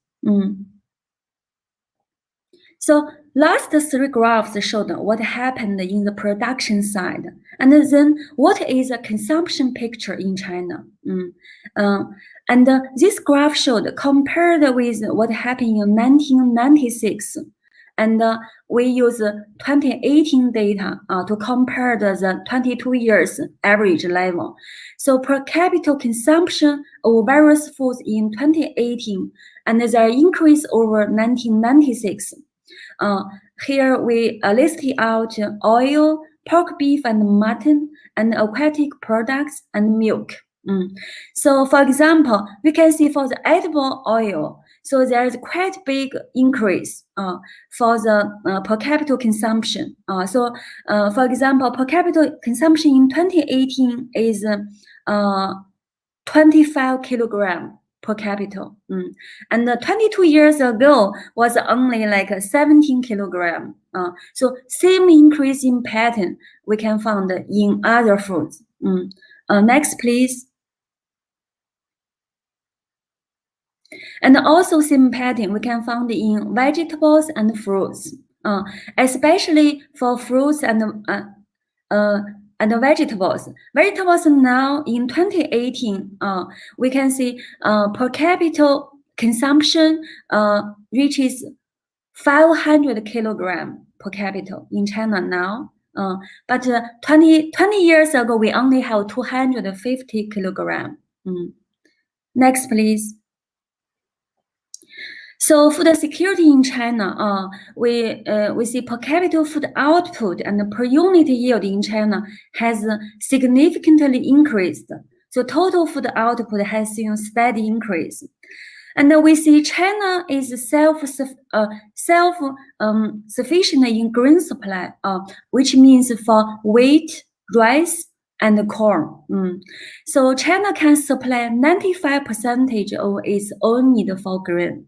So last three graphs showed what happened in the production side, and then what is the consumption picture in China. And this graph showed compared with what happened in 1996, and we use 2018 data to compare the 22 years average level. So per capita consumption of various foods in 2018, and their increase over 1996. Here we listed out oil, pork, beef, and mutton, and aquatic products and milk. So for example, we can see for the edible oil, so there is quite big increase for the per capita consumption. So for example, per capita consumption in 2018 is 25 kilogram per capita. And 22 years ago was only like 17 kilogram. So same increase in pattern we can find in other foods. Next, please. And also same pattern we can find in vegetables and fruits, especially for fruits and vegetables. Vegetables now in 2018, we can see per capita consumption reaches 500 kilogram per capita in China now. But 20 years ago, we only have 250 kilogram. Next, please. So food security in China, we see per capita food output and per unit yield in China has significantly increased. So total food output has seen a steady increase. And we see China is self-sufficient in grain supply, which means for wheat, rice, and corn. So China can supply 95% of its own need for grain.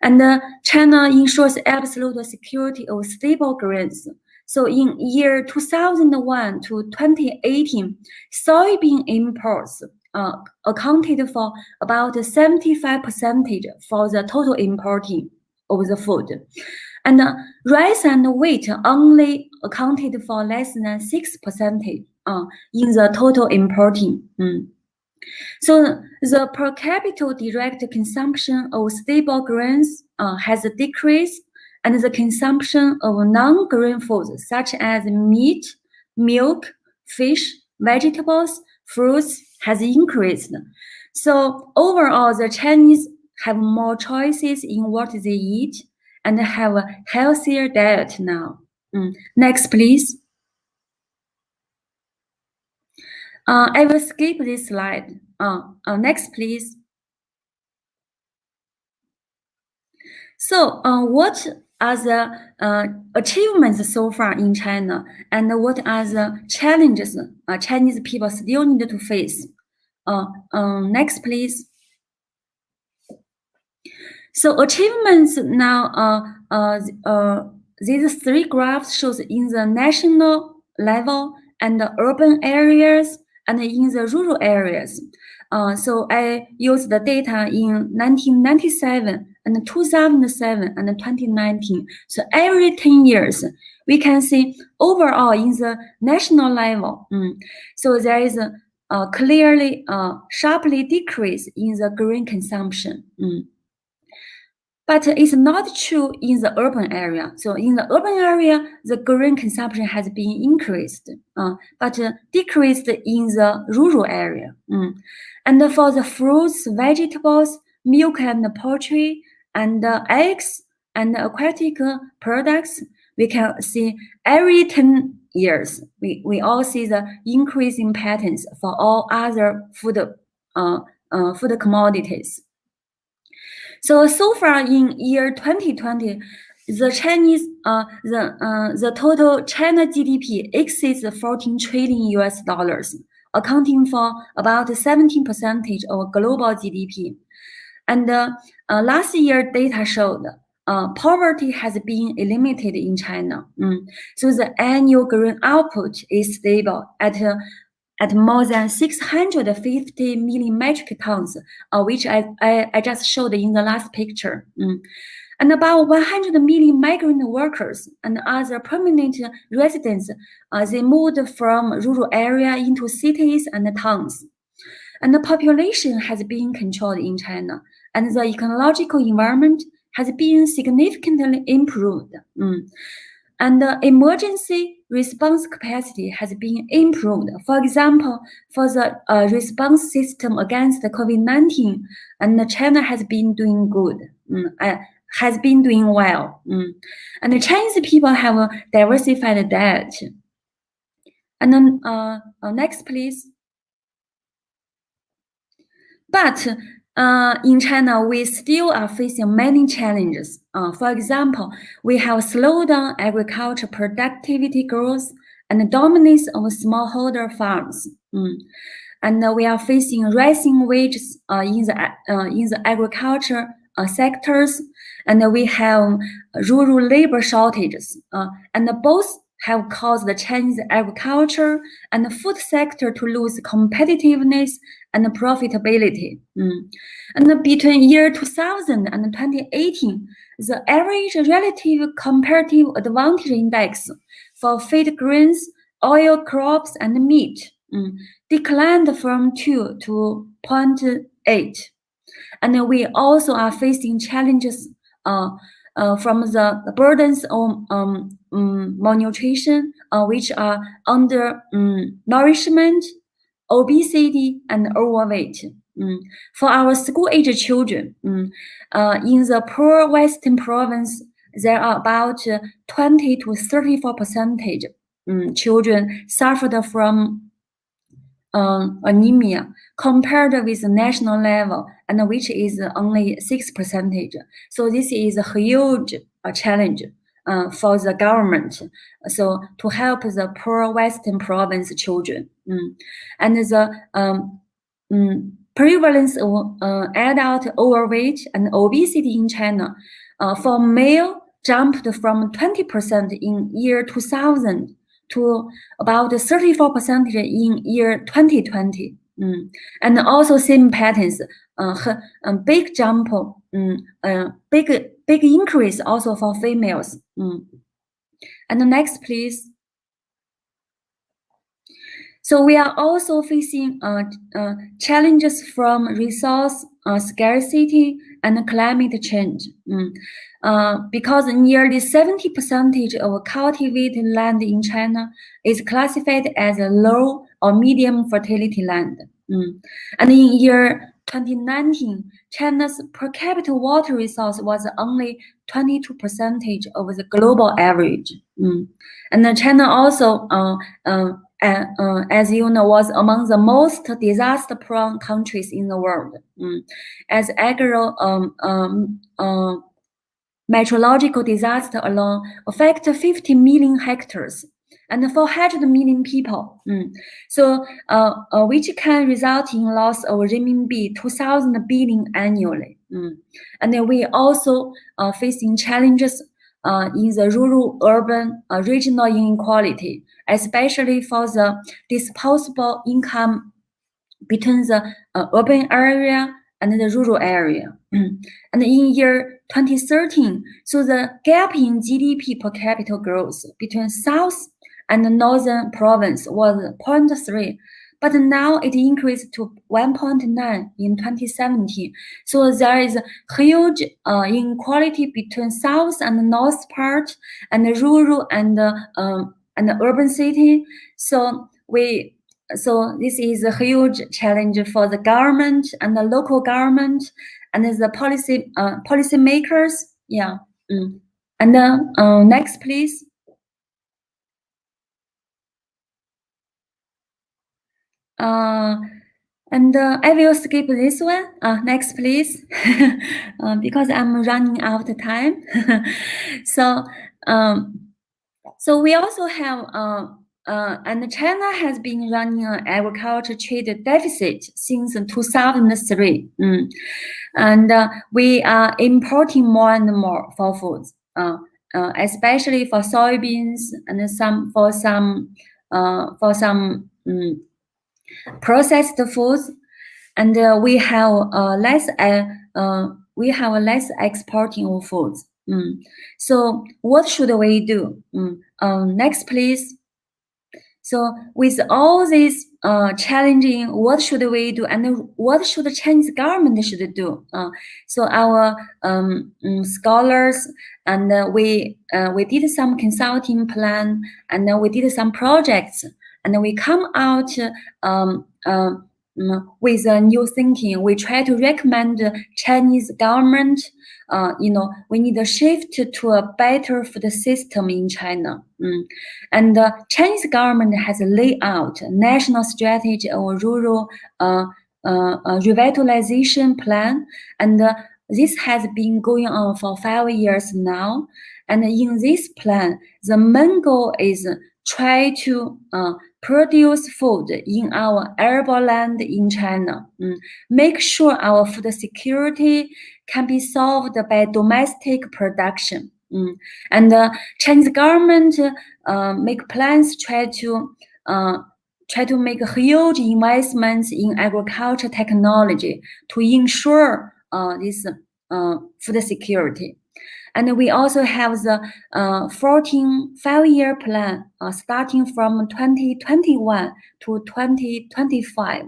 And China ensures absolute security of stable grains. So in year 2001 to 2018, soybean imports accounted for about 75% for the total importing of the food. And rice and wheat only accounted for less than 6% in the total importing. So the per capita direct consumption of stable grains has decreased, and the consumption of non-grain foods such as meat, milk, fish, vegetables, fruits has increased. So overall, the Chinese have more choices in what they eat and have a healthier diet now. Next, please. I will skip this slide. Next, please. So what are the achievements so far in China, and what are the challenges Chinese people still need to face? Next, please. So achievements now, these three graphs shows in the national level and the urban areas and in the rural areas. So I used the data in 1997 and 2007 and 2019. So every 10 years, we can see overall in the national level. So there is a clearly sharply decrease in the grain consumption. But it's not true in the urban area. So in the urban area, the grain consumption has been increased, but decreased in the rural area. And for the fruits, vegetables, milk and poultry, and eggs and aquatic products, we can see every 10 years, we all see the increasing patterns for all other food commodities. So far in year 2020, the Chinese the total China GDP exceeds $14 trillion, accounting for about 17% of global GDP. And last year data showed poverty has been eliminated in China. So the annual grain output is stable at more than 650 million metric tons, which I just showed in the last picture. And about 100 million migrant workers and other permanent residents, they moved from rural area into cities and towns. And the population has been controlled in China, and the ecological environment has been significantly improved. And the emergency response capacity has been improved. For example, for the response system against the COVID-19, and China has been doing good, has been doing well. And the Chinese people have a diversified diet. And then next, please. But in China, we still are facing many challenges. For example, we have slowed down agriculture productivity growth and dominance of smallholder farms. and we are facing rising wages in the agriculture sectors, and we have rural labor shortages, and both have caused the Chinese agriculture and the food sector to lose competitiveness and profitability. And between year 2000 and 2018, the average relative comparative advantage index for feed grains, oil crops, and meat declined from 2 to 0.8. And we also are facing challenges from the burdens of malnutrition, which are undernourishment, obesity, and overweight. For our school-age children, in the poor Western province, there are about 20 to 34% children suffered from anemia compared with the national level, and which is only 6%. So this is a huge challenge for the government, so to help the poor Western province children. And the prevalence of adult overweight and obesity in China for male jumped from 20% in year 2000 to about 34% in year 2020. And also same patterns, big jump, big increase also for females. And the next, please. So we are also facing challenges from resource scarcity and climate change, because nearly 70% of cultivated land in China is classified as a low or medium fertility land. And in year 2019, China's per capita water resource was only 22% of the global average. And China also, as you know, was among the most disaster-prone countries in the world, as meteorological disaster alone affect 50 million hectares and 400 million people. So, which can result in loss of renminbi 2,000 billion annually. And then we also facing challenges in the rural-urban regional inequality, especially for the disposable income between the urban area and the rural area. And in year 2013, so the gap in GDP per capita growth between South and the Northern province was 0.3, but now it increased to 1.9 in 2017. So there is huge inequality between South and North part, and the rural and the urban city. So this is a huge challenge for the government and the local government and the policy makers. Yeah. And then next, please. And I will skip this one. Next, please, because I'm running out of time. So we also have, and China has been running an agriculture trade deficit since 2003. And we are importing more and more for foods, especially for soybeans and some processed foods, and we have less exporting of foods. So what should we do? Next, please. So with all this challenging, what should we do, and what should the Chinese government should do? So our scholars and we did some consulting plan, and we did some projects, and we come out with a new thinking. We try to recommend the Chinese government, we need a shift to a better food system in China. And the Chinese government has laid out a national strategy of rural revitalization plan, and this has been going on for 5 years now. And in this plan, the main goal is try to produce food in our arable land in China. Make sure our food security can be solved by domestic production. And the Chinese government make plans try to make huge investments in agriculture technology to ensure this food security. And we also have the 14 5-year plan starting from 2021 to 2025.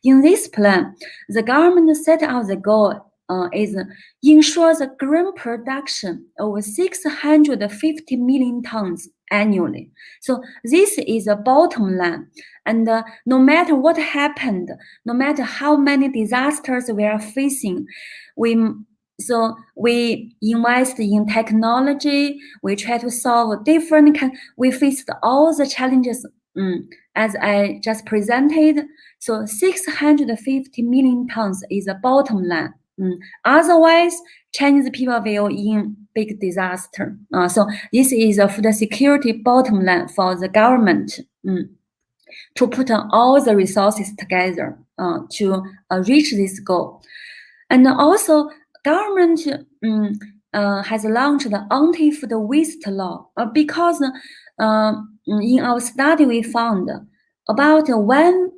In this plan, the government set out the goal is ensure the grain production of 650 million tons annually. So this is a bottom line. And no matter what happened, no matter how many disasters we are facing, we invest in technology. We try to solve different. We faced all the challenges as I just presented. So 650 million tons is a bottom line. Otherwise, Chinese people will in big disaster. So this is a food security bottom line for the government to put all the resources together to reach this goal. And also, government has launched the anti-food waste law because in our study we found about one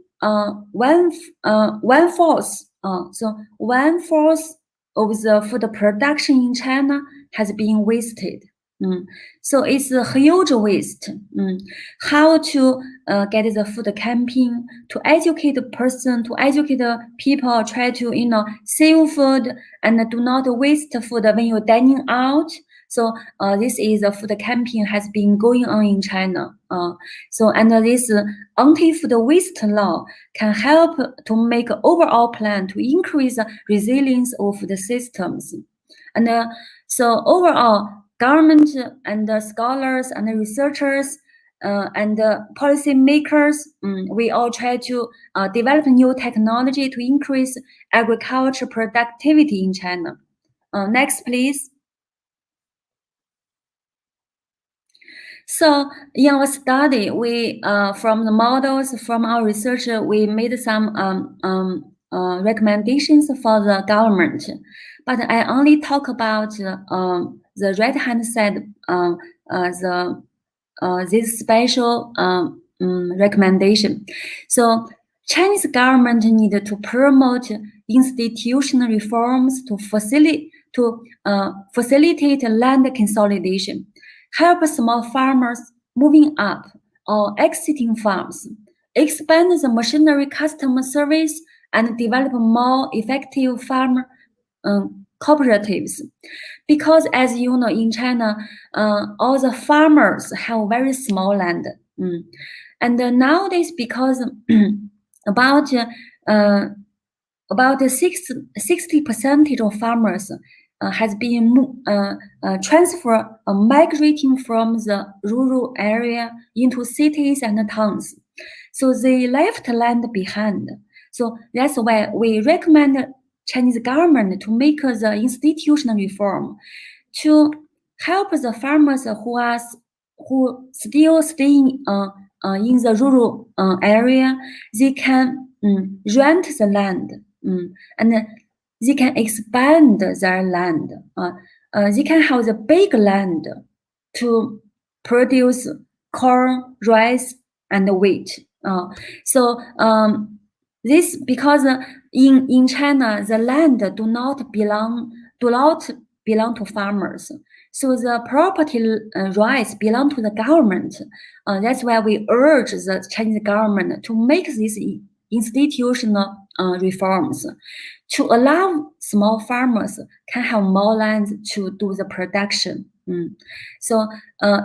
fourth of the food production in China has been wasted. So it's a huge waste. How to get the food campaign, to educate the person, to educate the people, try to save food and do not waste food when you're dining out. So this is a food campaign has been going on in China. And this anti-food waste law can help to make an overall plan to increase the resilience of the systems. And so overall, government and scholars and researchers and policy makers, we all try to develop new technology to increase agriculture productivity in China. Next, please. So in our study, we from the models, from our research, we made some recommendations for the government. But I only talk about the right-hand side, this special recommendation. So Chinese government needed to promote institutional reforms to facilitate land consolidation, help small farmers moving up or exiting farms, expand the machinery customer service, and develop more effective farmer cooperatives. Because as you know, in China, all the farmers have very small land. And nowadays, because about 60% of farmers has been migrating from the rural area into cities and towns. So they left land behind. So that's why we recommend Chinese government to make the institutional reform to help the farmers who still staying in the rural area. They can rent the land and they can expand their land. They can have the big land to produce corn, rice, and wheat. This because in China the land do not belong to farmers. So the property rights belong to the government. That's why we urge the Chinese government to make these institutional reforms to allow small farmers can have more land to do the production. So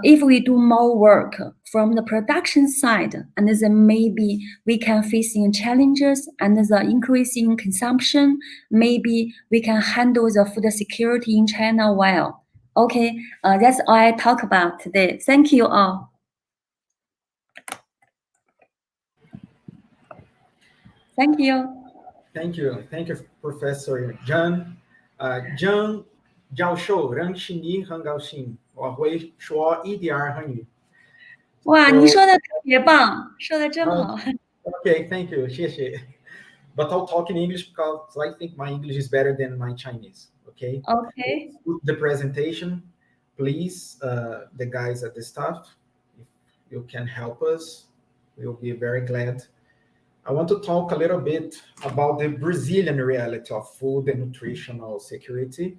if we do more work from the production side, and then maybe we can face in challenges and the increasing consumption, maybe we can handle the food security in China well. Okay, that's all I talk about today. Thank you all. Thank you. Thank you. Thank you, Professor Jian. Jian Jiao Shou, Rang Xini Hang Gao Xin, Wa Hui Shuo Yi Di Er Heng Yu. 哇， So- 你说的特别棒，说的真好。 Okay, thank you. 谢谢. But I'll talk in English because I think my English is better than my Chinese. Okay. Okay. The presentation, please, the guys at the staff, if you can help us, we'll be very glad. I want to talk a little bit about the Brazilian reality of food and nutritional security,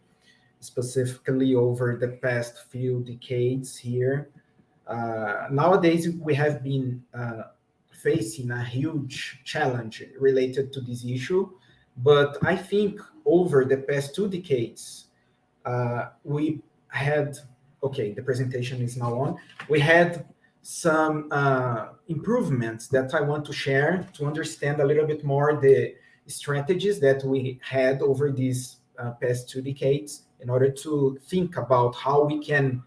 specifically over the past few decades here. Nowadays, we have been facing a huge challenge related to this issue, but I think over the past 2 decades, we had, okay, the presentation is now on, we had some improvements that I want to share to understand a little bit more the strategies that we had over these past 2 decades in order to think about how we can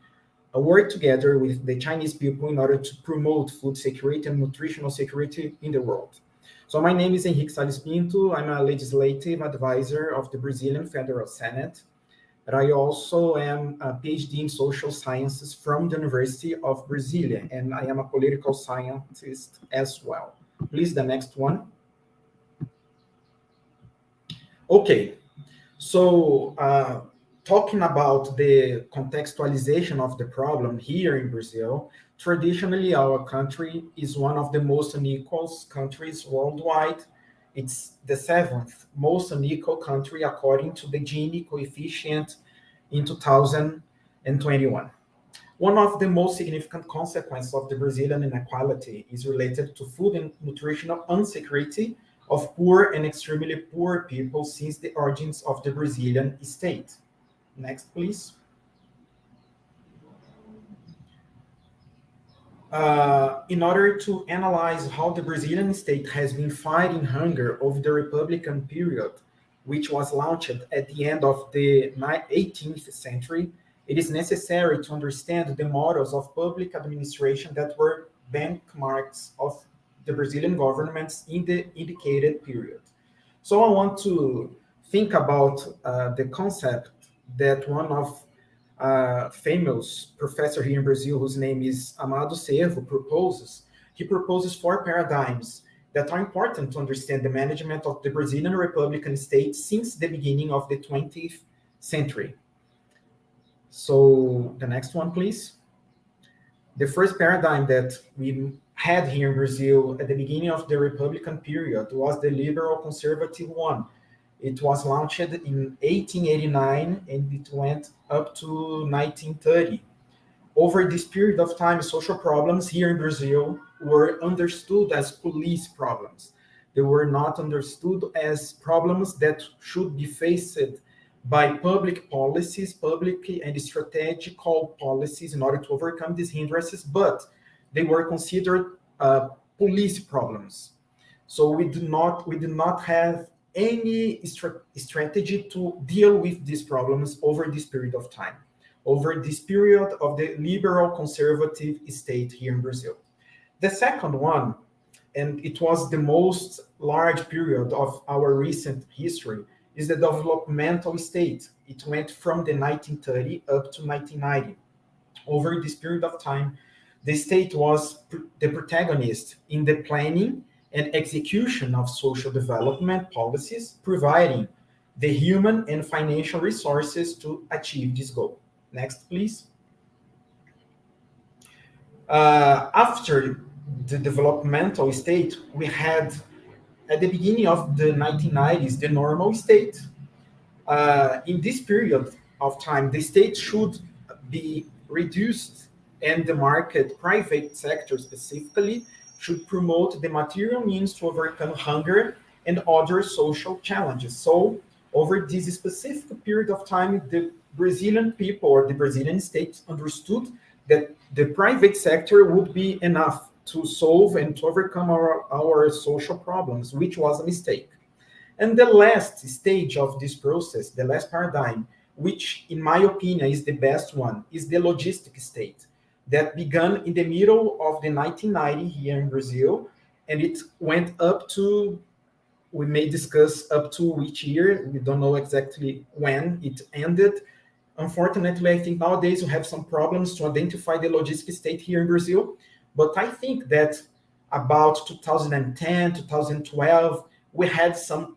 work together with the Chinese people in order to promote food security and nutritional security in the world. So my name is Henrique Salles Pinto. I'm a legislative advisor of the Brazilian Federal Senate. But I also am a PhD in social sciences from the University of Brasilia, and I am a political scientist as well. Please, the next one. Okay, so talking about the contextualization of the problem here in Brazil, traditionally our country is one of the most unequal countries worldwide. It's the 7th most unequal country according to the Gini coefficient in 2021. One of the most significant consequences of the Brazilian inequality is related to food and nutritional insecurity of poor and extremely poor people since the origins of the Brazilian state. Next, please. In order to analyze how the Brazilian state has been fighting hunger over the Republican period, which was launched at the end of the 18th century, it is necessary to understand the models of public administration that were benchmarks of the Brazilian governments in the indicated period. So I want to think about the concept that one of famous professor here in Brazil, whose name is Amado Servo, proposes. He proposes 4 paradigms that are important to understand the management of the Brazilian Republican state since the beginning of the 20th century. So the next one, please. The first paradigm that we had here in Brazil at the beginning of the Republican period was the liberal conservative one. It was launched in 1889 and it went up to 1930. Over this period of time, social problems here in Brazil were understood as police problems. They were not understood as problems that should be faced by public policies, public and strategical policies in order to overcome these hindrances, but they were considered police problems. So we did not have any strategy to deal with these problems over this period of time, over this period of the liberal conservative state here in Brazil. The second one, and it was the most large period of our recent history, is the developmental state. It went from the 1930 up to 1990. Over this period of time, the state was the protagonist in the planning and execution of social development policies, providing the human and financial resources to achieve this goal. Next, please. After the developmental state, we had, at the beginning of the 1990s, the normal state. In this period of time, the state should be reduced and the market, private sector specifically, should promote the material means to overcome hunger and other social challenges. So over this specific period of time, the Brazilian people or the Brazilian state understood that the private sector would be enough to solve and to overcome our social problems, which was a mistake. And the last stage of this process, the last paradigm, which in my opinion is the best one, is the logistic state that began in the middle of the 1990s here in Brazil, and it went up to, we may discuss up to which year, we don't know exactly when it ended. Unfortunately, I think nowadays we have some problems to identify the logistic state here in Brazil, But I think that about 2010, 2012, we had some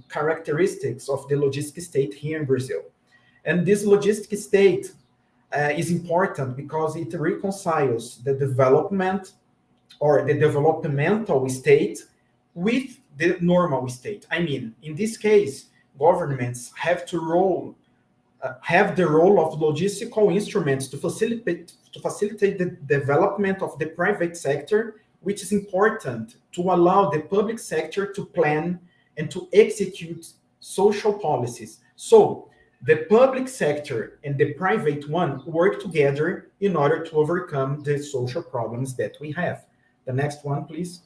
characteristics of the logistic state here in Brazil. And this logistic state is important because it reconciles the development or the developmental state with the normal state. I mean, in this case, governments have the role of logistical instruments to facilitate the development of the private sector, which is important to allow the public sector to plan and to execute social policies. So the public sector and the private one work together in order to overcome the social problems that we have. The next one, please.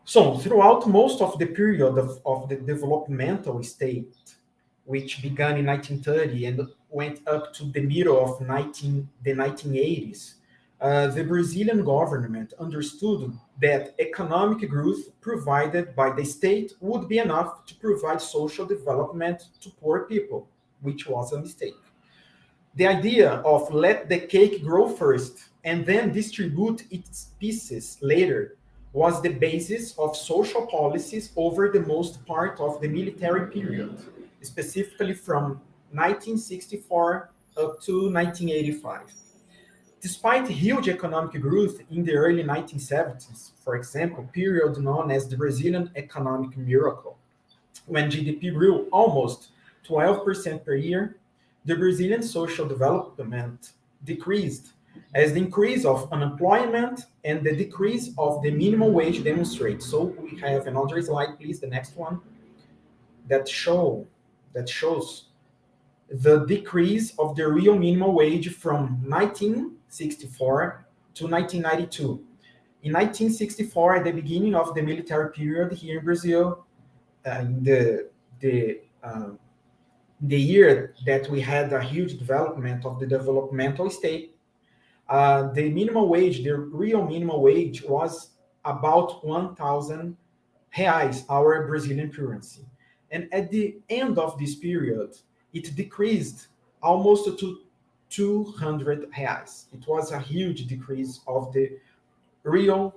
So throughout most of the period of the developmental state, which began in 1930 and went up to the middle of the 1980s, the Brazilian government understood that economic growth provided by the state would be enough to provide social development to poor people, which was a mistake. The idea of let the cake grow first and then distribute its pieces later was the basis of social policies over the most part of the military period, specifically from 1964 up to 1985. Despite huge economic growth in the early 1970s, for example, period known as the Brazilian economic miracle, when GDP grew almost 12% per year, the Brazilian social development decreased as the increase of unemployment and the decrease of the minimum wage demonstrate. So we have another slide, please, the next one, that shows the decrease of the real minimum wage from 1964 to 1992. In 1964, at the beginning of the military period here in Brazil, the year that we had a huge development of the developmental state, the minimum wage, the real minimum wage was about 1,000 reais, our Brazilian currency. And at the end of this period, it decreased almost to 200 reais. It was a huge decrease of the real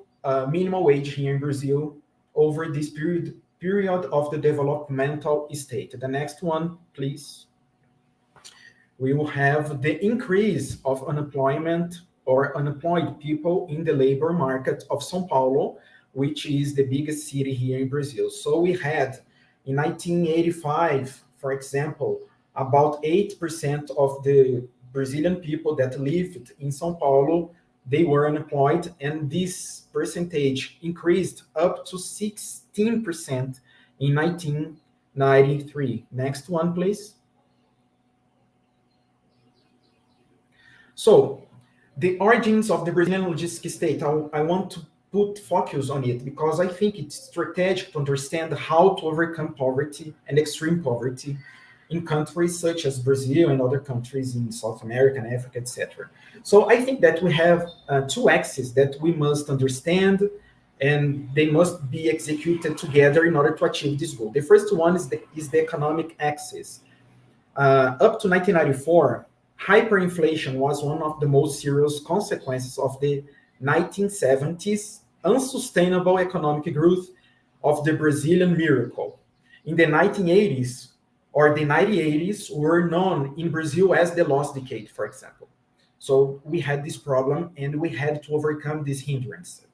minimum wage here in Brazil over this period of the developmental state. The next one, please. We will have the increase of unemployment or unemployed people in the labor market of São Paulo, which is the biggest city here in Brazil. So we had in 1985, for example, about 8% of the Brazilian people that lived in São Paulo, they were unemployed, and this percentage increased up to 16% in 1993. Next one, please. So the origins of the Brazilian logistic state, I want to put focus on it because I think it's strategic to understand how to overcome poverty and extreme poverty in countries such as Brazil and other countries in South America and Africa, etc. So I think that we have two axes that we must understand, and they must be executed together in order to achieve this goal. The first one is the economic axis. Up to 1994, hyperinflation was one of the most serious consequences of the 1970s unsustainable economic growth of the Brazilian miracle. In the 1980s or the 1980s were known in Brazil as the lost decade, for example. So we had this problem and we had to overcome this hindrance.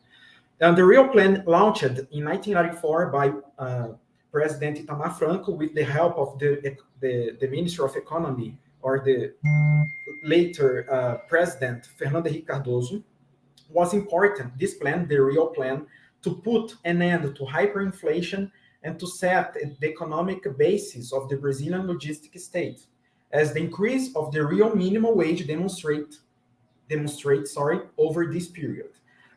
And the real plan launched in 1994 by President Itamar Franco with the help of the Minister of Economy, or the later President Fernando Henrique Cardoso, was important. This plan, the real plan, to put an end to hyperinflation and to set the economic basis of the Brazilian logistic state, as the increase of the real minimum wage demonstrates over this period.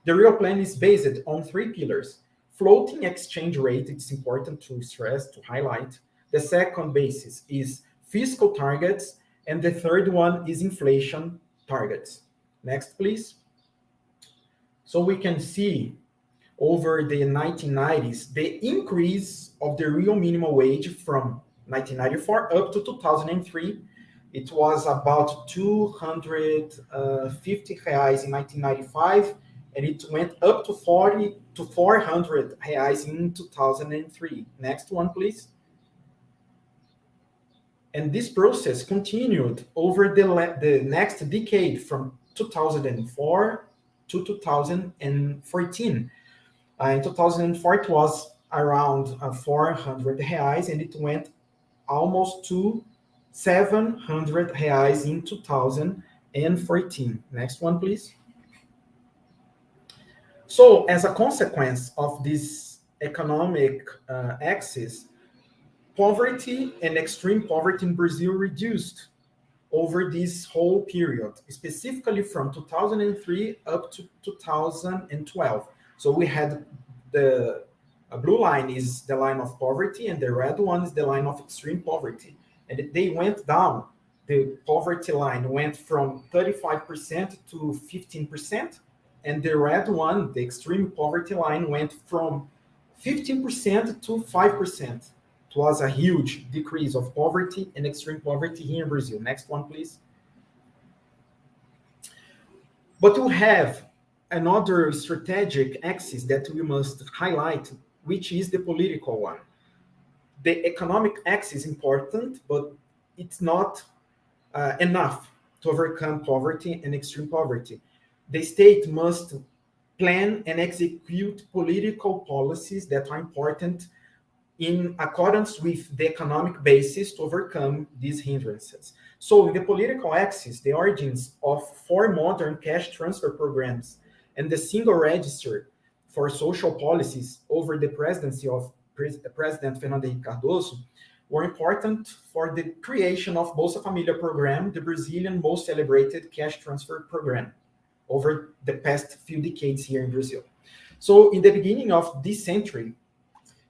The real plan is based on three pillars. Floating exchange rate, it's important to stress, to highlight. The second basis is fiscal targets, and the third one is inflation targets. Next, please. So we can see over the 1990s, the increase of the real minimum wage from 1994 up to 2003. It was about 250 reais in 1995, and it went up to 400 reais in 2003. Next one, please. And this process continued over the next decade from 2004 to 2014. In 2004, it was around 400 reais, and it went almost to 700 reais in 2014. Next one, please. So, as a consequence of this economic axis, poverty and extreme poverty in Brazil reduced over this whole period, specifically from 2003 up to 2012. So we had the blue line is the line of poverty, and the red one is the line of extreme poverty. And they went down. The poverty line went from 35% to 15%, and the red one, the extreme poverty line, went from 15% to 5%. It was a huge decrease of poverty and extreme poverty here in Brazil. Next one, please. But we have another strategic axis that we must highlight, which is the political one. The economic axis is important, but it's not enough to overcome poverty and extreme poverty. The state must plan and execute political policies that are important in accordance with the economic basis to overcome these hindrances. So in the political axis, the origins of 4 modern cash transfer programs and the single register for social policies over the presidency of President Fernando Henrique Cardoso were important for the creation of Bolsa Família program, the Brazilian most celebrated cash transfer program over the past few decades here in Brazil. So in the beginning of this century,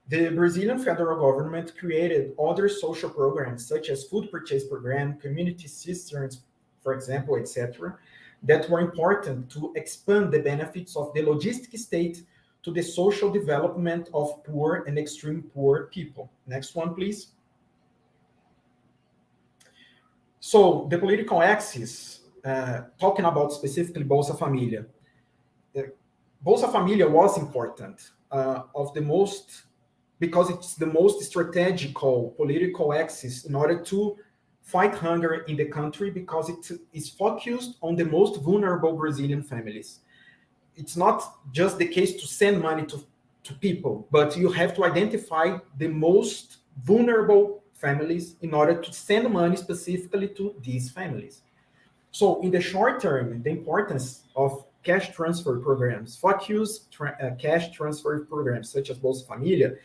the Brazilian federal government created other social programs such as food purchase program, community cisterns, for example, etc., that were important to expand the benefits of the logistic state to the social development of poor and extreme poor people. Next one, please. So the political axis, talking about specifically Bolsa Família. Bolsa Família was important because it's the most strategical political axis in order to fight hunger in the country, because it is focused on the most vulnerable Brazilian families. It's not just the case to send money to people, but you have to identify the most vulnerable families in order to send money specifically to these families. So in the short term, the importance of cash transfer programs, focused cash transfer programs such as Bolsa Família,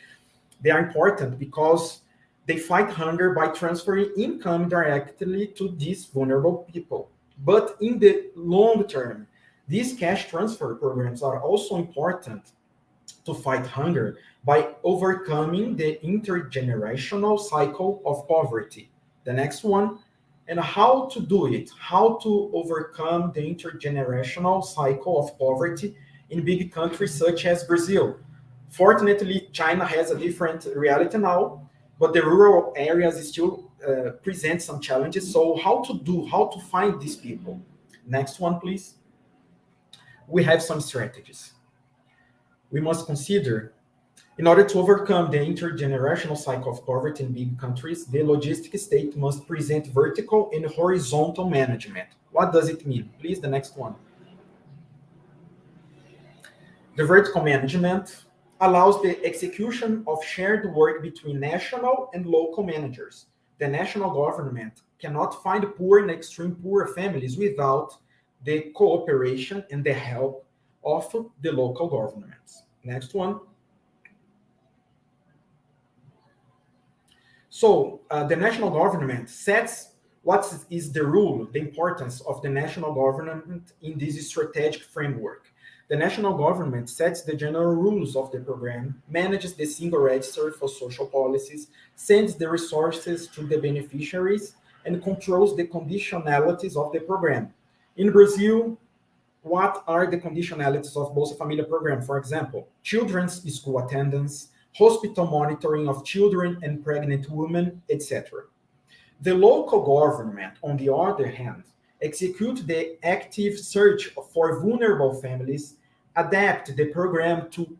they are important because they fight hunger by transferring income directly to these vulnerable people. But in the long term, these cash transfer programs are also important to fight hunger by overcoming the intergenerational cycle of poverty. The next one, and how to do it, how to overcome the intergenerational cycle of poverty in big countries such as Brazil. Fortunately, China has a different reality now, but the rural areas still present some challenges. So how to find these people? Next one, please. We have some strategies. We must consider, in order to overcome the intergenerational cycle of poverty in big countries, the logistic state must present vertical and horizontal management. What does it mean? Please, the next one. The vertical management allows the execution of shared work between national and local managers. The national government cannot find poor and extreme poor families without the cooperation and the help of the local governments. Next one. So the national government sets what is the rule, the importance of the national government in this strategic framework. The national government sets the general rules of the program, manages the single register for social policies, sends the resources to the beneficiaries, and controls the conditionalities of the program. In Brazil, what are the conditionalities of Bolsa Família program? For example, children's school attendance, hospital monitoring of children and pregnant women, etc. The local government, on the other hand, execute the active search for vulnerable families, adapt the program to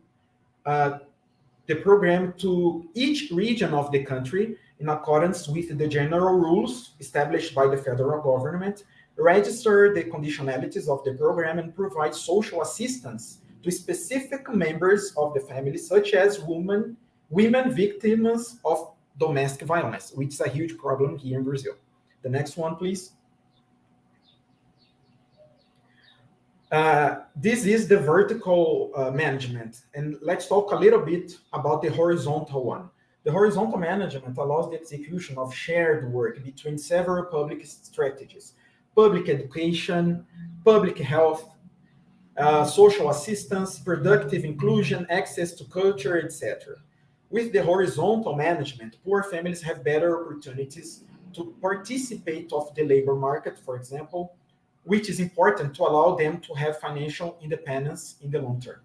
each region of the country in accordance with the general rules established by the federal government, register the conditionalities of the program, and provide social assistance to specific members of the family, such as women victims of domestic violence, which is a huge problem here in Brazil. The next one, please. This is the vertical management, and let's talk a little bit about the horizontal one. The horizontal management allows the execution of shared work between several public strategies: public education, public health, social assistance, productive inclusion, access to culture, etc. With the horizontal management, poor families have better opportunities to participate of the labor market, for example, which is important to allow them to have financial independence in the long term.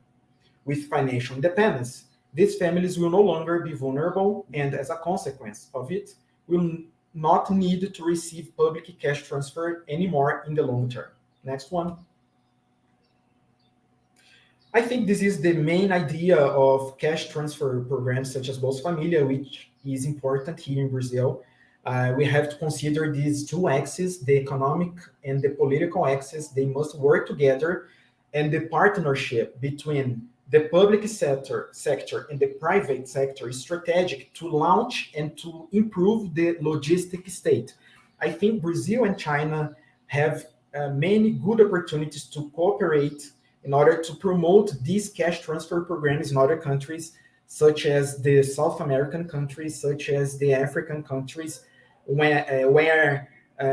With financial independence, these families will no longer be vulnerable, and as a consequence of it, will not need to receive public cash transfer anymore in the long term. Next one. I think this is the main idea of cash transfer programs such as Bolsa Família, which is important here in Brazil. We have to consider these two axes, the economic and the political axis. They must work together, and the partnership between the public sector and the private sector is strategic to launch and to improve the logistic state. I think Brazil and China have many good opportunities to cooperate in order to promote these cash transfer programs in other countries, such as the South American countries, such as the African countries, where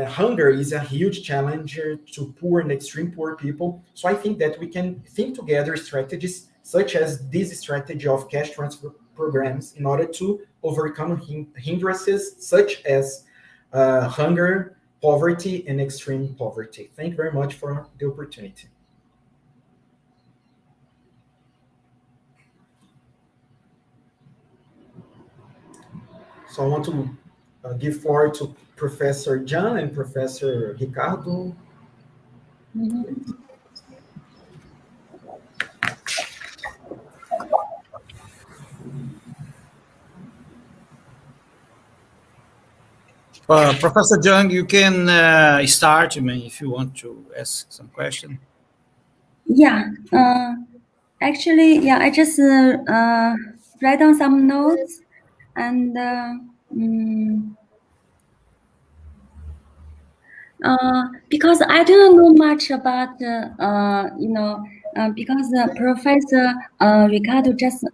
hunger is a huge challenge to poor and extreme poor people. So I think that we can think together strategies such as this strategy of cash transfer programs in order to overcome hindrances such as hunger, poverty, and extreme poverty. Thank you very much for the opportunity. So I want to give floor to Professor Jian and Professor Ricardo. Professor Jiang, you can start, if you want to ask some question. Yeah, actually, yeah, I just write down some notes, and because I don't know much about, because Professor Ricardo just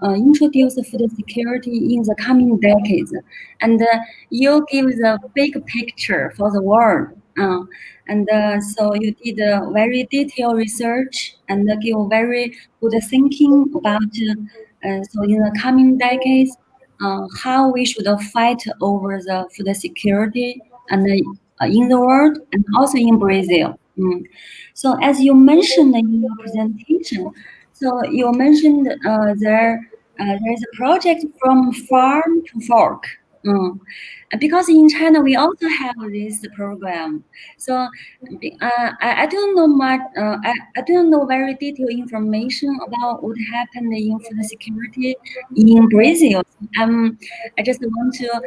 introduced food security in the coming decades, and you give the big picture for the world. So you did a very detailed research and give very good thinking about, so in the coming decades, how we should fight over the food security and in the world and also in Brazil. So as you mentioned in your presentation, so you mentioned there's a project from farm to fork. Because in China we also have this program. So I don't know much. I don't know very detailed information about what happened in food security in Brazil. I just want to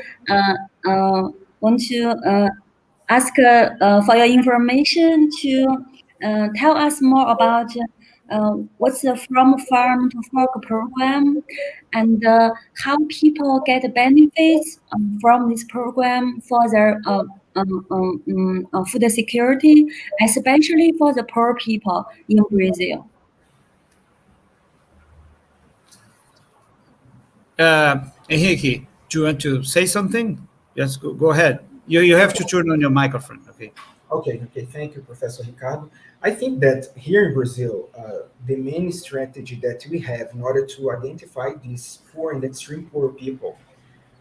ask for your information to tell us more about what's the From Farm to Fork program, and how people get benefits from this program for their food security, especially for the poor people in Brazil. Henrique, do you want to say something? Yes, go ahead. You have to turn on your microphone, okay? Okay, thank you, Professor Ricardo. I think that here in Brazil, the main strategy that we have in order to identify these poor and extreme poor people,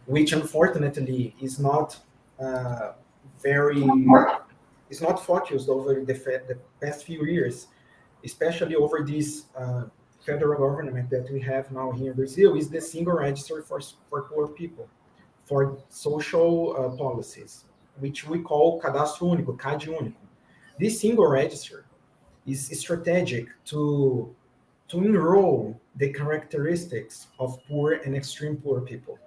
which unfortunately is not is not focused over the past few years, especially over this federal government that we have now here in Brazil, is the single register for poor people. for social policies, which we call Cadastro Único, CAD Único. This single register is strategic to enroll the characteristics of poor and extreme poor people.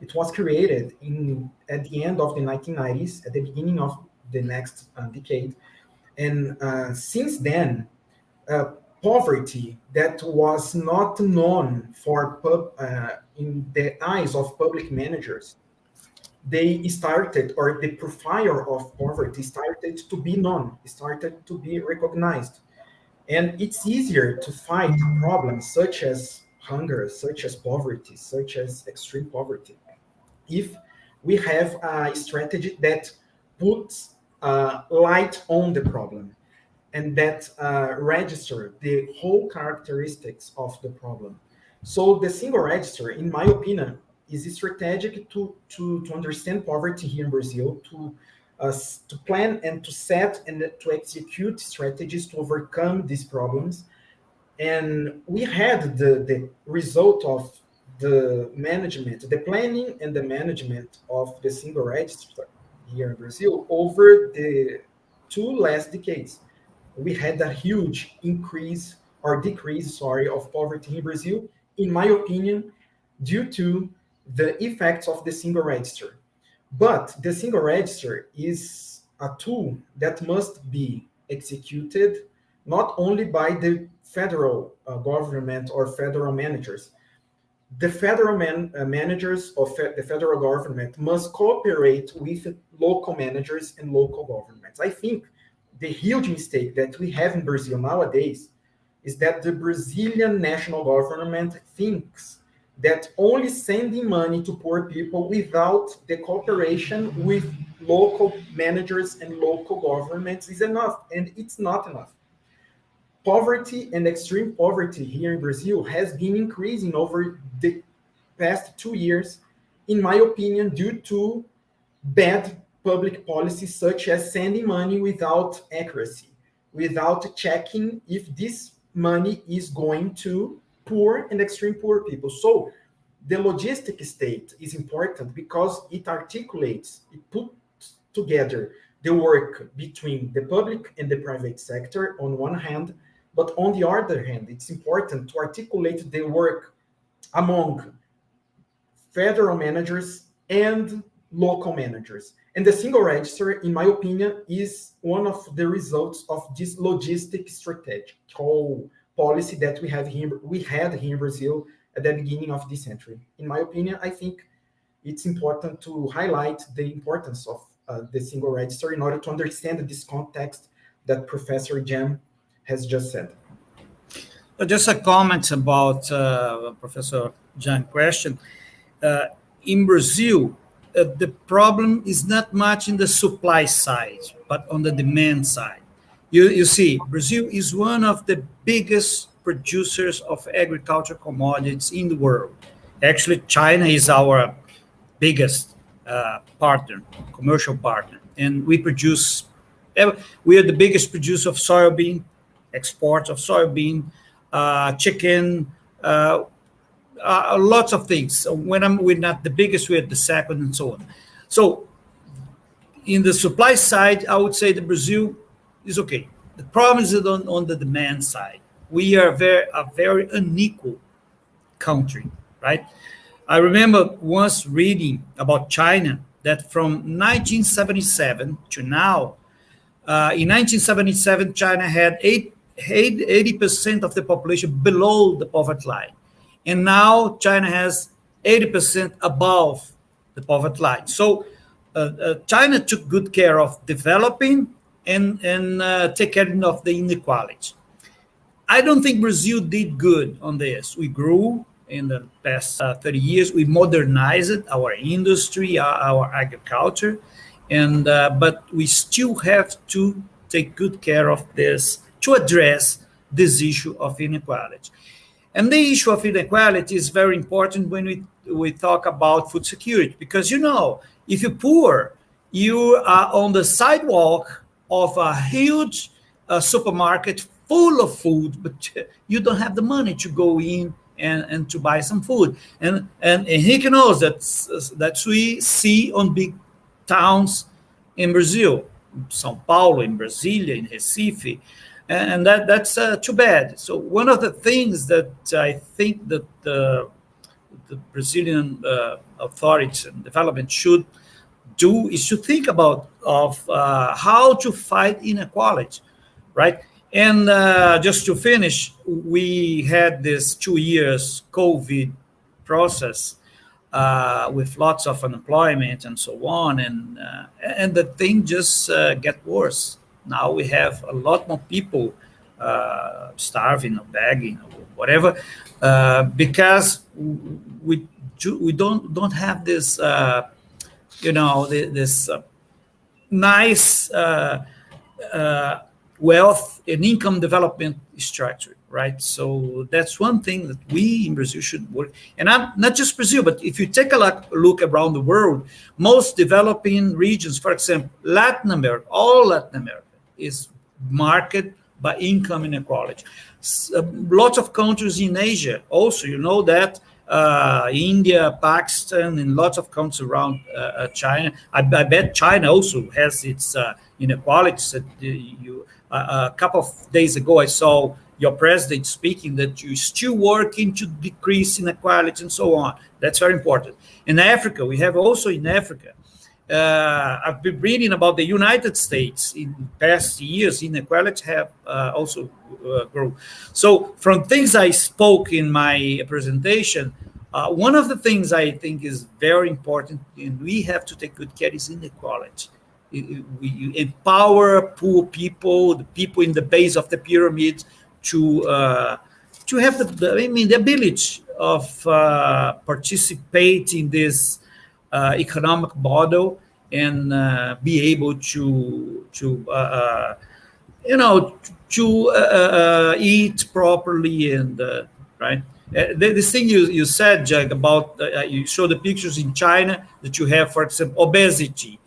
It was created at the end of the 1990s, at the beginning of the next decade. And since then, poverty that was not known for in the eyes of public managers, they started, or the profile of poverty started to be known, started to be recognized. And it's easier to fight problems such as hunger, such as poverty, such as extreme poverty, if we have a strategy that puts light on the problem and that register the whole characteristics of the problem. So the single register, in my opinion, is strategic to understand poverty here in Brazil, to plan and to set and to execute strategies to overcome these problems. And we had the result of the management, the planning and the management of the single register here in Brazil over the two last decades. We had a huge decrease of poverty in Brazil, in my opinion, due to the effects of the single register. But the single register is a tool that must be executed not only by the federal government or federal managers. The federal managers of the federal government must cooperate with local managers and local governments. I think the huge mistake that we have in Brazil nowadays is that the Brazilian national government thinks that only sending money to poor people without the cooperation with local managers and local governments is enough, and it's not enough. Poverty and extreme poverty here in Brazil has been increasing over the past 2 years, in my opinion, due to bad public policies such as sending money without accuracy, without checking if this money is going to poor and extreme poor people. So the logistic state is important because it articulates, it puts together the work between the public and the private sector on one hand, but on the other hand, it's important to articulate the work among federal managers and local managers. And the single register, in my opinion, is one of the results of this logistic strategy whole policy that we had here in Brazil at the beginning of this century. In my opinion, I think it's important to highlight the importance of the single register in order to understand this context that Professor Jian has just said. Just a comment about Professor Jian's question. In Brazil, the problem is not much in the supply side, but on the demand side. You see, Brazil is one of the biggest producers of agricultural commodities in the world. Actually, China is our biggest partner, commercial partner, and we are the biggest producer of soybean, export of soybean, chicken, lots of things. We're not the biggest, we're the second, and so on. So, in the supply side, I would say that Brazil is okay. The problem is on the demand side. We are a very unequal country, right? I remember once reading about China that from 1977 to now, in 1977, China had 80% of the population below the poverty line. And now China has 80% above the poverty line. So China took good care of developing and take care of the inequality. I don't think Brazil did good on this. We grew in the past 30 years. We modernized our industry, our agriculture, and but we still have to take good care of this to address this issue of inequality. And the issue of inequality is very important when we talk about food security, because, you know, if you're poor, you are on the sidewalk of a huge supermarket full of food, but you don't have the money to go in and to buy some food. And Henrique knows that we see on big towns in Brazil, São Paulo, in Brasilia, in Recife, and that's too bad. So one of the things that I think that the Brazilian authorities and development should do is to think about how to fight inequality, right? And just to finish, we had this 2 years COVID process with lots of unemployment and so on, and the thing just get worse. Now we have a lot more people starving or begging or whatever, because we don't have this, this nice wealth and income development structure, right? So that's one thing that we in Brazil should work. And not just Brazil, but if you take a look around the world, most developing regions, for example, Latin America, all Latin America is marked by income inequality. Lots of countries in Asia also, you know that, India, Pakistan, and lots of countries around China. I bet China also has its inequalities. A couple of days ago, I saw your president speaking that you're still working to decrease inequality and so on. That's very important. In Africa, we have also in Africa, I've been reading about the United States in past years, inequality have also grown. So from things I spoke in my presentation, one of the things I think is very important and we have to take good care is inequality. We empower poor people, the people in the base of the pyramid to have the ability of participate in this economic model and be able to eat properly and right. This thing you said, Jag, about you show the pictures in China that you have, for example, obesity.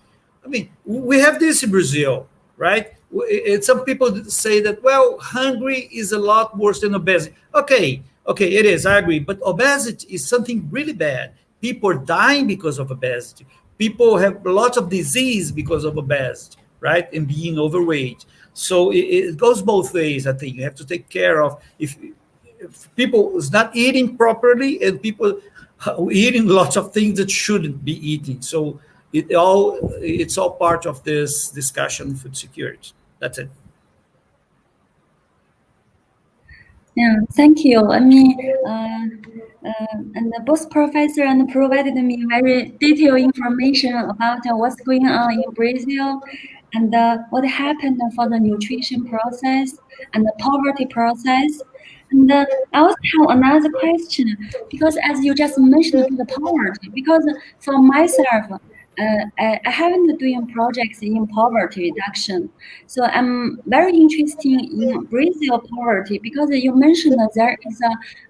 I mean, we have this in Brazil, right? Some people say that, well, hungry is a lot worse than obesity. Okay, it is, I agree. But obesity is something really bad. People are dying because of obesity. People have lots of disease because of obesity, right? And being overweight. So it goes both ways, I think. You have to take care of if people is not eating properly and people eating lots of things that shouldn't be eating. So it's all part of this discussion on food security. That's it. Yeah, thank you. I mean, and both professor and provided me very detailed information about what's going on in Brazil and what happened for the nutrition process and the poverty process. And I also have another question, because as you just mentioned the poverty, because for myself, I haven't been doing projects in poverty reduction. So I'm very interested in Brazil poverty because you mentioned that there is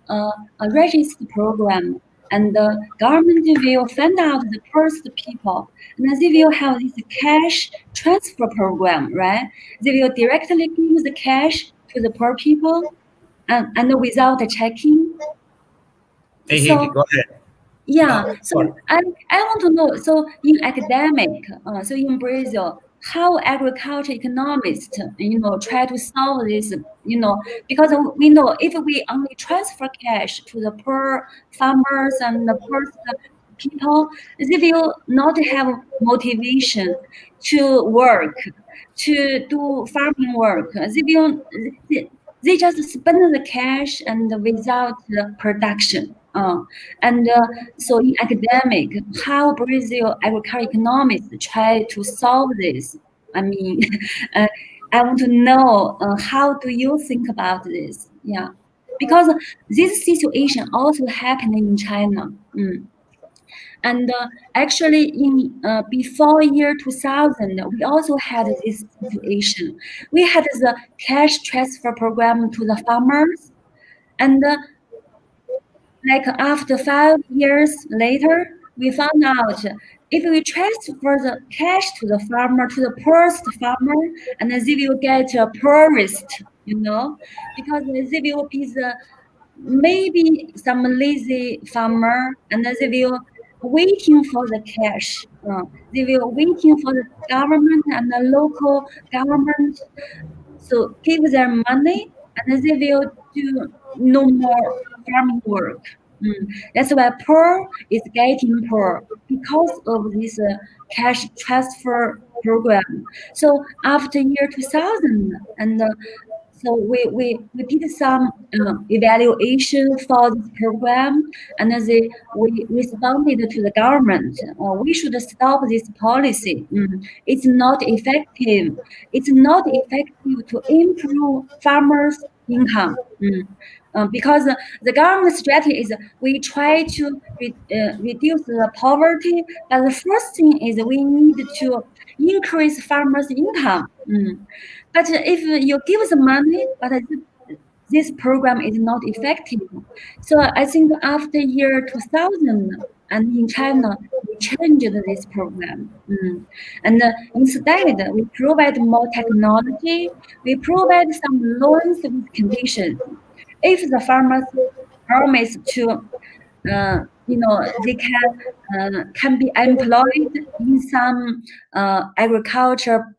a registered program and the government will find out the poorest people. And they will have this cash transfer program, right? They will directly give the cash to the poor people and without checking. Hey, so, go ahead. Yeah, so I want to know, so in academic, so in Brazil, how agriculture economists, try to solve this, because we know if we only transfer cash to the poor farmers and the poor people, they will not have motivation to work, to do farming work. They just spend the cash and without the production. So in academic, how Brazil agricultural economists try to solve this? I mean, I want to know how do you think about this? Yeah, because this situation also happened in China. And actually, in before year 2000, we also had this situation. We had the cash transfer program to the farmers, and like after 5 years later, we found out if we transfer the cash to the farmer, to the poorest farmer, and they will get a poorest, because they will be maybe some lazy farmer, and they will waiting for the cash. They will waiting for the government and the local government so give them money, and they will do no more farming work. That's why poor is getting poor because of this cash transfer program. So after year 2000, and so we did some evaluation for this program, and we responded to the government. We should stop this policy. It's not effective. It's not effective to improve farmers' income. Because the government strategy is we try to reduce the poverty, but the first thing is we need to increase farmers' income. But if you give the money, but this program is not effective. So I think after year 2000, and in China, we changed this program. And instead, we provide more technology. We provide some loans with conditions. If the farmers promise to, they can be employed in some agriculture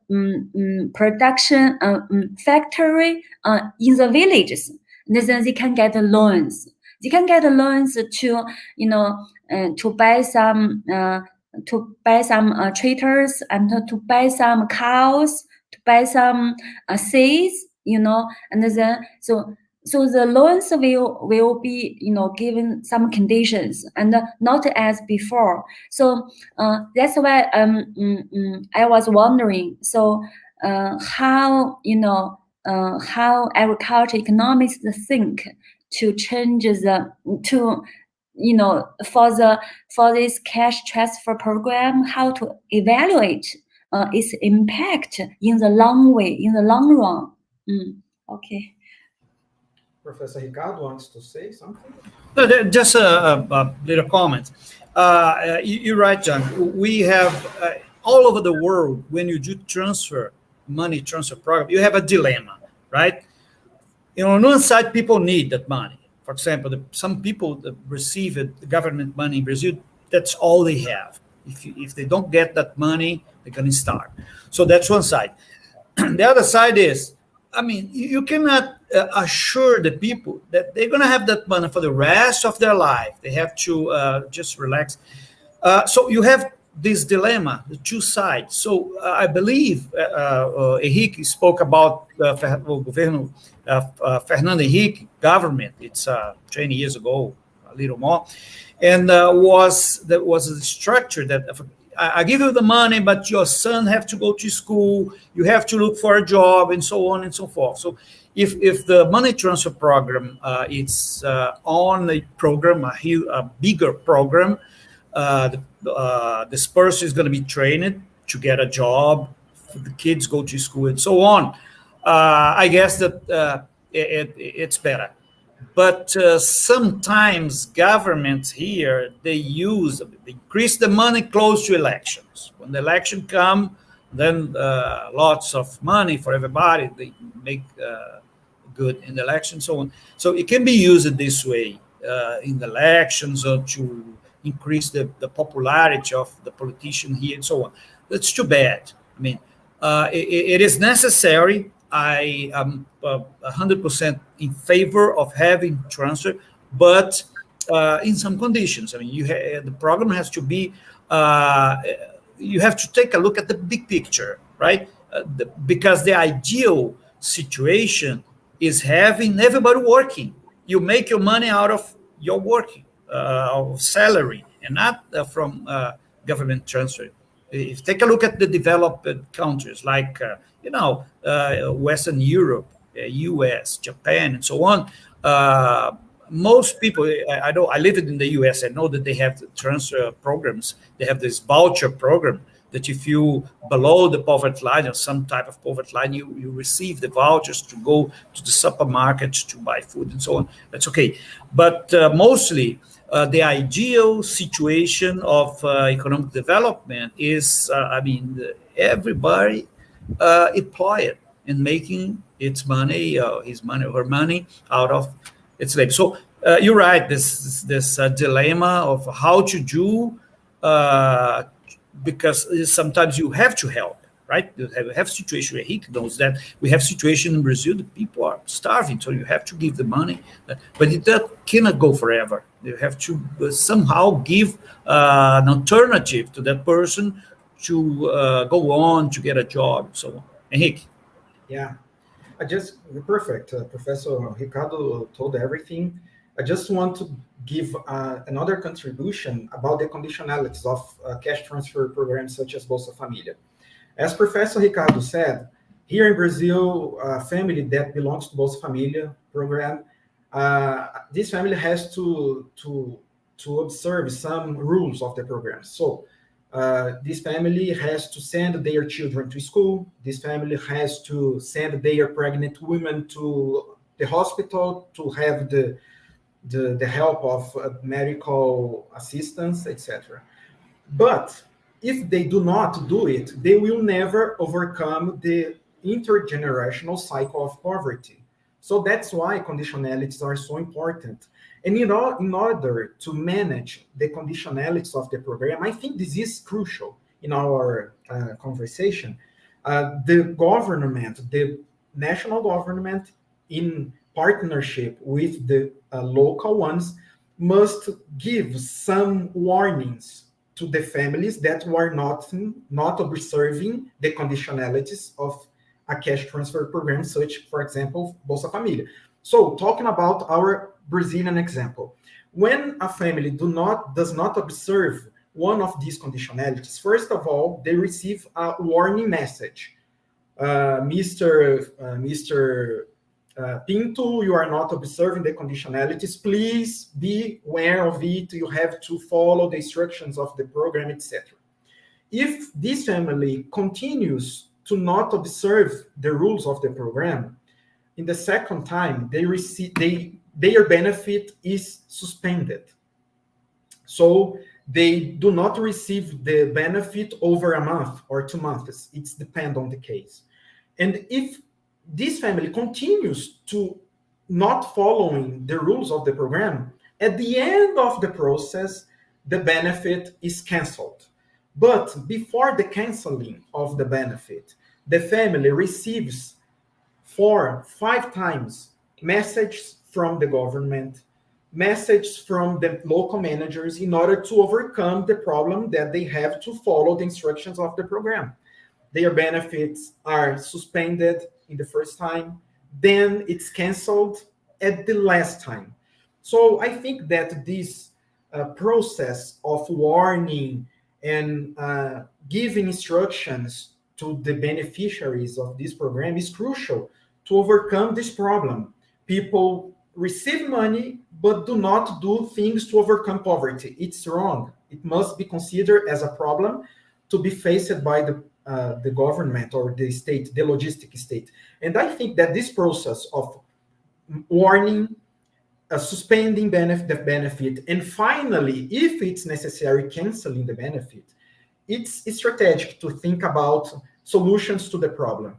production factory in the villages, then they can get loans. They can get loans to, to buy some tractors and to buy some cows, to buy some seeds, and then so the loans will be, given some conditions and not as before. So that's why I was wondering. So how how agriculture economists think to change for this cash transfer program, how to evaluate its impact in the long run. Okay. Professor Ricardo wants to say something? No, just a little comment. You're right, John. We have all over the world, when you do money transfer program, you have a dilemma, right? On one side, people need that money. For example, some people that receive the government money in Brazil, that's all they have. If they don't get that money, they're going to starve. So that's one side. The other side is, you cannot assure the people that they're going to have that money for the rest of their life. They have to just relax. So you have this dilemma, the two sides. So I believe Henrique spoke about Fernando Henrique government. It's 20 years ago, a little more, and was a structure that I give you the money, but your son have to go to school. You have to look for a job, and so on and so forth. So if the money transfer program it's on a program, a bigger program, this person is going to be trained to get a job, the kids go to school, and so on. I guess that it's better. But sometimes governments here, they increase the money close to elections. When the election come, then lots of money for everybody. They make good in the election, so on. So it can be used this way in the elections or to increase the popularity of the politician here and so on. That's too bad. It is necessary. I am 100% in favor of having transfer, but in some conditions. The program has to be, you have to take a look at the big picture, right? Because the ideal situation is having everybody working. You make your money out of your working, of salary, and not from government transfer. If you take a look at the developed countries like Western Europe, US, Japan, and so on, most people, I know, I lived in the US, I know that they have the transfer programs. They have this voucher program that if you below the poverty line or some type of poverty line, you receive the vouchers to go to the supermarket to buy food and so on. That's okay. But mostly, the ideal situation of economic development is, everybody employed and making its money, his money or her money out of its labor. So you're right. This dilemma of how to do, because sometimes you have to help, right? You have situation where he knows that we have situation in Brazil, the people are starving, so you have to give the money, but that cannot go forever. You have to somehow give an alternative to that person to go on to get a job, so on. Henrique. Yeah, perfect. Professor Ricardo told everything. I just want to give another contribution about the conditionalities of cash transfer programs such as Bolsa Família. As Professor Ricardo said, here in Brazil, a family that belongs to Bolsa Família program, this family has to observe some rules of the program. So this family has to send their children to school. This family has to send their pregnant women to the hospital to have the help of medical assistance, etc. But if they do not do it, they will never overcome the intergenerational cycle of poverty. So that's why conditionalities are so important. And in order to manage the conditionalities of the program, I think this is crucial in our conversation. The government, the national government, in partnership with the local ones, must give some warnings to the families that were not observing the conditionalities of a cash transfer program, such, for example, Bolsa Família. So, talking about our Brazilian example, when a family does not observe one of these conditionalities, first of all, they receive a warning message. Mr. Pinto, you are not observing the conditionalities. Please be aware of it. You have to follow the instructions of the program, etc. If this family continues to not observe the rules of the program, in the second time, their benefit is suspended. So they do not receive the benefit over a month or 2 months. It depends on the case. And if this family continues to not following the rules of the program, at the end of the process, the benefit is canceled. But before the canceling of the benefit, the family receives 4, 5 times messages from the government, messages from the local managers in order to overcome the problem that they have to follow the instructions of the program. Their benefits are suspended in the first time, then it's canceled at the last time. So I think that this process of warning and giving instructions to the beneficiaries of this program is crucial to overcome this problem. People receive money, but do not do things to overcome poverty. It's wrong. It must be considered as a problem to be faced by the government or the state, the logistic state. And I think that this process of warning, suspending the benefit, and finally, if it's necessary, canceling the benefit, it's strategic to think about solutions to the problem.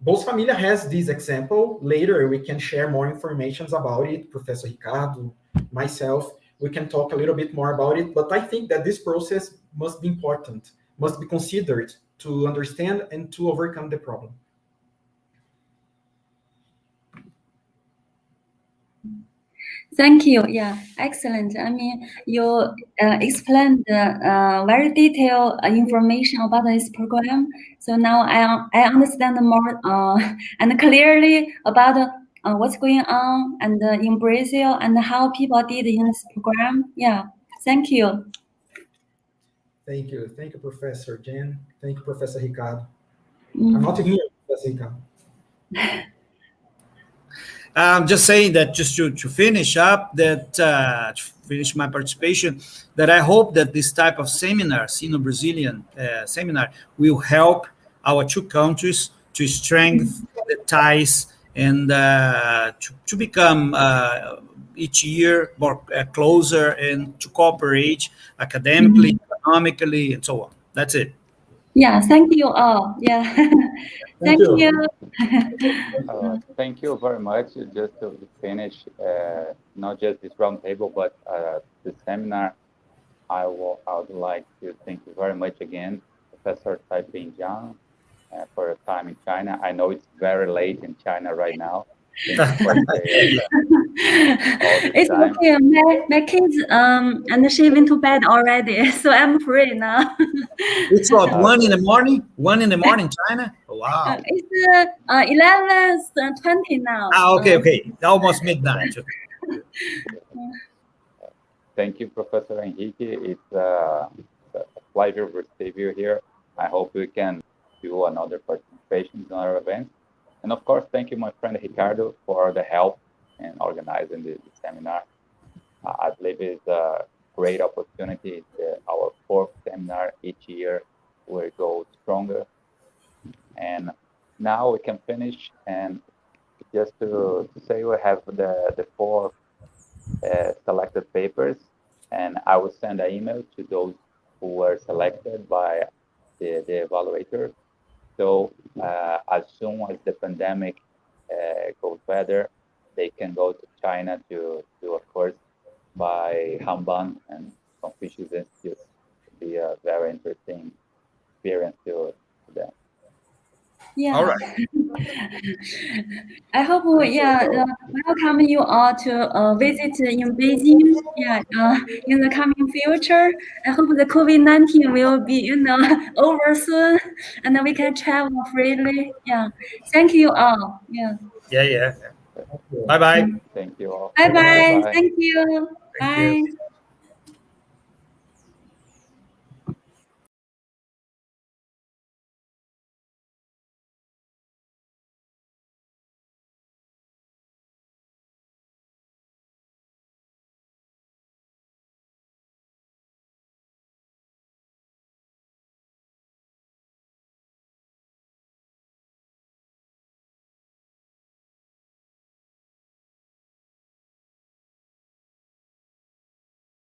Bolsa Família has this example. Later, we can share more information about it. Professor Ricardo, myself, we can talk a little bit more about it. But I think that this process must be important, must be considered to understand and to overcome the problem. Thank you. Yeah, excellent. I mean, you explained very detailed information about this program. So now I understand more and clearly about what's going on and in Brazil and how people did in this program. Yeah, thank you. Thank you. Thank you, Professor Jen. Thank you, Professor Ricardo. I'm not here, Professor Ricardo. I'm just saying that just to finish up, that to finish my participation, that I hope that this type of seminar, Sino-Brazilian seminar, will help our two countries to strengthen the ties and to become each year more closer and to cooperate academically, economically, and so on. That's it. Yeah, thank you all. Yeah. Thank you. Thank you very much. Just to finish, not just this roundtable, but the seminar, I would like to thank you very much again, Professor Jian, for your time in China. I know it's very late in China right now. It's okay. My kids and she went to bed already, so I'm free now. It's what, 1 in the morning? 1 in the morning, China? Wow. It's 11:20 now. Okay. Almost midnight. Thank you, Professor Henrique. It's a pleasure to receive you here. I hope we can do another participation in our event. And of course, thank you, my friend Ricardo, for the help in organizing the seminar. I believe it's a great opportunity. Our 4th seminar each year will go stronger. And now we can finish. And just to say, we have the 4 selected papers, and I will send an email to those who were selected by the evaluator. So as soon as the pandemic goes better, they can go to China to do a course by Hanban and Confucius Institute. It'll be a very interesting experience to them. Yeah. All right. I hope welcome you all to visit in Beijing. In the coming future, I hope the COVID-19 will be over soon, and we can travel freely. Yeah. Thank you all. Yeah. Bye-bye. Thank you all. Bye-bye. Bye. Thank you. Thank you. Bye.